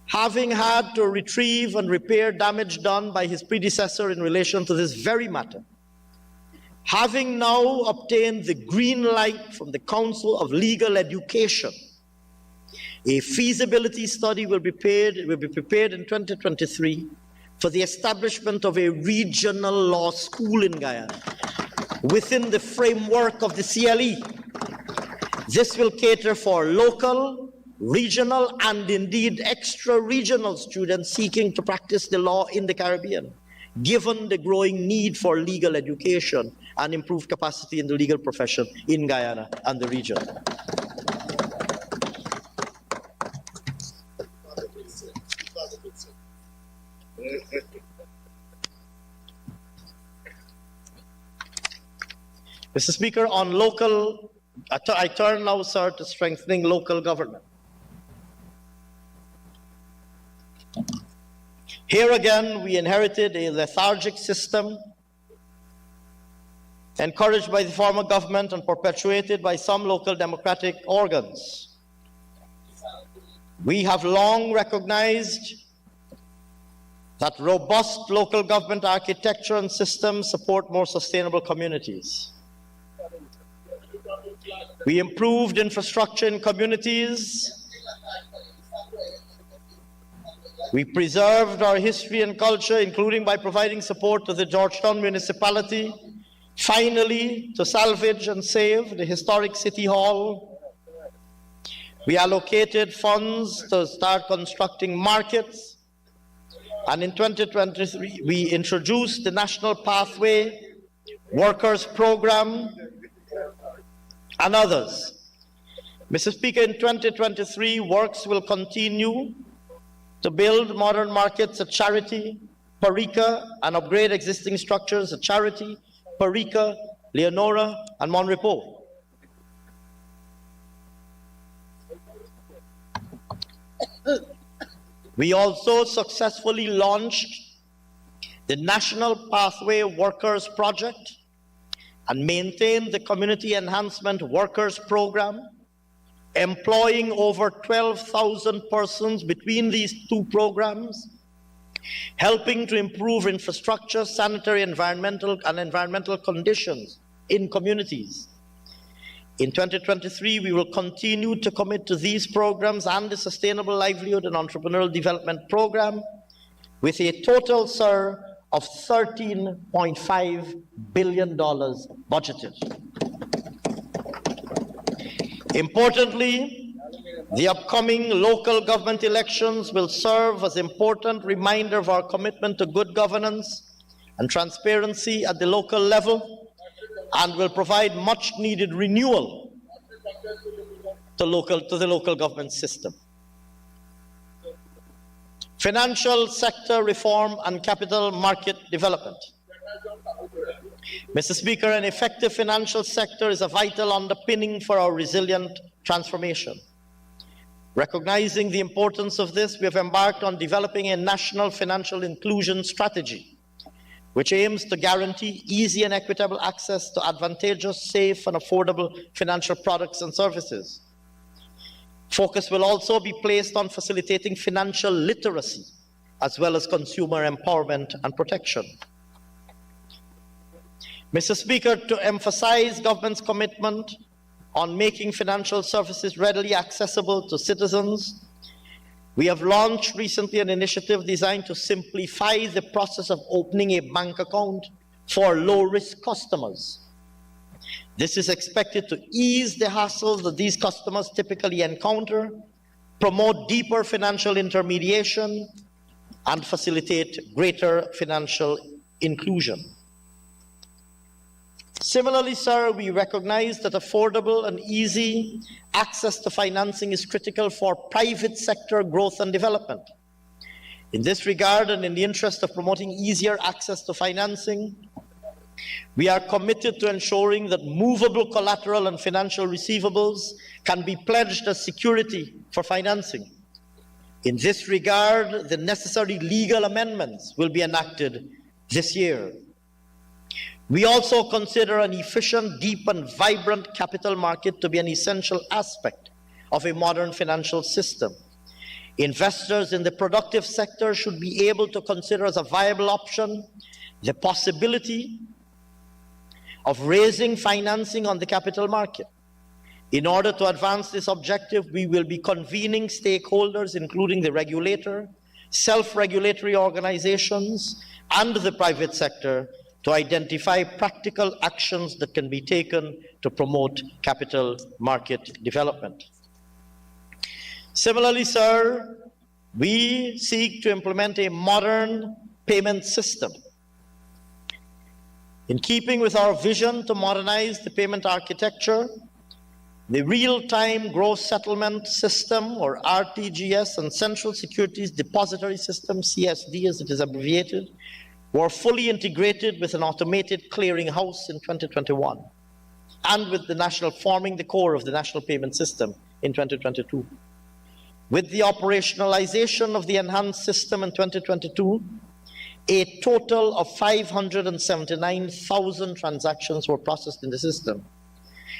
having had to retrieve and repair damage done by his predecessor in relation to this very matter, having now obtained the green light from the Council of Legal Education, a feasibility study will be prepared in 2023 for the establishment of a regional law school in Guyana within the framework of the CLE. This will cater for local, regional, and indeed extra-regional students seeking to practice the law in the Caribbean, given the growing need for legal education and improved capacity in the legal profession in Guyana and the region. Mr. Speaker, on local, I turn now, sir, to strengthening local government. Here again, we inherited a lethargic system encouraged by the former government and perpetuated by some local democratic organs. We have long recognized that robust local government architecture and systems support more sustainable communities. We improved infrastructure in communities. We preserved our history and culture, including by providing support to the Georgetown municipality, finally to salvage and save the historic City Hall. We allocated funds to start constructing markets. And in 2023, we introduced the National Pathway Workers Program and others. Mr. Speaker, in 2023, works will continue to build modern markets at Charity, Parika, and upgrade existing structures at Charity, Parika, Leonora, and Monrepo. We also successfully launched the National Pathway Workers Project and maintained the Community Enhancement Workers Program, employing over 12,000 persons between these two programs, helping to improve infrastructure, sanitary, environmental conditions in communities. In 2023, we will continue to commit to these programs and the Sustainable Livelihood and Entrepreneurial Development Program with a total, sir, of $13.5 billion budgeted. Importantly, the upcoming local government elections will serve as an important reminder of our commitment to good governance and transparency at the local level, and will provide much needed renewal to the local government system. Financial sector reform and capital market development. Mr. Speaker, an effective financial sector is a vital underpinning for our resilient transformation. Recognizing the importance of this, we have embarked on developing a national financial inclusion strategy, which aims to guarantee easy and equitable access to advantageous, safe, and affordable financial products and services. Focus will also be placed on facilitating financial literacy, as well as consumer empowerment and protection. Mr. Speaker, to emphasize government's commitment on making financial services readily accessible to citizens, we have launched recently an initiative designed to simplify the process of opening a bank account for low-risk customers. This is expected to ease the hassles that these customers typically encounter, promote deeper financial intermediation, and facilitate greater financial inclusion. Similarly, sir, we recognize that affordable and easy access to financing is critical for private sector growth and development. In this regard, and in the interest of promoting easier access to financing, we are committed to ensuring that movable collateral and financial receivables can be pledged as security for financing. In this regard, the necessary legal amendments will be enacted this year. We also consider an efficient, deep, and vibrant capital market to be an essential aspect of a modern financial system. Investors in the productive sector should be able to consider as a viable option the possibility of raising financing on the capital market. In order to advance this objective, we will be convening stakeholders, including the regulator, self-regulatory organizations, and the private sector, to identify practical actions that can be taken to promote capital market development. Similarly, sir, we seek to implement a modern payment system. In keeping with our vision to modernize the payment architecture, the real-time gross settlement system, or RTGS, and Central Securities Depository System, CSD as it is abbreviated, were fully integrated with an automated clearinghouse in 2021, and with the forming the core of the national payment system in 2022. With the operationalization of the enhanced system in 2022, a total of 579,000 transactions were processed in the system,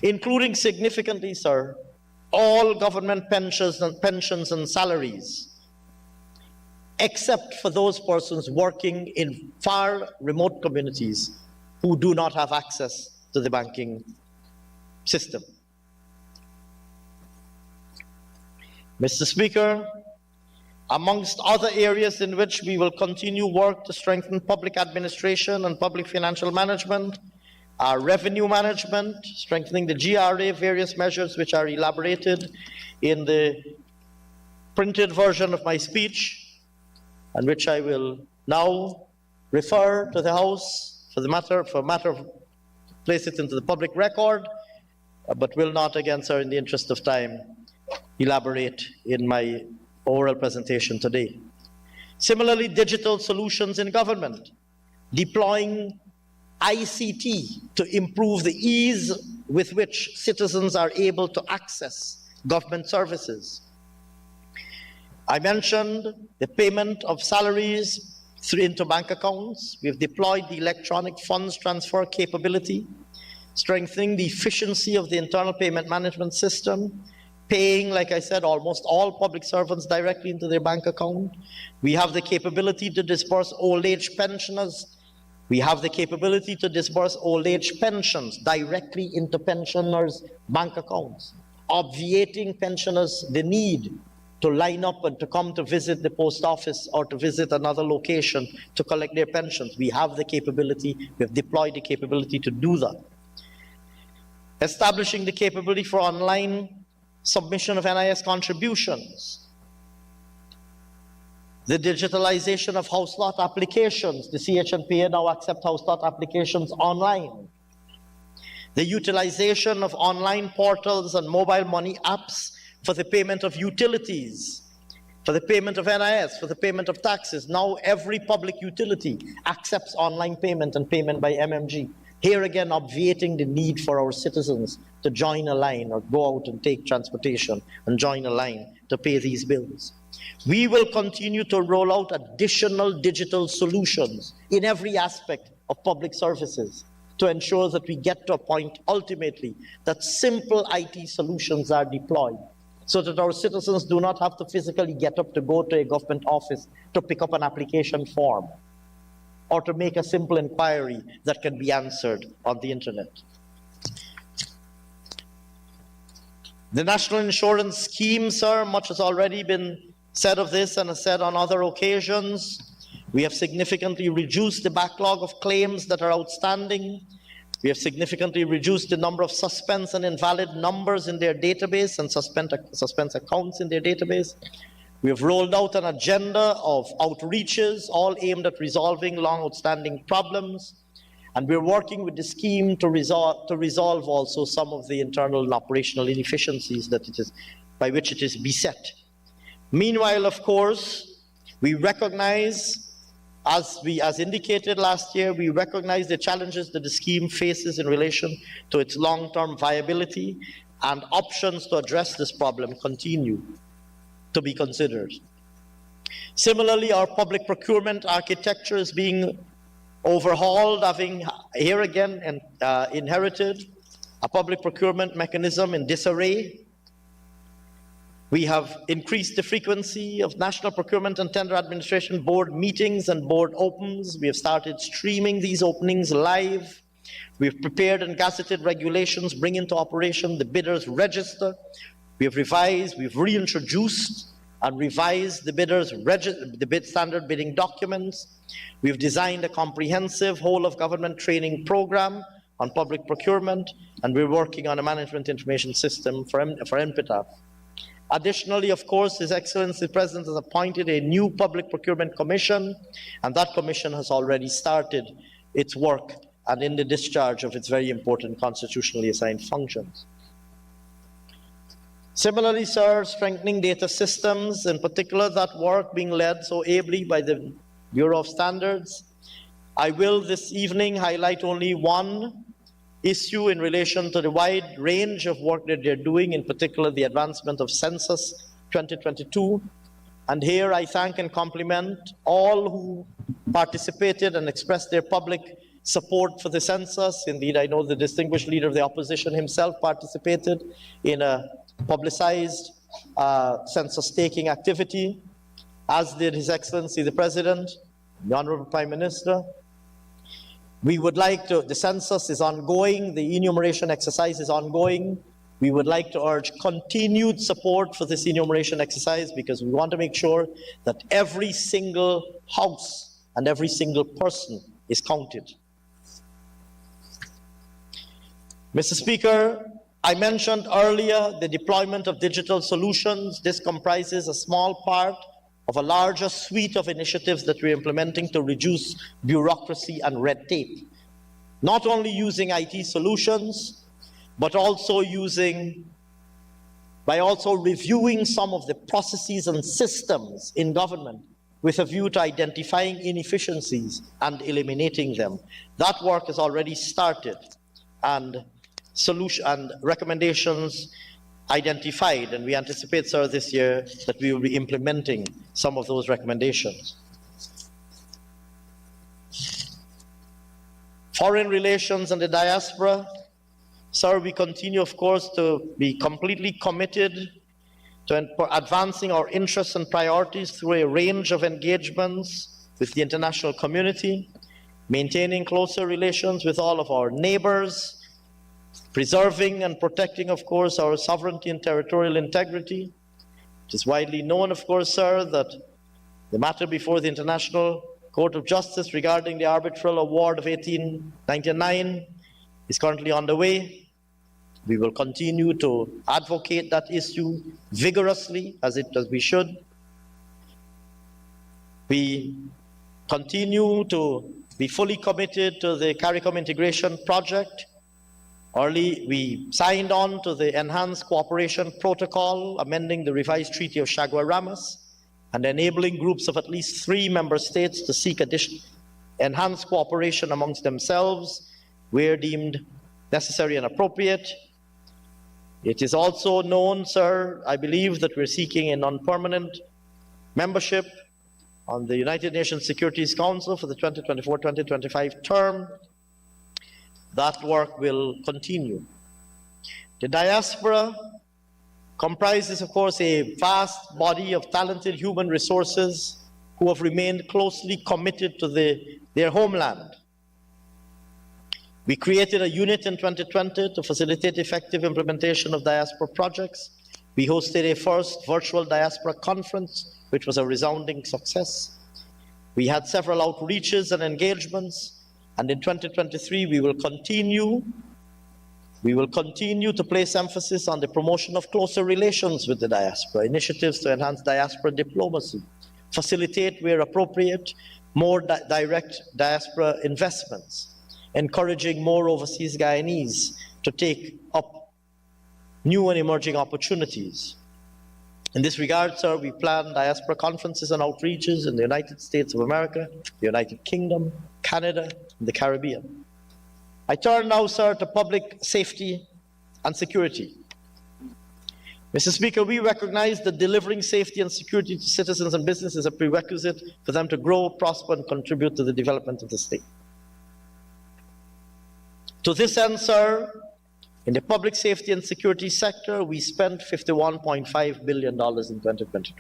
including significantly, sir, all government pensions and salaries, except for those persons working in far remote communities who do not have access to the banking system. Mr. Speaker, amongst other areas in which we will continue work to strengthen public administration and public financial management are revenue management, strengthening the GRA, various measures which are elaborated in the printed version of my speech, and which I will now refer to the House for matter of place it into the public record, but will not, again, sir, in the interest of time, elaborate in my oral presentation today. Similarly, digital solutions in government, deploying ICT to improve the ease with which citizens are able to access government services. I mentioned the payment of salaries into bank accounts. We've deployed the electronic funds transfer capability, strengthening the efficiency of the internal payment management system, paying, like I said, almost all public servants directly into their bank account. We have the capability to disburse old age pensioners. We have the capability to disburse old age pensions directly into pensioners' bank accounts, obviating pensioners the need to line up and to come to visit the post office or to visit another location to collect their pensions. We have the capability, we have deployed the capability to do that. Establishing the capability for online submission of NIS contributions. The digitalization of house lot applications. The CHNPA now accept house lot applications online. The utilization of online portals and mobile money apps for the payment of utilities, for the payment of NIS, for the payment of taxes. Now every public utility accepts online payment and payment by MMG. Here again, obviating the need for our citizens to join a line or go out and take transportation and join a line to pay these bills. We will continue to roll out additional digital solutions in every aspect of public services to ensure that we get to a point ultimately that simple IT solutions are deployed so that our citizens do not have to physically get up to go to a government office to pick up an application form or to make a simple inquiry that can be answered on the internet. The National Insurance Scheme, sir, much has already been said of this and has said on other occasions. We have significantly reduced the backlog of claims that are outstanding. We have significantly reduced the number of suspense and invalid numbers in their database and suspense accounts in their database. We have rolled out an agenda of outreaches, all aimed at resolving long outstanding problems. And we're working with the scheme to resolve also some of the internal and operational inefficiencies by which it is beset. Meanwhile, of course, we recognize, as indicated last year, we recognize the challenges that the scheme faces in relation to its long-term viability, and options to address this problem continue to be considered. Similarly, our public procurement architecture is being overhauled, having here again inherited a public procurement mechanism in disarray. We have increased the frequency of National Procurement and Tender Administration Board meetings and board opens. We have started streaming these openings live. We've prepared and gazetted regulations, bring into operation the bidders register. We have revised, we've reintroduced and revised the bid standard bidding documents. We've designed a comprehensive whole-of-government training program on public procurement, and we're working on a management information system for NPITAF. Additionally, of course, His Excellency the President has appointed a new Public Procurement Commission, and that commission has already started its work and in the discharge of its very important constitutionally assigned functions. Similarly, sir, strengthening data systems, in particular that work being led so ably by the Bureau of Standards. I will this evening highlight only one issue in relation to the wide range of work that they're doing, in particular the advancement of Census 2022. And here I thank and compliment all who participated and expressed their public support for the census. Indeed, I know the distinguished leader of the opposition himself participated in a publicized census taking activity, as did His Excellency the President, the Honorable Prime Minister. We would like to, the census is ongoing, the enumeration exercise is ongoing. We would like to urge continued support for this enumeration exercise because we want to make sure that every single house and every single person is counted. Mr. Speaker, I mentioned earlier the deployment of digital solutions. This comprises a small part of a larger suite of initiatives that we're implementing to reduce bureaucracy and red tape. Not only using IT solutions, but also reviewing some of the processes and systems in government with a view to identifying inefficiencies and eliminating them. That work has already started, and recommendations identified, and we anticipate, sir, this year that we will be implementing some of those recommendations. Foreign relations and the diaspora. Sir, we continue, of course, to be completely committed to advancing our interests and priorities through a range of engagements with the international community, maintaining closer relations with all of our neighbors, preserving and protecting, of course, our sovereignty and territorial integrity. It is widely known, of course, sir, that the matter before the International Court of Justice regarding the arbitral award of 1899 is currently underway. We will continue to advocate that issue vigorously, as we should. We continue to be fully committed to the CARICOM integration project. Early, we signed on to the Enhanced Cooperation Protocol, amending the revised Treaty of Chaguaramas and enabling groups of at least 3 member states to seek enhanced cooperation amongst themselves where deemed necessary and appropriate. It is also known, sir, I believe, that we're seeking a non-permanent membership on the United Nations Security Council for the 2024-2025 term. That work will continue. The diaspora comprises, of course, a vast body of talented human resources who have remained closely committed to their homeland. We created a unit in 2020 to facilitate effective implementation of diaspora projects. We hosted a first virtual diaspora conference, which was a resounding success. We had several outreaches and engagements. And in 2023, we will continue to place emphasis on the promotion of closer relations with the diaspora, initiatives to enhance diaspora diplomacy, facilitate where appropriate, more direct diaspora investments, encouraging more overseas Guyanese to take up new and emerging opportunities. In this regard, sir, we plan diaspora conferences and outreaches in the United States of America, the United Kingdom, Canada, and the Caribbean. I turn now, sir, to public safety and security. Mr. Speaker, we recognize that delivering safety and security to citizens and businesses is a prerequisite for them to grow, prosper, and contribute to the development of the state. To this end, sir, in the public safety and security sector, we spent $51.5 billion in 2022.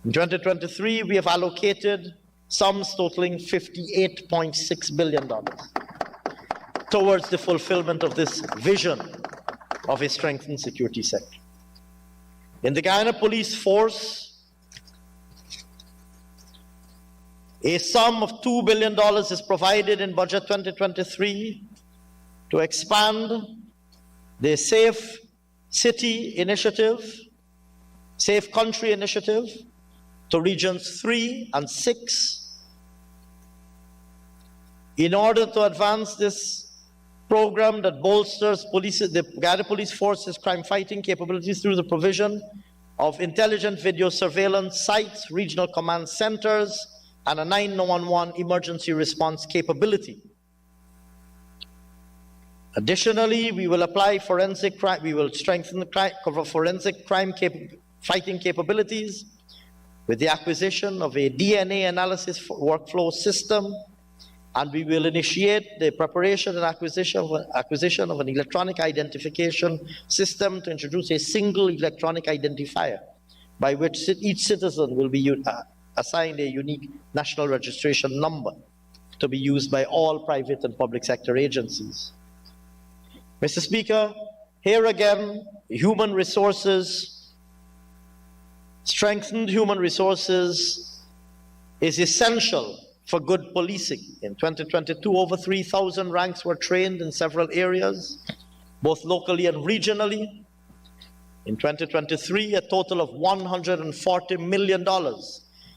In 2023, we have allocated sums totaling $58.6 billion towards the fulfillment of this vision of a strengthened security sector. In the Guyana Police Force, a sum of $2 billion is provided in Budget 2023 to expand the Safe City Initiative, Safe Country Initiative to regions 3 and 6 in order to advance this program that bolsters the Guyana Police Force's crime-fighting capabilities through the provision of intelligent video surveillance sites, regional command centers, and a 911 emergency response capability. Additionally, we will apply forensic crime, we will strengthen the forensic crime fighting capabilities with the acquisition of a DNA analysis workflow system, and we will initiate the preparation and acquisition of an electronic identification system to introduce a single electronic identifier by which each citizen will be assigned a unique national registration number to be used by all private and public sector agencies. Mr. Speaker, here again, human resources, strengthened human resources is essential for good policing. In 2022, over 3,000 ranks were trained in several areas, both locally and regionally. In 2023, a total of $140 million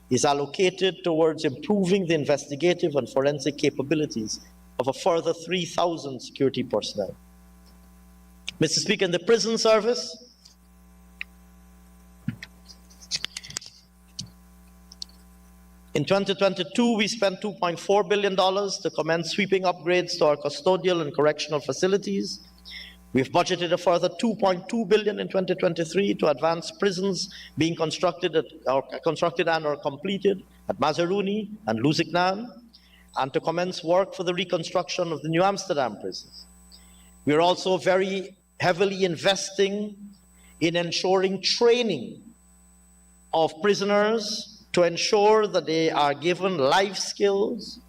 is allocated towards improving the investigative and forensic capabilities of a further 3,000 security personnel. Mr. Speaker, in the prison service, in 2022, we spent $2.4 billion to commence sweeping upgrades to our custodial and correctional facilities. We've budgeted a further $2.2 billion in 2023 to advance prisons being constructed and or completed at Mazaruni and Lusignan, and to commence work for the reconstruction of the New Amsterdam prisons. We are also very heavily investing in ensuring training of prisoners to ensure that they are given life skills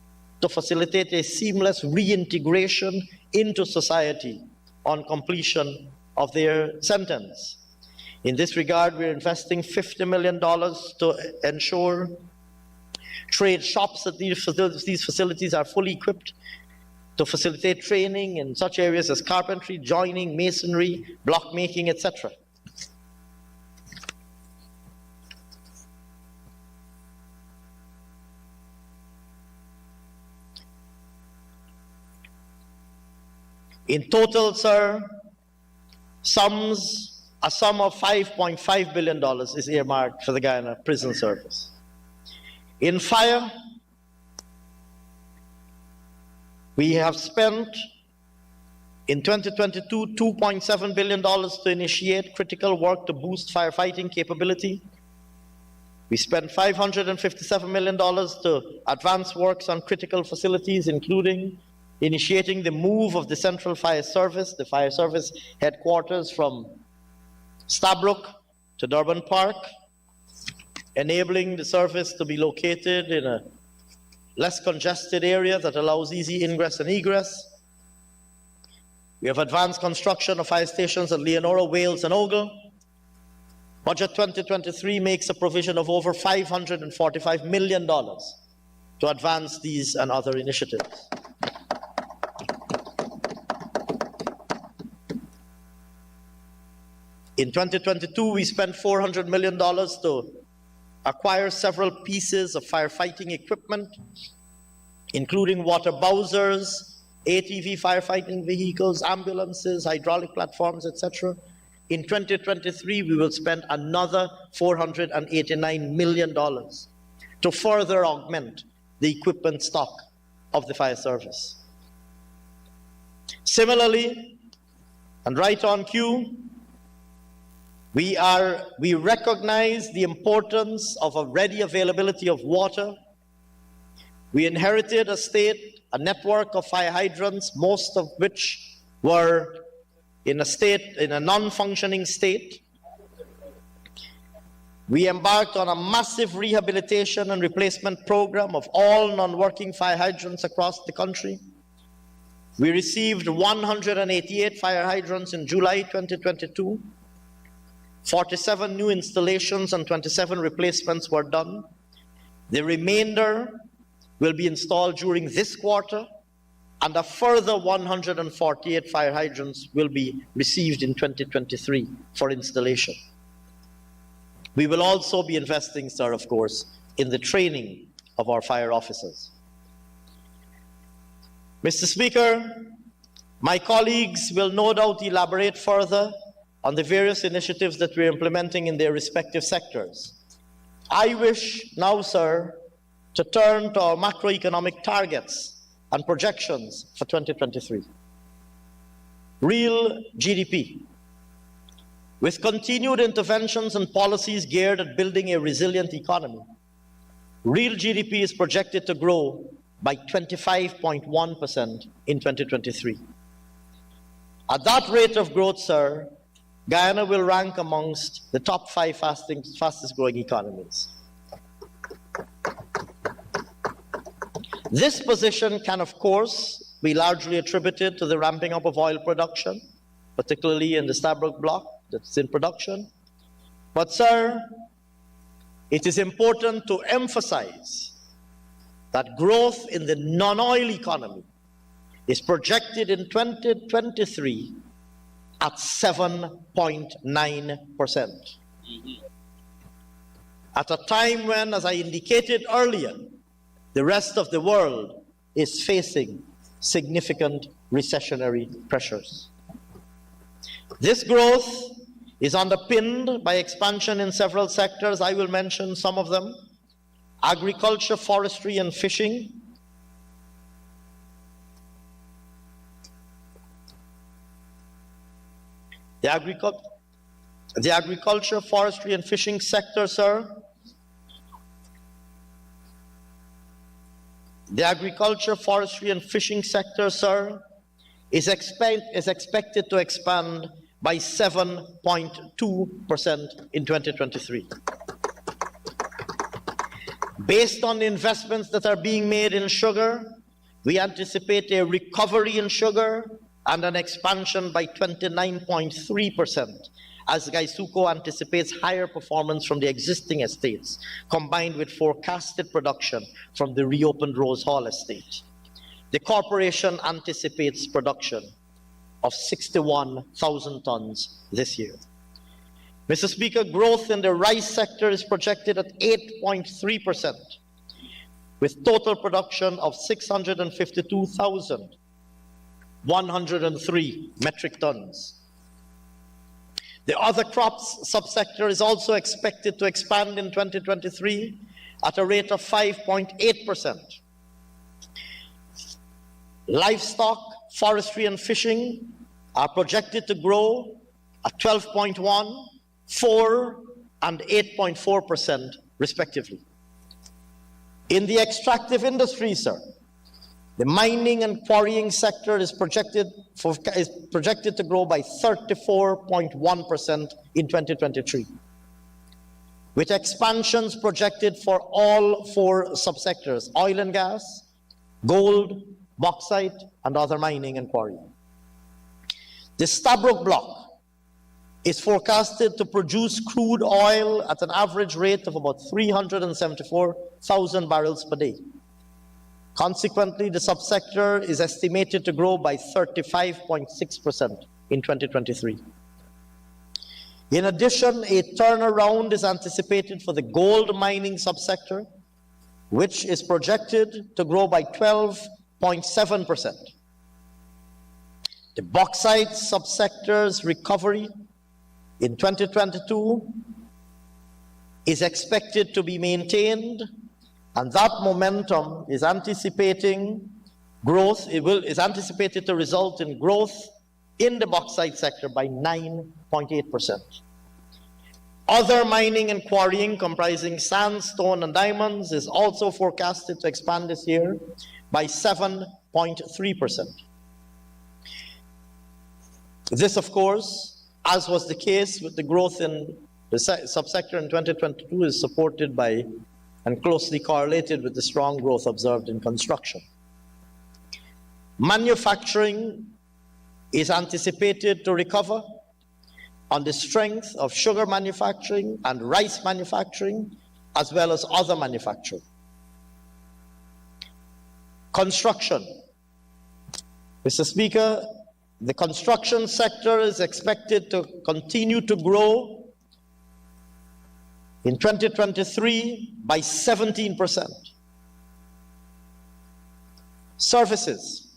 to facilitate a seamless reintegration into society on completion of their sentence. In this regard, we're investing $50 million to ensure trade shops at these facilities are fully equipped to facilitate training in such areas as carpentry, joining, masonry, block making, etc. In total, sir, a sum of $5.5 billion is earmarked for the Guyana Prison Service. In fire, we have spent in 2022 $2.7 billion to initiate critical work to boost firefighting capability. We spent $557 million to advance works on critical facilities, including initiating the move of the Central Fire Service, the Fire Service headquarters, from Stabroek to Durban Park, enabling the service to be located in a less congested area that allows easy ingress and egress. We have advanced construction of fire stations at Leonora, Wales, and Ogle. Budget 2023 makes a provision of over $545 million to advance these and other initiatives. In 2022, we spent $400 million to acquire several pieces of firefighting equipment, including water bowsers, ATV firefighting vehicles, ambulances, hydraulic platforms, etc. In 2023, we will spend another $489 million to further augment the equipment stock of the fire service. Similarly, and right on cue, we recognize the importance of a ready availability of water. We inherited a network of fire hydrants, most of which were in a non-functioning state. We embarked on a massive rehabilitation and replacement program of all non-working fire hydrants across the country. We received 188 fire hydrants in July 2022. 47 new installations and 27 replacements were done. The remainder will be installed during this quarter, and a further 148 fire hydrants will be received in 2023 for installation. We will also be investing, sir, of course, in the training of our fire officers. Mr. Speaker, my colleagues will no doubt elaborate further on the various initiatives that we're implementing in their respective sectors. I wish now, sir, to turn to our macroeconomic targets and projections for 2023. Real GDP. With continued interventions and policies geared at building a resilient economy, real GDP is projected to grow by 25.1% in 2023. At that rate of growth, sir, Guyana will rank amongst the top 5 fastest growing economies. This position can, of course, be largely attributed to the ramping up of oil production, particularly in the Stabroek Block that's in production. But, sir, it is important to emphasize that growth in the non-oil economy is projected in 2023 at 7.9%. At a time when, as I indicated earlier, the rest of the world is facing significant recessionary pressures. This growth is underpinned by expansion in several sectors. I will mention some of them: agriculture, forestry, and fishing. The agriculture, forestry, and fishing sector, sir. The agriculture, forestry, and fishing sector, sir, is expected to expand by 7.2% in 2023. Based on the investments that are being made in sugar, we anticipate a recovery in sugar and an expansion by 29.3%, as Gaisuco anticipates higher performance from the existing estates, combined with forecasted production from the reopened Rose Hall estate. The corporation anticipates production of 61,000 tons this year. Mr. Speaker, growth in the rice sector is projected at 8.3%, with total production of 652,103 metric tons. The other crops subsector is also expected to expand in 2023 at a rate of 5.8%. Livestock, forestry, and fishing are projected to grow at 12.1%, 4%, and 8.4% respectively. In the extractive industry, sir, the mining and quarrying sector is projected to grow by 34.1% in 2023, with expansions projected for all 4 subsectors: oil and gas, gold, bauxite, and other mining and quarrying. The Stabroek Block is forecasted to produce crude oil at an average rate of about 374,000 barrels per day. Consequently, the subsector is estimated to grow by 35.6% in 2023. In addition, a turnaround is anticipated for the gold mining subsector, which is projected to grow by 12.7%. The bauxite subsector's recovery in 2022 is expected to be maintained, and that momentum is anticipating growth. Is anticipated to result in growth in the bauxite sector by 9.8%. Other mining and quarrying, comprising sandstone and diamonds, is also forecasted to expand this year by 7.3%. This, of course, as was the case with the growth in the subsector in 2022, is supported by and closely correlated with the strong growth observed in construction. Manufacturing is anticipated to recover on the strength of sugar manufacturing and rice manufacturing, as well as other manufacturing. Construction. Mr. Speaker, the construction sector is expected to continue to grow in 2023 by 17%. Services.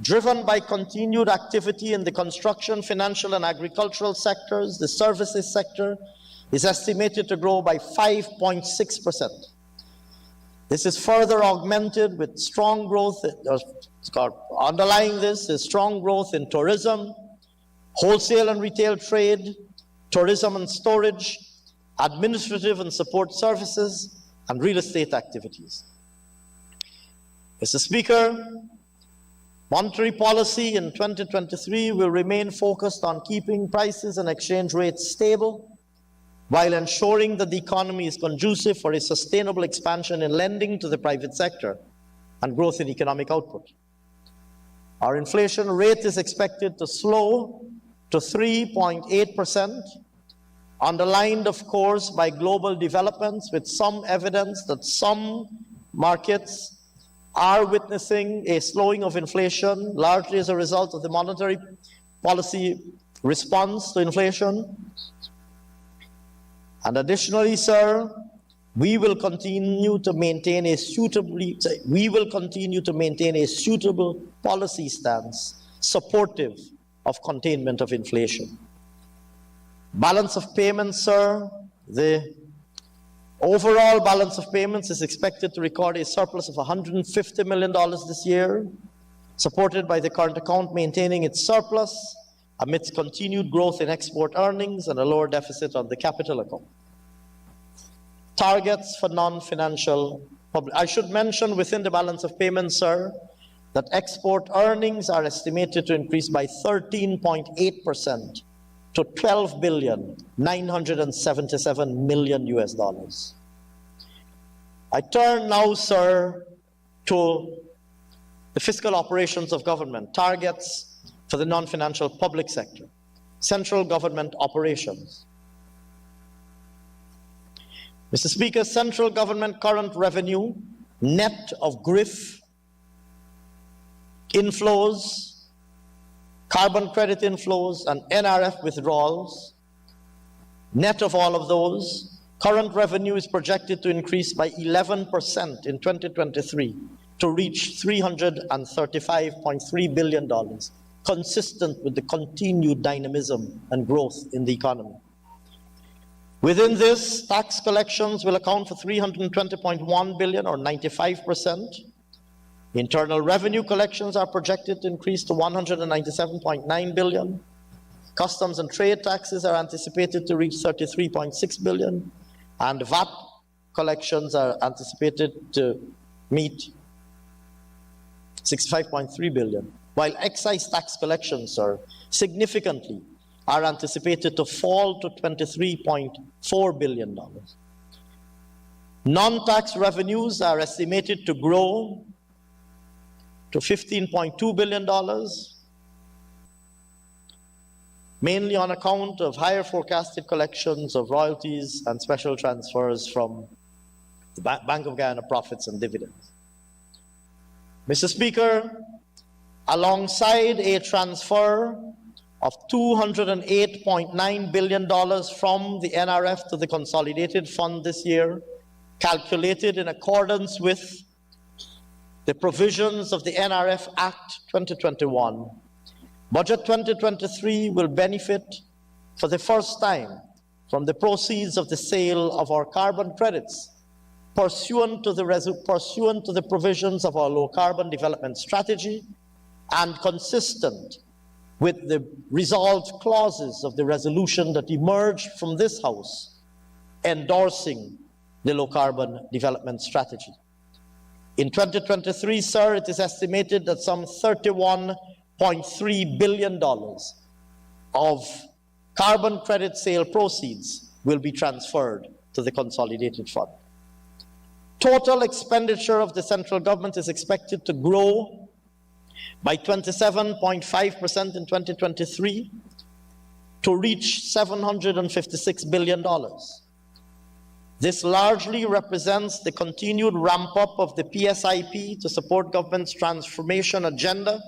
Driven by continued activity in the construction, financial, and agricultural sectors, the services sector is estimated to grow by 5.6%. This is further augmented with strong growth, underlying this is strong growth in tourism, wholesale and retail trade, tourism and storage, administrative and support services, and real estate activities. Mr. Speaker, monetary policy in 2023 will remain focused on keeping prices and exchange rates stable while ensuring that the economy is conducive for a sustainable expansion in lending to the private sector and growth in economic output. Our inflation rate is expected to slow to 3.8%, underlined, of course, by global developments with some evidence that some markets are witnessing a slowing of inflation, largely as a result of the monetary policy response to inflation. And additionally, sir, we will continue to maintain a suitable policy stance supportive of containment of inflation. Balance of payments, sir, the overall balance of payments is expected to record a surplus of $150 million this year, supported by the current account maintaining its surplus amidst continued growth in export earnings and a lower deficit on the capital account. Targets for non-financial public. I should mention within the balance of payments, sir, that export earnings are estimated to increase by 13.8% to $12.977 billion US. I turn now, sir, to the fiscal operations of government, targets for the non-financial public sector, central government operations. Mr. Speaker, central government current revenue, net of GRIF inflows, carbon credit inflows, and NRF withdrawals, net of all of those, current revenue is projected to increase by 11% in 2023 to reach $335.3 billion, consistent with the continued dynamism and growth in the economy. Within this, tax collections will account for $320.1 billion, or 95%. Internal revenue collections are projected to increase to $197.9 billion. Customs and trade taxes are anticipated to reach $33.6 billion, and VAT collections are anticipated to meet $65.3 billion, while excise tax collections are significantly anticipated to fall to $23.4 billion. Non-tax revenues are estimated to grow to $15.2 billion, mainly on account of higher forecasted collections of royalties and special transfers from the Bank of Guyana profits and dividends. Mr. Speaker, alongside a transfer of $208.9 billion from the NRF to the Consolidated Fund this year, calculated in accordance with the provisions of the NRF Act 2021, Budget 2023 will benefit for the first time from the proceeds of the sale of our carbon credits, pursuant to the provisions of our low carbon development strategy and consistent with the resolved clauses of the resolution that emerged from this House endorsing the low carbon development strategy. In 2023, sir, it is estimated that some $31.3 billion of carbon credit sale proceeds will be transferred to the Consolidated Fund. Total expenditure of the central government is expected to grow by 27.5% in 2023 to reach $756 billion. This largely represents the continued ramp-up of the PSIP to support government's transformation agenda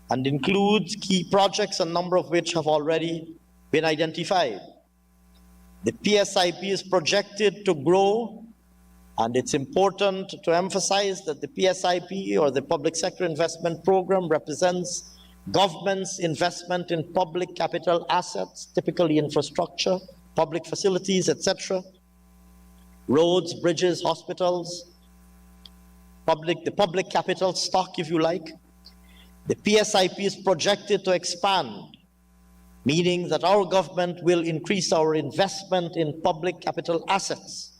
and includes key projects, a number of which have already been identified. The PSIP is projected to grow, and it's important to emphasize that the PSIP, or the Public Sector Investment Program, represents government's investment in public capital assets, typically infrastructure, public facilities, etc., roads, bridges, hospitals, the public capital stock, if you like. The PSIP is projected to expand, meaning that our government will increase our investment in public capital assets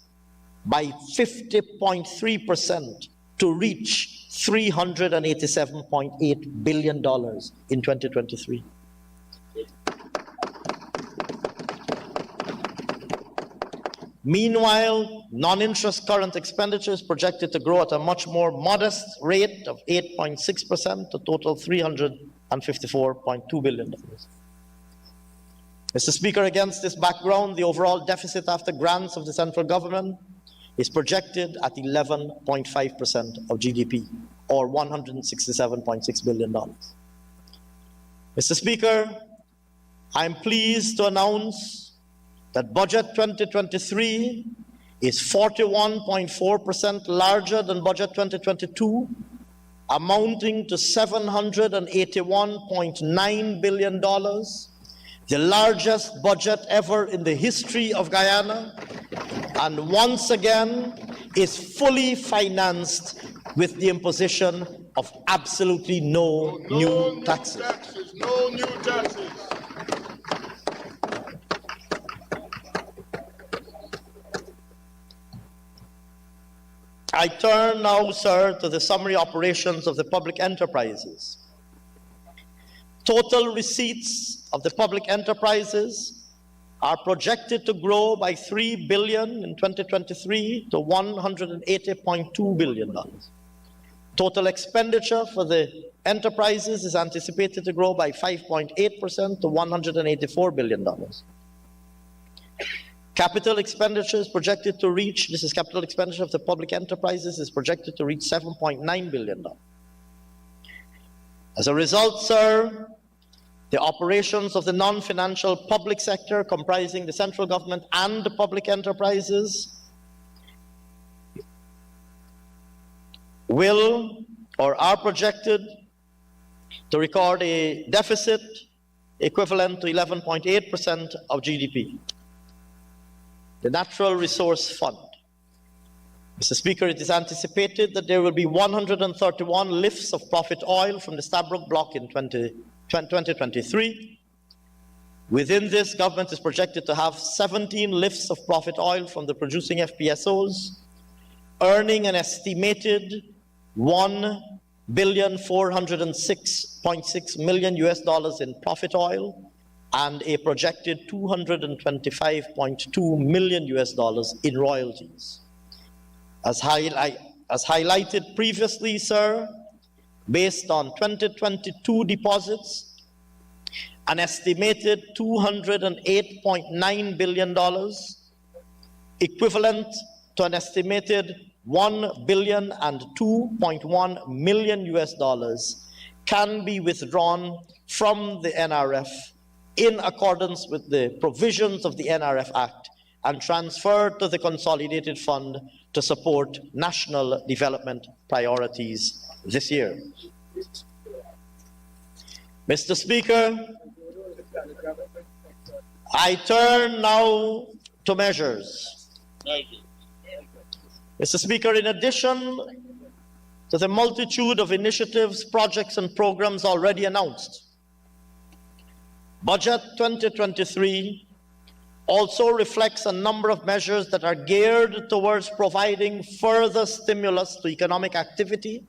by 50.3% to reach $387.8 billion in 2023. Meanwhile, non-interest current expenditure is projected to grow at a much more modest rate of 8.6% to total $354.2 billion. Mr. Speaker, against this background, the overall deficit after grants of the central government is projected at 11.5% of GDP, or $167.6 billion. Mr. Speaker, I am pleased to announce that Budget 2023 is 41.4% larger than Budget 2022, amounting to $781.9 billion, the largest budget ever in the history of Guyana, and once again is fully financed with the imposition of absolutely no new taxes. No new taxes. I turn now, sir, to the summary operations of the public enterprises. Total receipts of the public enterprises are projected to grow by $3 billion in 2023 to $180.2 billion. Total expenditure for the enterprises is anticipated to grow by 5.8% to $184 billion. Capital expenditure is projected to reach, this is capital expenditure of the public enterprises, is projected to reach $7.9 billion. As a result, sir, the operations of the non-financial public sector, comprising the central government and the public enterprises, will or are projected to record a deficit equivalent to 11.8% of GDP. The Natural Resource Fund. Mr. Speaker, it is anticipated that there will be 131 lifts of profit oil from the Stabroek block in 2023. Within this, government is projected to have 17 lifts of profit oil from the producing FPSOs, earning an estimated $1,406.6 million in profit oil and a projected $225.2 million in royalties. As highlighted previously, sir, based on 2022 deposits, an estimated $208.9 billion, equivalent to an estimated $1,002.1 million can be withdrawn from the NRF in accordance with the provisions of the NRF Act and transferred to the Consolidated Fund to support national development priorities this year. Mr. Speaker, I turn now to measures. Mr. Speaker, in addition to the multitude of initiatives, projects, and programs already announced, Budget 2023 also reflects a number of measures that are geared towards providing further stimulus to economic activity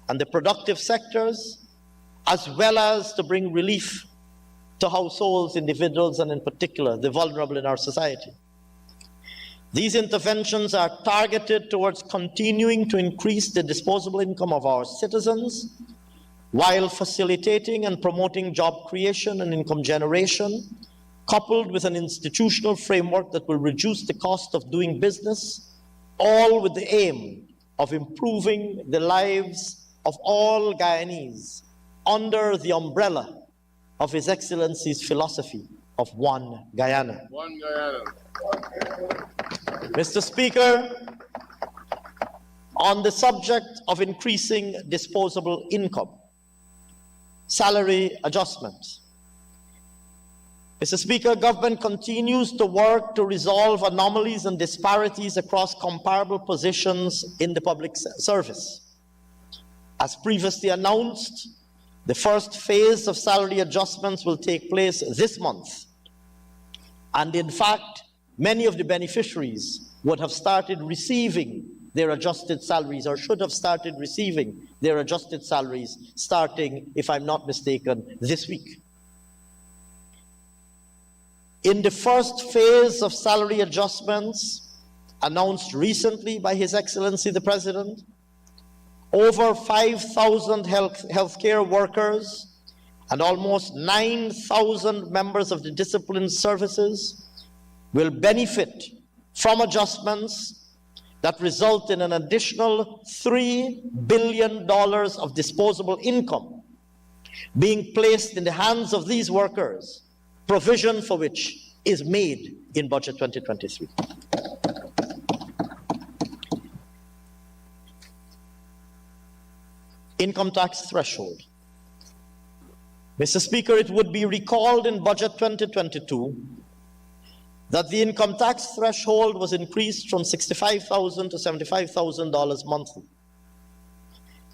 and the productive sectors, as well as to bring relief to households, individuals, and in particular, the vulnerable in our society. These interventions are targeted towards continuing to increase the disposable income of our citizens, while facilitating and promoting job creation and income generation coupled with an institutional framework that will reduce the cost of doing business, all with the aim of improving the lives of all Guyanese under the umbrella of His Excellency's philosophy of One Guyana. One Guyana. Mr. Speaker, on the subject of increasing disposable income, salary adjustments. Mr. Speaker, government continues to work to resolve anomalies and disparities across comparable positions in the public service. As previously announced, the first phase of salary adjustments will take place this month. And in fact, many of the beneficiaries would have started receiving their adjusted salaries, or should have started receiving their adjusted salaries starting, if I'm not mistaken, this week. In the first phase of salary adjustments announced recently by His Excellency the President, over 5,000 healthcare workers and almost 9,000 members of the disciplined services will benefit from adjustments that result in an additional $3 billion of disposable income being placed in the hands of these workers, provision for which is made in Budget 2023. Income tax threshold. Mr. Speaker, it would be recalled in Budget 2022 that the income tax threshold was increased from $65,000 to $75,000 monthly.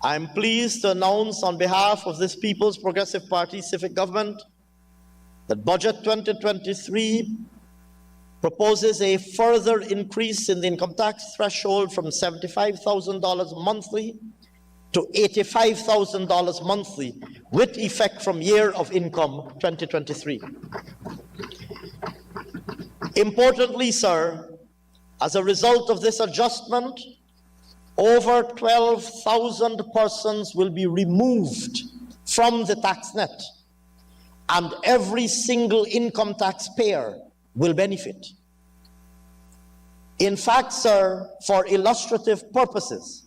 I am pleased to announce on behalf of this People's Progressive Party civic government that Budget 2023 proposes a further increase in the income tax threshold from $75,000 monthly to $85,000 monthly, with effect from year of income 2023. Importantly, sir, as a result of this adjustment, over 12,000 persons will be removed from the tax net, and every single income taxpayer will benefit. In fact, sir, for illustrative purposes,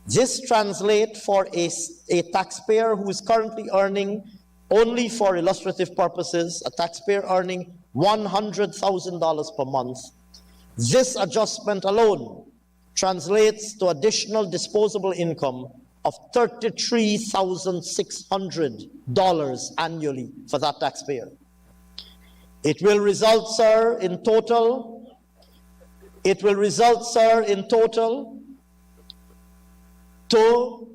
this translates for a taxpayer who is currently earning, only for illustrative purposes, a taxpayer earning $100,000 per month. This adjustment alone translates to additional disposable income of $33,600 annually for that taxpayer. It will result, sir, in total, to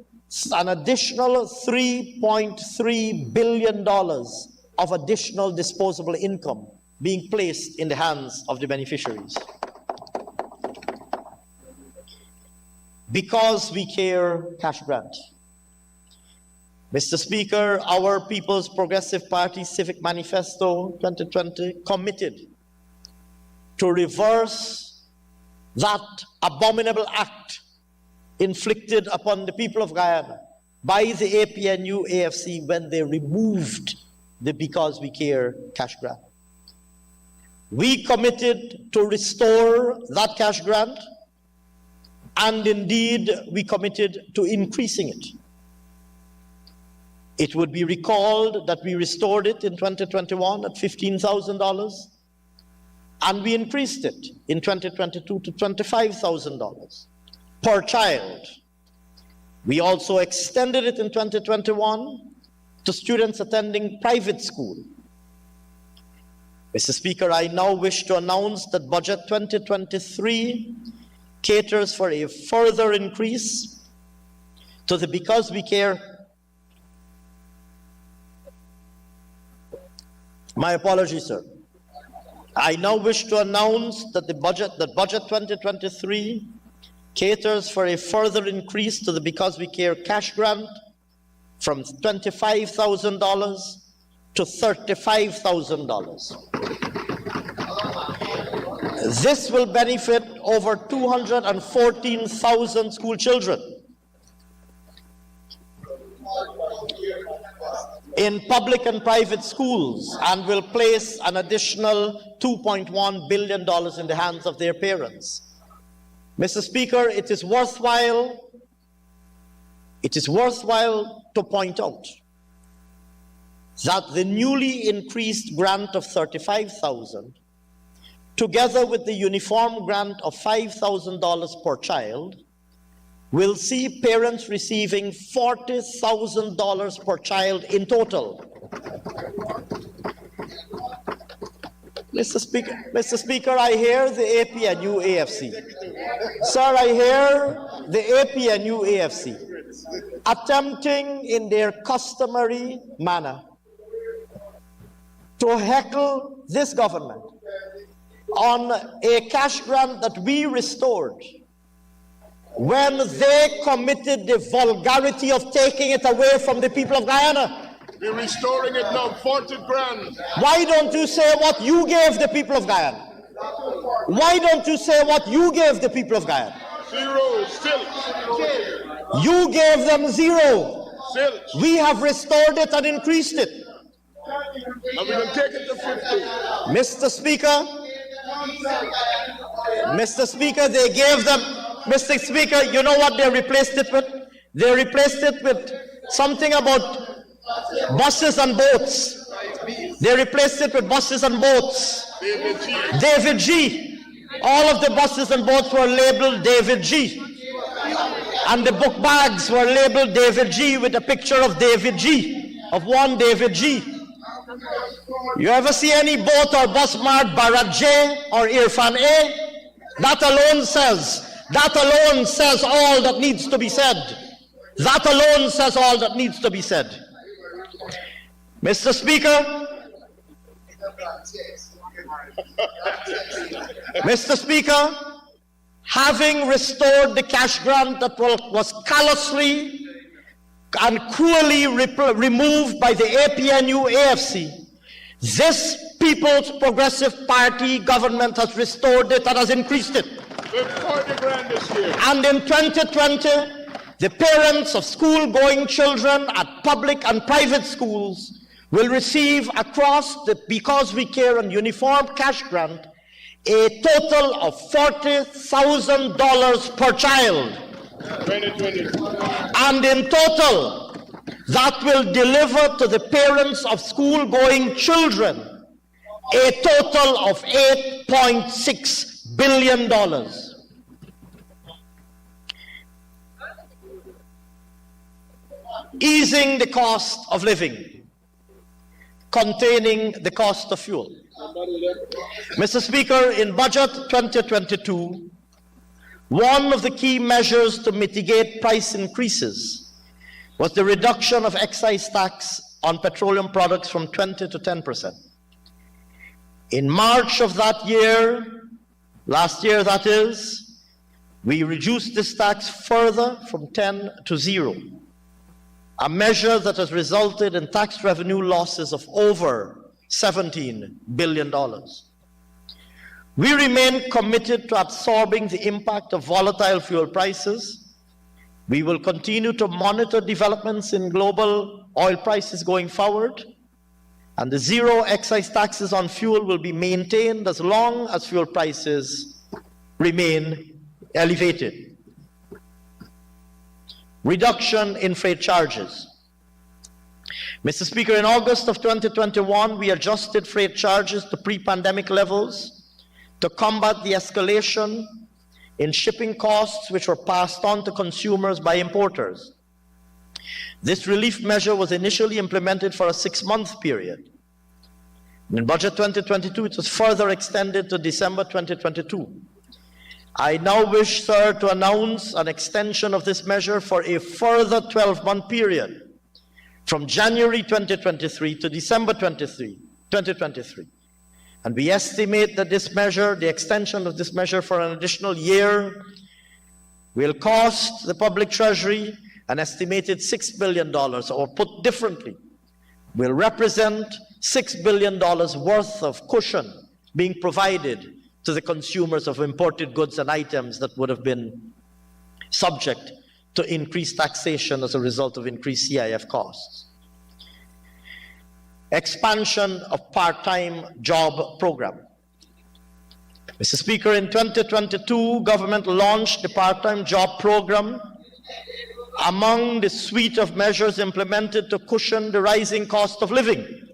an additional $3.3 billion of additional disposable income being placed in the hands of the beneficiaries. Because we care cash grant. Mr. Speaker, our People's Progressive Party Civic Manifesto 2020 committed to reverse that abominable act inflicted upon the people of Guyana by the APNU AFC when they removed the Because We Care cash grant. We committed to restore that cash grant, and indeed we committed to increasing it. It would be recalled that we restored it in 2021 at $15,000, and we increased it in 2022 to $25,000 per child. We also extended it in 2021 to students attending private school. Mr. Speaker, I now wish to announce that Budget 2023 caters for a further increase to the Because We Care. My apologies, sir. I now wish to announce that Budget 2023 caters for a further increase to the Because We Care cash grant from $25,000 to $35,000. This will benefit over 214,000 school children. in public and private schools and will place an additional $2.1 billion in the hands of their parents. Mr. Speaker, it is worthwhile to point out that the newly increased grant of $35,000, together with the uniform grant of $5,000 per child, will see parents receiving $40,000 per child in total. Mr. Speaker, I hear the APNU AFC. Sir, I hear the APNU AFC attempting in their customary manner to heckle this government on a cash grant that we restored when they committed the vulgarity of taking it away from the people of Guyana. We're restoring it now, 40 grand. Why don't you say what you gave the people of Guyana? Why don't you say what you gave the people of Guyana? Zero, still. You gave them zero. Still. We have restored it and increased it. And we're going to take it to 50. Mr. Speaker, they gave them, Mr. Speaker, you know what they replaced it with? They replaced it with something about buses and boats. They replaced it with buses and boats. David G. All of the buses and boats were labeled David G. And the book bags were labeled David G with a picture of David G, of one David G. You ever see any boat or bus marked Bharat J or Irfan A? That alone says all that needs to be said. That alone says all that needs to be said. Mr. Speaker, having restored the cash grant that was callously and cruelly removed by the APNU AFC, this People's Progressive Party government has restored it and has increased it. 40 grand this year. And in 2020, the parents of school-going children at public and private schools will receive across the Because We Care and Uniform cash grant a total of $40,000 per child. 2020. And in total, that will deliver to the parents of school-going children a total of $8.6 billion. Easing the cost of living, containing the cost of fuel. Mr. Speaker, in Budget 2022, one of the key measures to mitigate price increases was the reduction of excise tax on petroleum products from 20 to 10%. In March of that year, last year that is, we reduced this tax further from 10 to 0. A measure that has resulted in tax revenue losses of over $17 billion. We remain committed to absorbing the impact of volatile fuel prices. We will continue to monitor developments in global oil prices going forward, and the zero excise taxes on fuel will be maintained as long as fuel prices remain elevated. Reduction in freight charges. Mr. Speaker, in August of 2021, we adjusted freight charges to pre-pandemic levels to combat the escalation in shipping costs which were passed on to consumers by importers. This relief measure was initially implemented for a 6-month period. In Budget 2022, it was further extended to December 2022. I now wish, sir, to announce an extension of this measure for a further 12-month period from January 2023 to December 2023. And we estimate that this measure, the extension of this measure for an additional year, will cost the public treasury an estimated $6 billion, or put differently, will represent $6 billion worth of cushion being provided to the consumers of imported goods and items that would have been subject to increased taxation as a result of increased CIF costs. expansion of part-time job program. Mr. Speaker, in 2022, government launched the part-time job program among the suite of measures implemented to cushion the rising cost of living.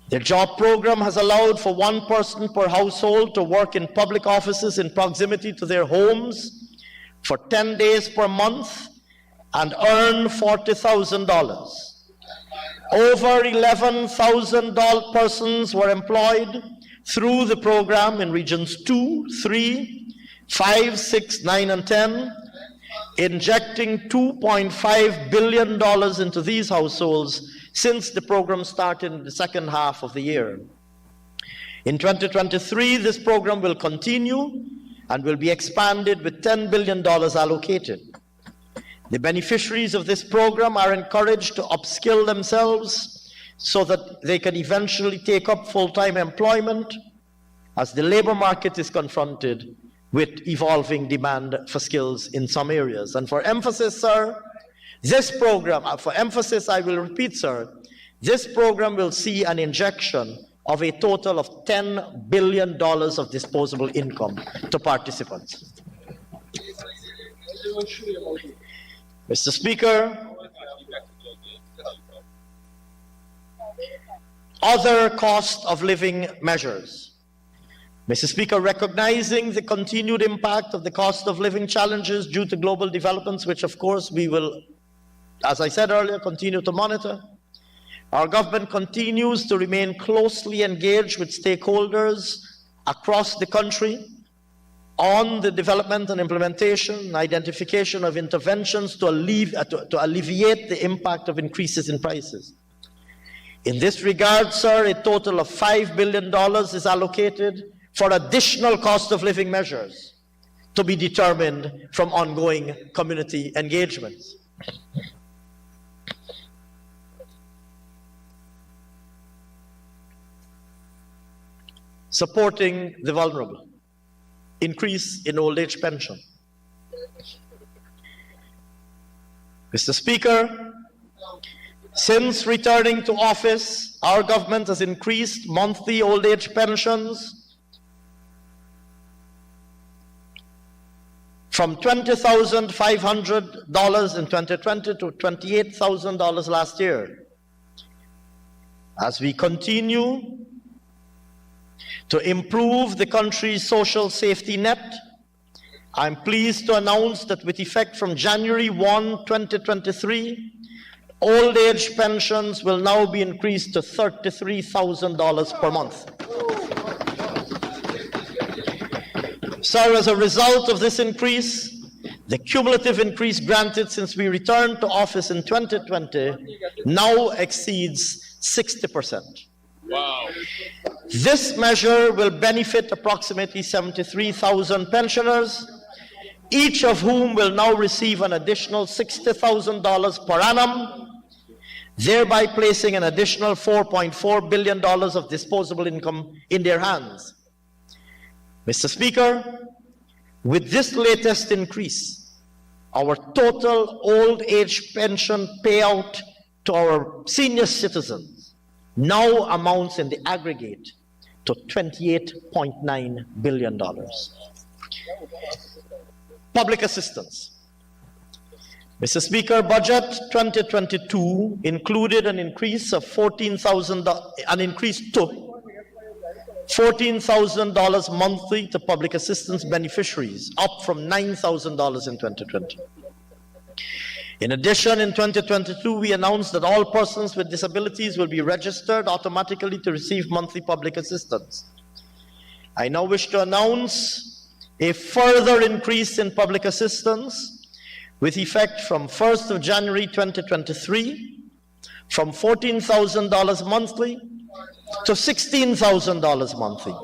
The job program has allowed for one person per household to work in public offices in proximity to their homes for 10 days per month and earn $40,000. Over 11,000 persons were employed through the program in regions 2, 3, 5, 6, 9, and 10, injecting $2.5 billion into these households since the program started in the second half of the year. In 2023, this program will continue and will be expanded with $10 billion allocated. The beneficiaries of this program are encouraged to upskill themselves so that they can eventually take up full-time employment as the labor market is confronted with evolving demand for skills in some areas. And for emphasis, sir, this program, I will repeat, sir, this program will see an injection of a total of $10 billion of disposable income to participants. Mr. Speaker, other cost of living measures. Mr. Speaker, recognizing the continued impact of the cost of living challenges due to global developments, which of course we will, as I said earlier, continue to monitor, our government continues to remain closely engaged with stakeholders across the country on the development and implementation and identification of interventions to alleviate the impact of increases in prices. In this regard, sir, a total of $5 billion is allocated for additional cost of living measures to be determined from ongoing community engagements. Supporting the vulnerable. Increase in old age pension. Mr. Speaker, since returning to office, our government has increased monthly old age pensions from $20,500 in 2020 to $28,000 last year. As we continue to improve the country's social safety net, I'm pleased to announce that with effect from January 1, 2023, old age pensions will now be increased to $33,000 per month. Sir, as a result of this increase, the cumulative increase granted since we returned to office in 2020 now exceeds 60%. Wow. This measure will benefit approximately 73,000 pensioners, each of whom will now receive an additional $60,000 per annum, thereby placing an additional $4.4 billion of disposable income in their hands. Mr. Speaker, with this latest increase, our total old age pension payout to our senior citizens now amounts in the aggregate to $28.9 billion. Public assistance. Mr. Speaker, Budget 2022 included an increase to $14,000 monthly to public assistance beneficiaries, up from $9,000 in 2020. In addition, in 2022, we announced that all persons with disabilities will be registered automatically to receive monthly public assistance. I now wish to announce a further increase in public assistance with effect from 1st of January 2023, from $14,000 monthly to $16,000 monthly,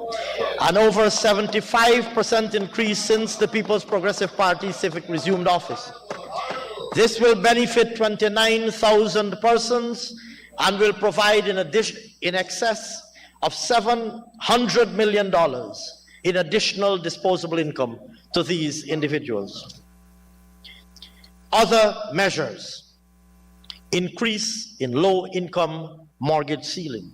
an over 75% increase since the People's Progressive Party Civic resumed office. This will benefit 29,000 persons and will provide in excess of $700 million in additional disposable income to these individuals. Other measures: increase in low-income mortgage ceiling.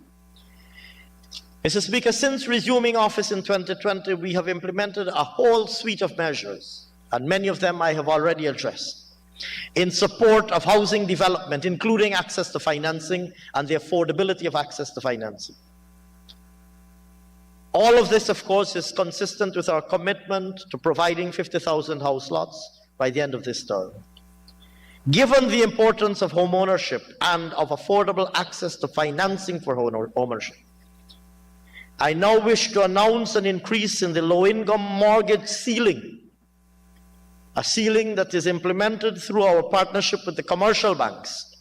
Mr. Speaker, since resuming office in 2020, we have implemented a whole suite of measures, and many of them I have already addressed, in support of housing development, including access to financing and the affordability of access to financing. All of this, of course, is consistent with our commitment to providing 50,000 house lots by the end of this term. Given the importance of home ownership and of affordable access to financing for home ownership, I now wish to announce an increase in the low-income mortgage ceiling, a ceiling that is implemented through our partnership with the commercial banks.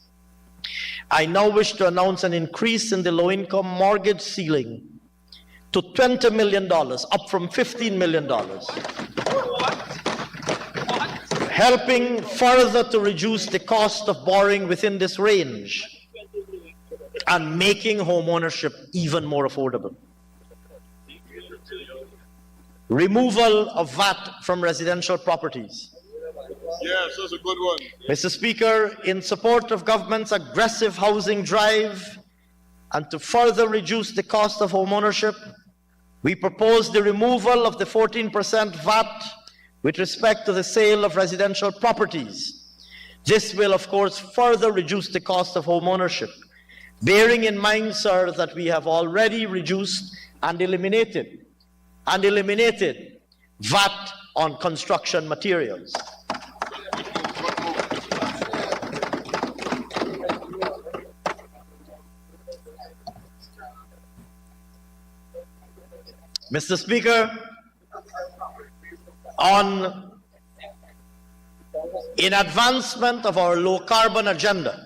I now wish to announce an increase in the low-income mortgage ceiling to $20 million, up from $15 million, helping further to reduce the cost of borrowing within this range and making home ownership even more affordable. Removal of VAT from residential properties. Yes, that's a good one. Mr. Speaker, in support of government's aggressive housing drive and to further reduce the cost of home ownership, we propose the removal of the 14% VAT with respect to the sale of residential properties. This will, of course, further reduce the cost of home ownership, bearing in mind, sir, that we have already reduced and eliminated VAT on construction materials. Mr. Speaker, in advancement of our low carbon agenda,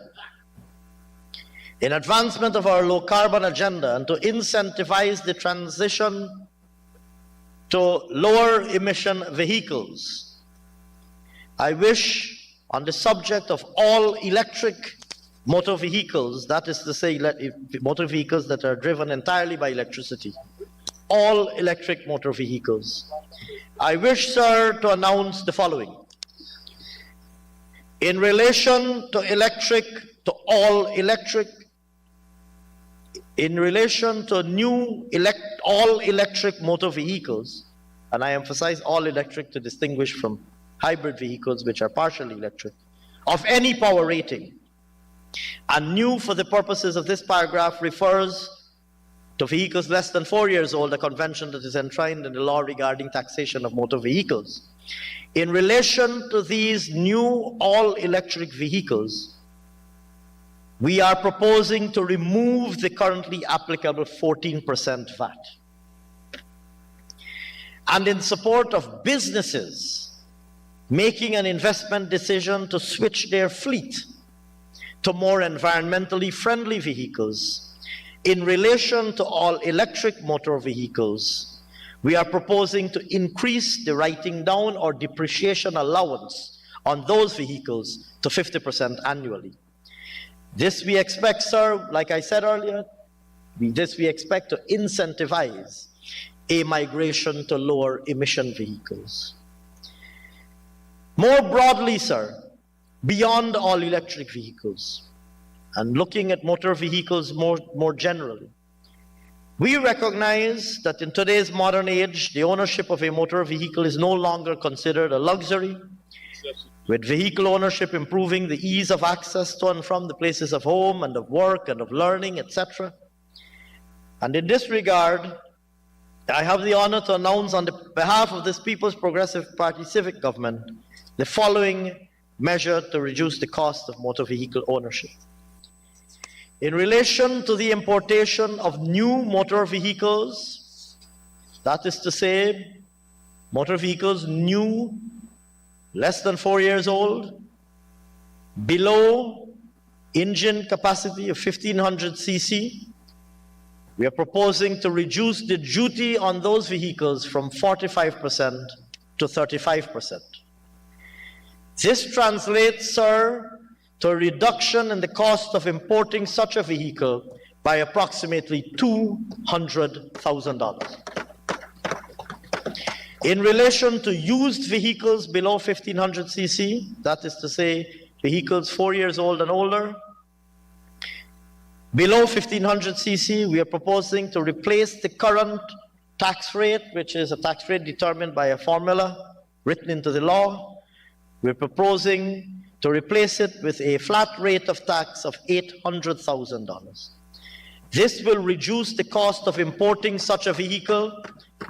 and to incentivize the transition to lower emission vehicles, I wish, on the subject of all electric motor vehicles, that is to say motor vehicles that are driven entirely by electricity, all electric motor vehicles, I wish, sir, to announce the following. In relation to new all electric motor vehicles, and I emphasize all electric to distinguish from hybrid vehicles which are partially electric, of any power rating, and new for the purposes of this paragraph refers to vehicles less than 4 years old, a convention that is enshrined in the law regarding taxation of motor vehicles. In relation to these new all-electric vehicles, we are proposing to remove the currently applicable 14% VAT. And in support of businesses making an investment decision to switch their fleet to more environmentally friendly vehicles, in relation to all electric motor vehicles, we are proposing to increase the writing down or depreciation allowance on those vehicles to 50% annually. This we expect, sir, like I said earlier, we expect to incentivize a migration to lower emission vehicles. More broadly, sir, beyond all electric vehicles, and looking at motor vehicles more generally, we recognize that in today's modern age, the ownership of a motor vehicle is no longer considered a luxury, with vehicle ownership improving the ease of access to and from the places of home and of work and of learning, etc. And in this regard, I have the honor to announce on behalf of this People's Progressive Party civic government the following measure to reduce the cost of motor vehicle ownership. In relation to the importation of new motor vehicles, that is to say, motor vehicles new, less than 4 years old, below engine capacity of 1500 cc, we are proposing to reduce the duty on those vehicles from 45% to 35%. This translates, sir, to a reduction in the cost of importing such a vehicle by approximately $200,000. In relation to used vehicles below 1500 cc, that is to say vehicles 4 years old and older, Below 1500 cc, we are proposing to replace the current tax rate, which is a tax rate determined by a formula written into the law. We're proposing to replace it with a flat rate of tax of $800,000. This will reduce the cost of importing such a vehicle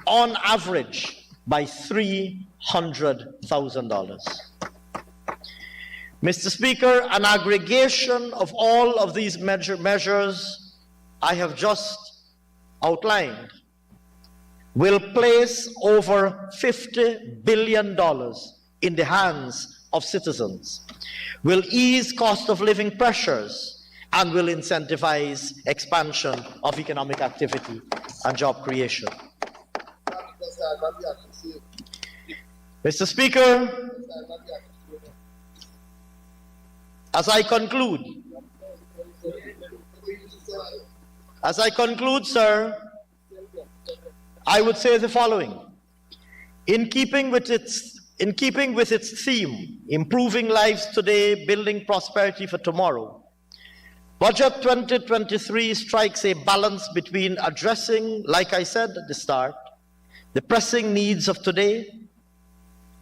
on average by $300,000. Mr. Speaker, an aggregation of all of these measures I have just outlined will place over $50 billion in the hands of citizens, will ease cost of living pressures, and will incentivize expansion of economic activity and job creation. Mr. Speaker, as I conclude, sir, I would say the following. In keeping with its theme, improving lives today, building prosperity for tomorrow, Budget 2023 strikes a balance between addressing, like I said at the start, the pressing needs of today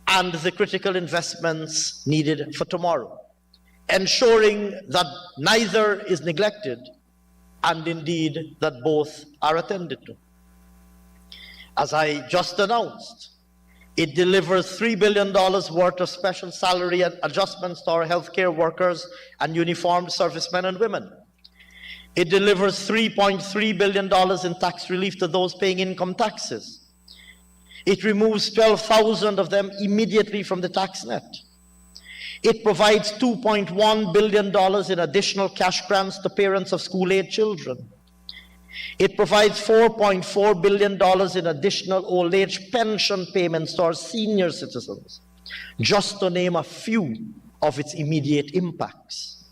and the critical investments needed for tomorrow, ensuring that neither is neglected and indeed that both are attended to. As I just announced, it delivers $3 billion worth of special salary adjustments to our healthcare workers and uniformed servicemen and women. It delivers $3.3 billion in tax relief to those paying income taxes. It removes 12,000 of them immediately from the tax net. It provides $2.1 billion in additional cash grants to parents of school-age children. It provides $4.4 billion in additional old age pension payments to our senior citizens, just to name a few of its immediate impacts.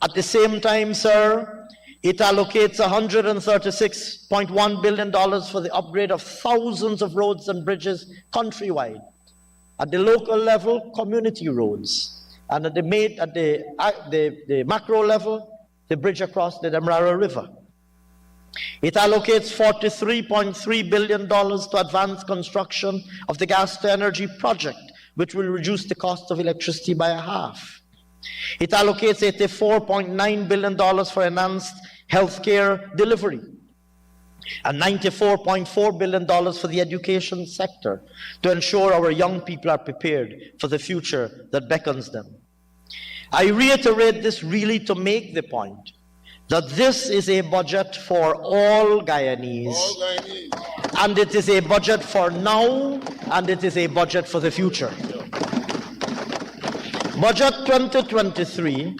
At the same time, sir, it allocates $136.1 billion for the upgrade of thousands of roads and bridges countrywide. At the local level, community roads, and at the macro level, the bridge across the Demerara River. It allocates $43.3 billion to advance construction of the gas-to-energy project, which will reduce the cost of electricity by a half. It allocates $84.9 billion for enhanced healthcare delivery, and $94.4 billion for the education sector to ensure our young people are prepared for the future that beckons them. I reiterate this really to make the point that this is a budget for all Guyanese, and it is a budget for now, and it is a budget for the future. Budget 2023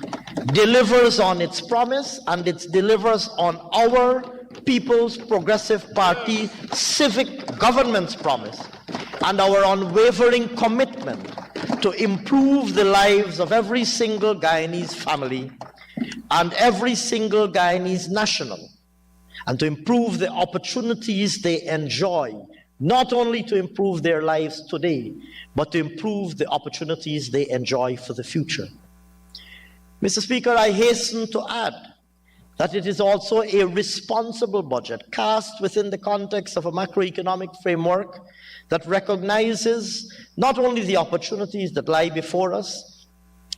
delivers on its promise, and it delivers on our People's Progressive Party civic government's promise, and our unwavering commitment to improve the lives of every single Guyanese family and every single Guyanese national, and to improve the opportunities they enjoy, not only to improve their lives today, but to improve the opportunities they enjoy for the future. Mr. Speaker, I hasten to add that it is also a responsible budget cast within the context of a macroeconomic framework that recognizes not only the opportunities that lie before us,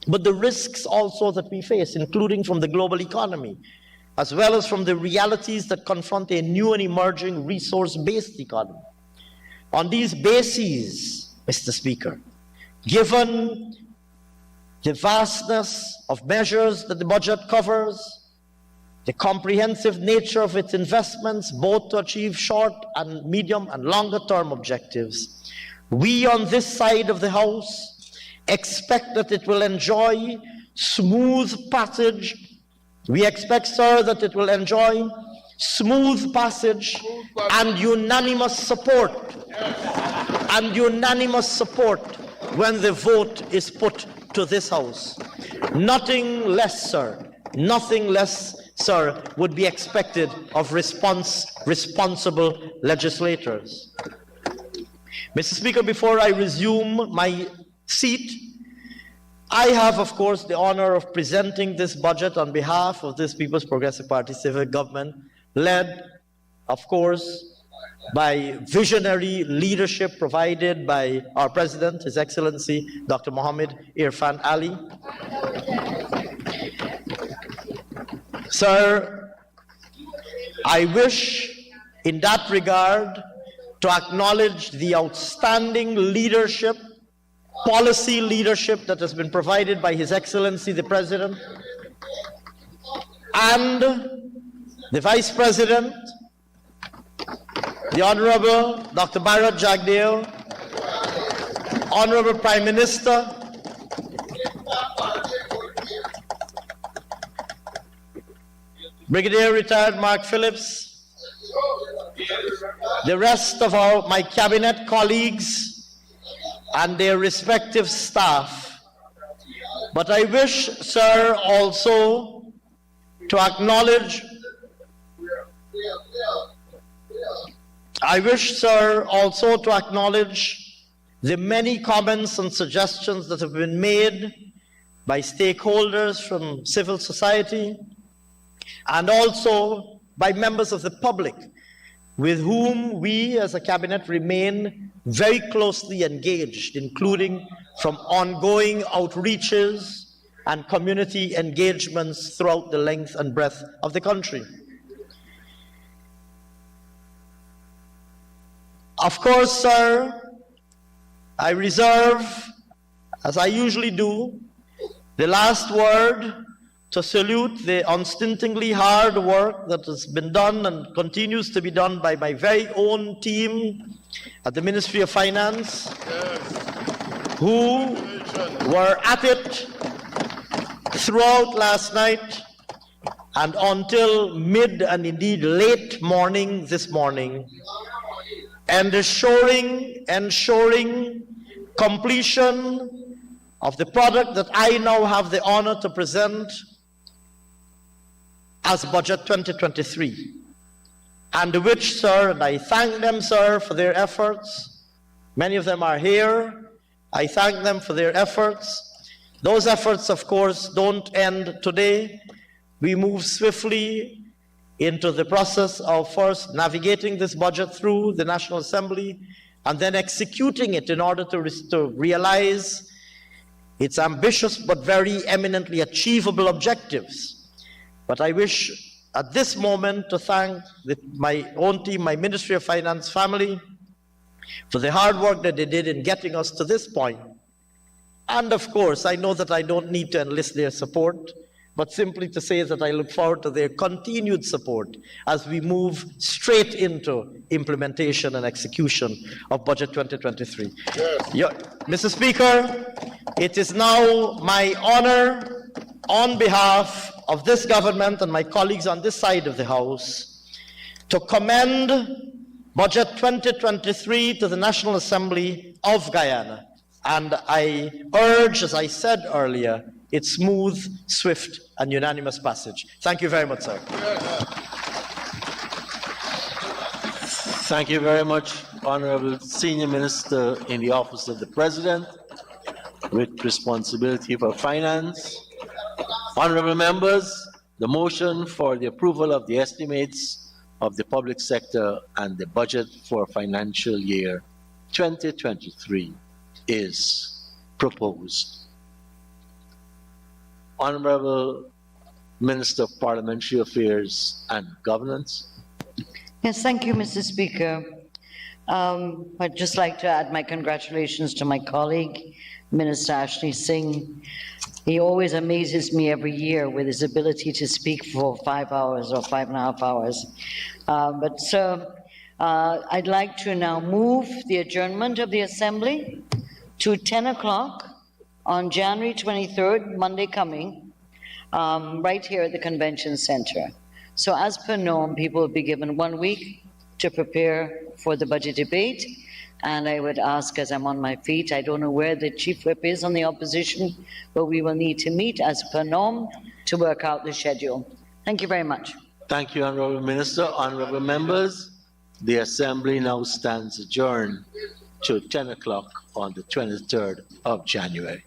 but the risks also that we face, including from the global economy, as well as from the realities that confront a new and emerging resource-based economy. On these bases, Mr. Speaker, given the vastness of measures that the budget covers, the comprehensive nature of its investments, both to achieve short and medium and longer term objectives, we on this side of the House expect that it will enjoy smooth passage. We expect, sir, that it will enjoy smooth passage and unanimous support. And unanimous support when the vote is put to this House. Nothing less, sir, would be expected of responsible legislators. Mr. Speaker, before I resume my seat, I have, of course, the honor of presenting this budget on behalf of this People's Progressive Party civil government, led, of course, by visionary leadership provided by our President, His Excellency, Dr. Mohammed Irfan Ali. Sir, I wish in that regard to acknowledge the outstanding leadership, policy leadership that has been provided by His Excellency the President and the Vice President, the Honorable Dr. Bharat Jagdeo, Honorable Prime Minister, Brigadier Retired Mark Phillips, the rest of my cabinet colleagues and their respective staff. But I wish, sir, also to acknowledge the many comments and suggestions that have been made by stakeholders from civil society and also by members of the public with whom we as a cabinet remain very closely engaged, including from ongoing outreaches and community engagements throughout the length and breadth of the country. Of course, sir, I reserve, as I usually do, the last word to salute the unstintingly hard work that has been done and continues to be done by my very own team at the Ministry of Finance, who were at it throughout last night and until mid and indeed late morning this morning, and ensuring completion of the product that I now have the honor to present as Budget 2023, and which, sir, and I thank them, sir, for their efforts. Many of them are here. I thank them for their efforts. Those efforts, of course, don't end today. We move swiftly into the process of first navigating this budget through the National Assembly and then executing it in order to realize its ambitious but very eminently achievable objectives. But I wish at this moment to thank my own team, my Ministry of Finance family, for the hard work that they did in getting us to this point. And of course, I know that I don't need to enlist their support, but simply to say that I look forward to their continued support as we move straight into implementation and execution of Budget 2023. Yes. Mr. Speaker, it is now my honor on behalf of this government and my colleagues on this side of the House to commend Budget 2023 to the National Assembly of Guyana. And I urge, as I said earlier, its smooth, swift, and unanimous passage. Thank you very much, sir. Thank you very much, Honorable Senior Minister in the Office of the President with responsibility for finance. Honorable members, the motion for the approval of the estimates of the public sector and the budget for financial year 2023 is proposed. Honorable Minister of Parliamentary Affairs and Governance. Yes, thank you, Mr. Speaker. I'd just like to add my congratulations to my colleague, Minister Ashley Singh. He always amazes me every year with his ability to speak for 5 hours or 5.5 hours. But sir, I'd like to now move the adjournment of the Assembly to 10 o'clock on January 23rd, Monday coming, right here at the Convention Center. So as per norm, people will be given 1 week to prepare for the budget debate. And I would ask, as I'm on my feet, I don't know where the Chief Whip is on the opposition, but we will need to meet as per norm to work out the schedule. Thank you very much. Thank you, Honorable Minister. Honorable members, the Assembly now stands adjourned to 10 o'clock on the 23rd of January.